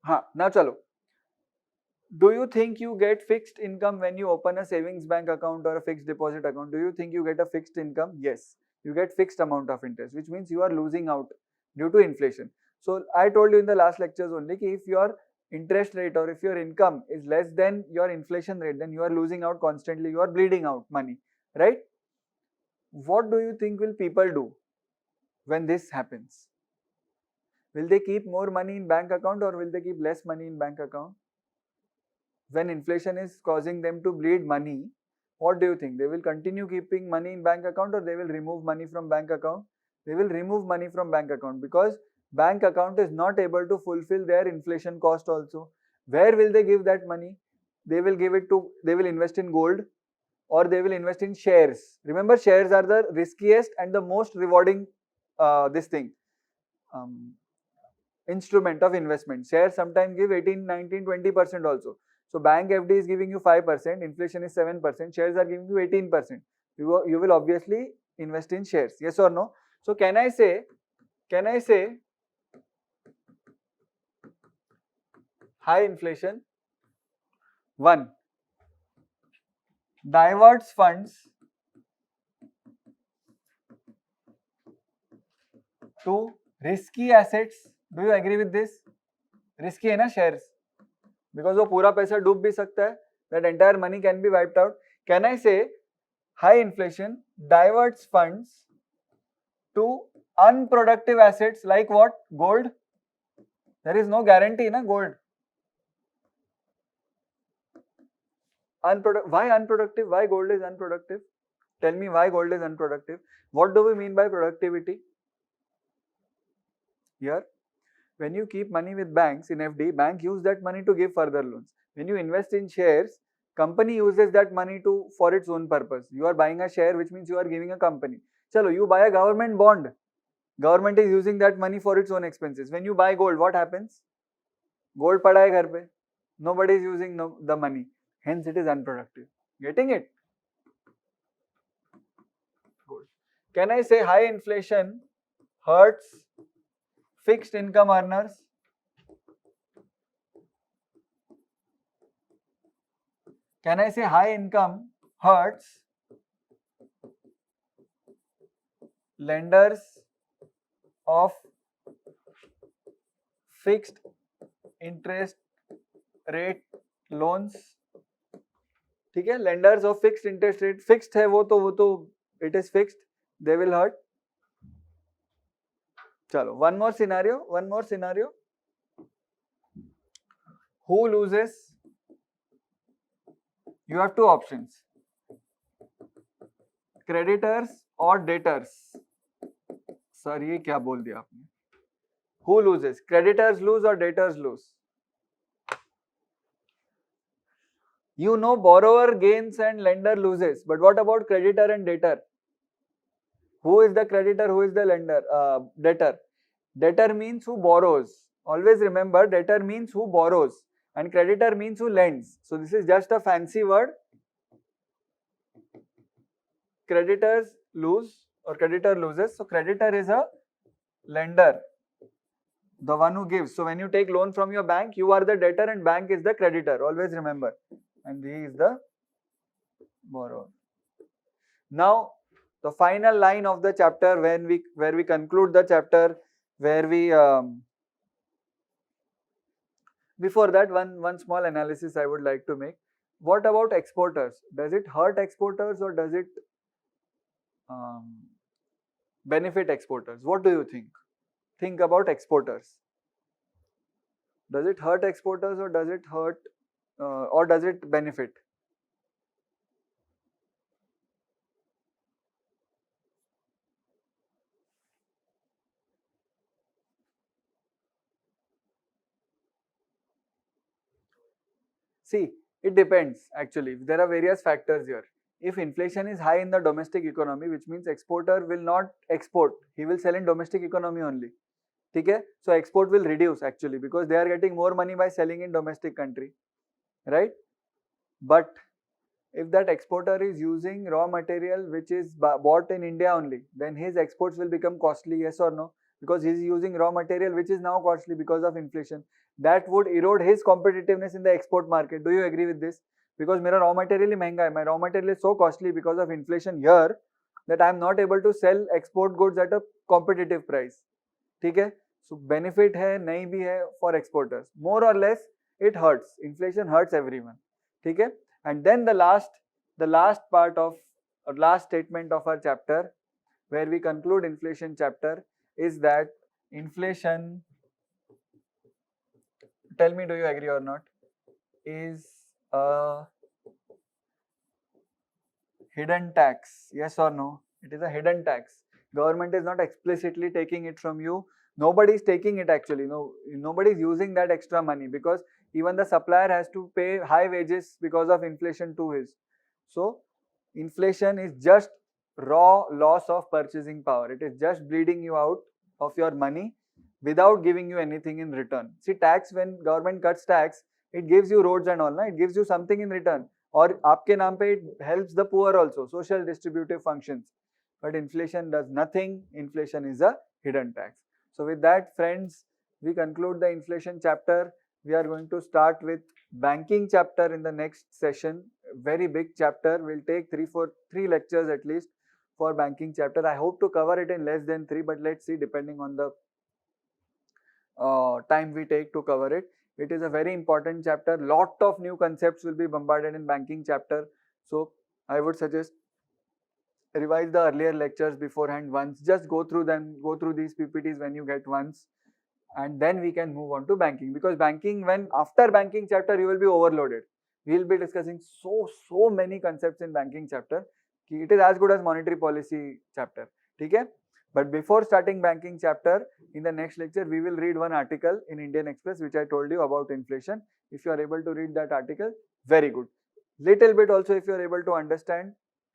हाँ, now चलो. Do you think you get fixed income when you open a savings bank account or a fixed deposit account? Do you think you get a fixed income? Yes, you get fixed amount of interest, which means you are losing out due to inflation. So I told you in the last lectures only that if your interest rate or if your income is less than your inflation rate, then you are losing out constantly, you are bleeding out money, right? What do you think will people do when this happens? Will they keep more money in bank account or will they keep less money in bank account? When inflation is causing them to bleed money, what do you think? They will continue keeping money in bank account or they will remove money from bank account? They will remove money from bank account because bank account is not able to fulfill their inflation cost also. Where will they give that money? They will give it to, they will invest in gold or they will invest in shares. Remember, shares are the riskiest and the most rewarding instrument of investment. Shares sometimes give 18, 19, 20% also. So bank FD is giving you 5%, inflation is 7%, shares are giving you 18%. You will obviously invest in shares, yes or no? So can I say high inflation 1 diverts funds to risky assets. Do you agree with this? Risky है ना shares, because वो पूरा पैसा डूब भी सकता है. That entire money can be wiped out. Can I say high inflation diverts funds to unproductive assets like what? Gold. There is no guarantee na gold. Why unproductive? Why gold is unproductive? Tell me why gold is unproductive. What do we mean by productivity? Here, when you keep money with banks in FD, bank use that money to give further loans. When you invest in shares, company uses that money for its own purpose. You are buying a share, which means you are giving a company. Chalo, you buy a government bond. Government is using that money for its own expenses. When you buy gold, what happens? Gold pada hai ghar pe. Nobody is using the money. Hence, it is unproductive. Getting it? Gold. Can I say high inflation hurts fixed income earners? Can I say high income hurts lenders of fixed interest rate loans? ठीक है, lenders of fixed interest rate, fixed है वो तो it is fixed, they will hurt. चलो, one more scenario. Who loses? You have 2 options, creditors or debtors. Sir ये क्या बोल दिया आपने? Who loses? Creditors lose or debtors lose? You know, borrower gains and lender loses, but what about creditor and debtor? Who is the creditor? Who is the lender? Debtor. Debtor means who borrows. Always remember, debtor means who borrows and creditor means who lends. So this is just a fancy word. Creditors lose or creditor loses. So creditor is a lender, the one who gives. So when you take loan from your bank, you are the debtor and bank is the creditor. Always remember. And he is the borrower. Now, the final line of the chapter, where we conclude the chapter, where we before that, one small analysis I would like to make. what about exporters? Does it hurt exporters or does it benefit exporters? What do you think? Think about exporters. Does it hurt exporters or does it hurt or does it benefit? See, it depends actually. There are various factors here. If inflation is high in the domestic economy, which means exporter will not export, he will sell in domestic economy only. Okay? So export will reduce actually because they are getting more money by selling in domestic country, right? But if that exporter is using raw material which is bought in India only, then his exports will become costly, yes or no? Because he is using raw material which is now costly because of inflation. That would erode his competitiveness in the export market. Do you agree with this? Because मेरा raw material ही महंगा है. My raw material is so costly because of inflation here that I am not able to sell export goods at a competitive price. ठीक है? So benefit है, नहीं भी है for exporters. More or less it hurts. Inflation hurts everyone. ठीक है? And then the last part of or last statement of our chapter, where we conclude inflation chapter, is that inflation, tell me, do you agree or not, is a hidden tax? Yes or no? It is a hidden tax. Government is not explicitly taking it from you. Nobody is taking it actually. No, nobody is using that extra money because even the supplier has to pay high wages because of inflation to his. So inflation is just raw loss of purchasing power. It is just bleeding you out of your money without giving you anything in return. See, tax, when government cuts tax, it gives you roads and all, na? It gives you something in return. और आपके नाम पे it helps the poor also, social distributive functions. But inflation does nothing. Inflation is a hidden tax. So with that, friends, we conclude the inflation chapter. We are going to start with banking chapter in the next session. Very big chapter. We'll take three lectures at least for banking chapter. I hope to cover it in less than 3, but let's see, depending on the time we take to cover it. It is a very important chapter. Lot of new concepts will be bombarded in banking chapter. So I would suggest revise the earlier lectures beforehand once. Just go through them, go through these PPTs when you get once, and then we can move on to banking. Because banking, when after banking chapter, you will be overloaded. We will be discussing so many concepts in banking chapter. It is as good as monetary policy chapter. Okay? But before starting banking chapter, in the next lecture, we will read one article in Indian Express, which I told you about inflation. If you are able to read that article, very good. Little bit also, if you are able to understand,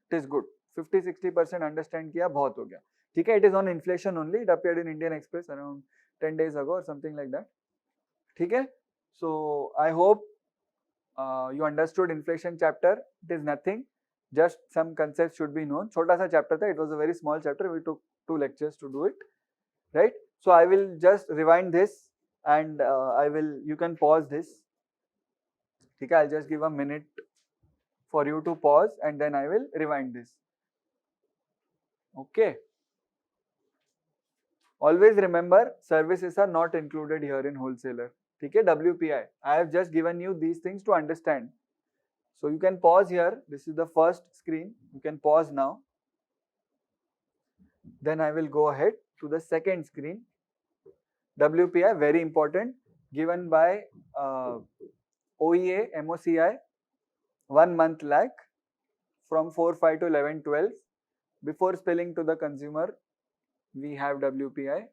it is good. 50-60% understand किया बहुत हो गया. ठीक है? It is on inflation only. It appeared in Indian Express around 10 days ago or something like that. ठीक है? So I hope you understood inflation chapter. It is nothing. Just some concepts should be known. छोटा सा chapter था. It was a very small chapter. We took 2 lectures to do it, right? So I will just rewind this and you can pause this. Okay, I'll just give a minute for you to pause and then I will rewind this. Okay. Always remember, services are not included here in wholesaler. Okay, WPI. I have just given you these things to understand. So you can pause here. This is the first screen. You can pause now. Then I will go ahead to the second screen. WPI, very important, given by OEA, MOCI, 1 month lag from 4/5 to 11/12. Before spilling to the consumer, we have WPI.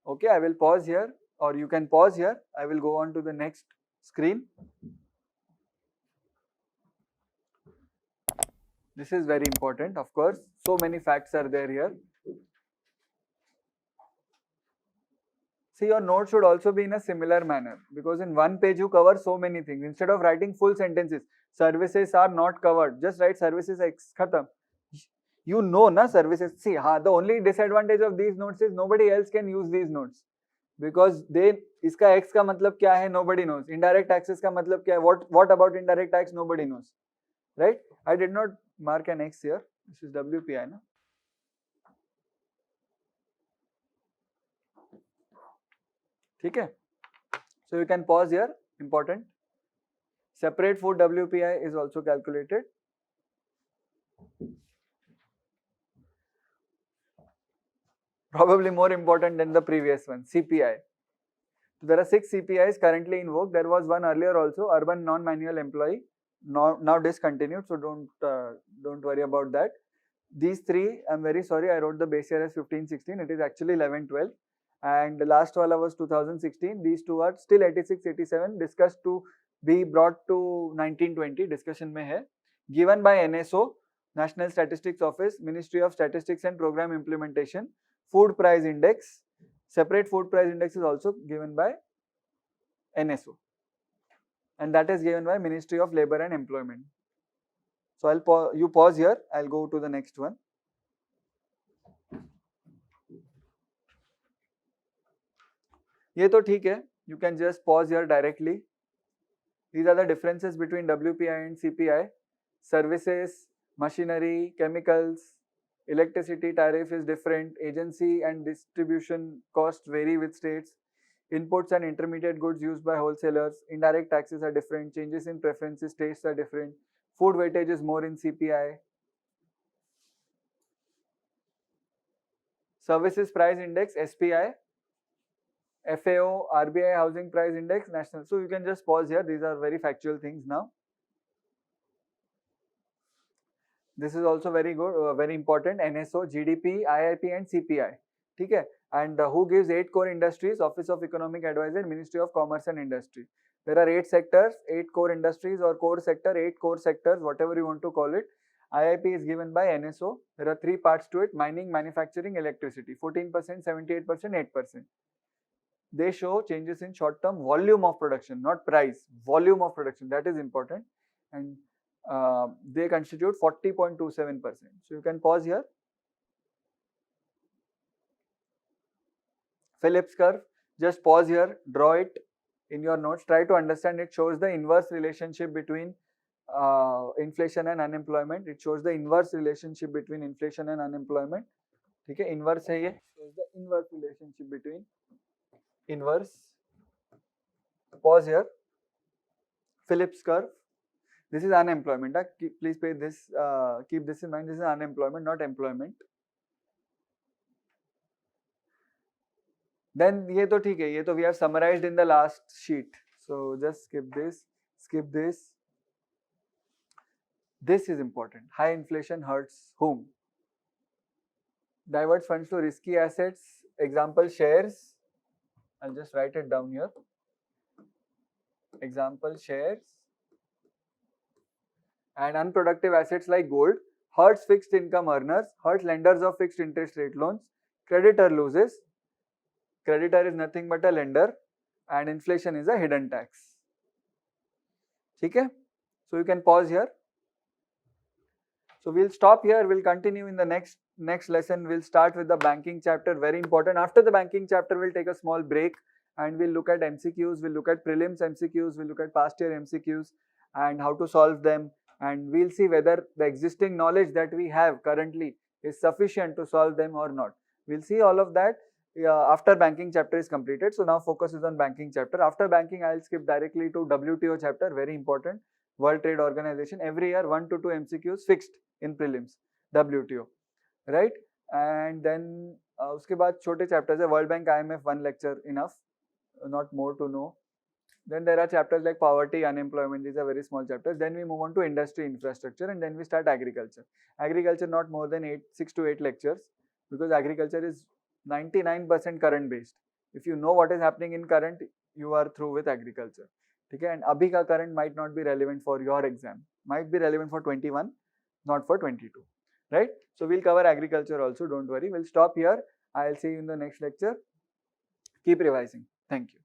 Okay, I will pause here, or you can pause here. I will go on to the next screen. This is very important, of course. So many facts are there here. See, your note should also be in a similar manner, because in one page you cover so many things. Instead of writing full sentences, services are not covered, just write services X, khatam. You know na services. See, the only disadvantage of these notes is nobody else can use these notes, because they, iska X ka matlab kya hai, nobody knows. Indirect taxes ka matlab kya hai, what about indirect tax, nobody knows, right? I did not mark an X here. This is WPI na. ठीक है? So you can pause here, important. Separate food WPI is also calculated. Probably more important than the previous one, CPI. There are 6 CPIs currently in vogue. There was one earlier also, urban non-manual employee, now discontinued, so don't worry about that. These 3, I'm very sorry, I wrote the base year as 15-16, it is actually 11-12. And the last one was 2016. These 2 are still 86-87, discussed to be brought to 1920, discussion mein hai. Given by NSO, National Statistics Office, Ministry of Statistics and Program Implementation. Food Price Index, separate food price index is also given by NSO, and that is given by Ministry of Labour and Employment. So you pause here, I'll go to the next one. ये तो ठीक है, you can just pause here directly. These are the differences between WPI and CPI. Services, machinery, chemicals, electricity tariff is different, agency and distribution costs vary with states, inputs and intermediate goods used by wholesalers, indirect taxes are different, changes in preferences, tastes are different, food weightage is more in CPI. Services Price Index, SPI, FAO, RBI Housing Price Index, National. So you can just pause here, these are very factual things now. This is also very good, very important. NSO, GDP, IIP and CPI. Okay? And who gives 8 core industries? Office of Economic Advisor, Ministry of Commerce and Industry. There are 8 sectors, 8 core industries or core sector, 8 core sectors, whatever you want to call it. IIP is given by NSO. There are 3 parts to it: mining, manufacturing, electricity. 14%, 78%, 8%. They show changes in short-term volume of production, not price. Volume of production, that is important. And they constitute 40.27%. So you can pause here. Phillips curve, just pause here, draw it in your notes, try to understand. It shows the inverse relationship between inflation and unemployment. It shows the inverse relationship between inflation and unemployment. Okay, inverse hai ye, shows the inverse relationship between inverse. Pause here. Phillips curve. This is unemployment. Please pay this. Keep this in mind. This is unemployment, not employment. Then ये तो ठीक है. ये तो we have summarized in the last sheet. So just skip this. Skip this. This is important. High inflation hurts whom? Diverts funds to risky assets. Example shares. I'll just write it down here. Example shares. And unproductive assets like gold hurts fixed income earners, hurts lenders of fixed interest rate loans. Creditor loses. Creditor is nothing but a lender, and inflation is a hidden tax. Okay? So you can pause here. So we'll stop here. We'll continue in the next lesson. We'll start with the banking chapter, very important. After the banking chapter, we'll take a small break and we'll look at MCQs, we'll look at prelims MCQs, we'll look at past year MCQs and how to solve them. And we'll see whether the existing knowledge that we have currently is sufficient to solve them or not. We'll see all of that after banking chapter is completed. So now focus is on banking chapter. After banking, I'll skip directly to WTO chapter, very important. World Trade Organization. Every year 1 to 2 MCQs fixed in prelims, WTO, right? And then uske baad chote chapters hai, World Bank, IMF, 1 lecture enough, not more to know. Then there are chapters like poverty, unemployment. These are very small chapters. Then we move on to industry infrastructure, and then we start agriculture. Agriculture not more than 6 to 8 lectures, because agriculture is 99% current based. If you know what is happening in current, you are through with agriculture. Okay? And abhi ka current might not be relevant for your exam, might be relevant for 21, not for 22, right? So we'll cover agriculture also, don't worry. We'll stop here. I'll see you in the next lecture. Keep revising. Thank you.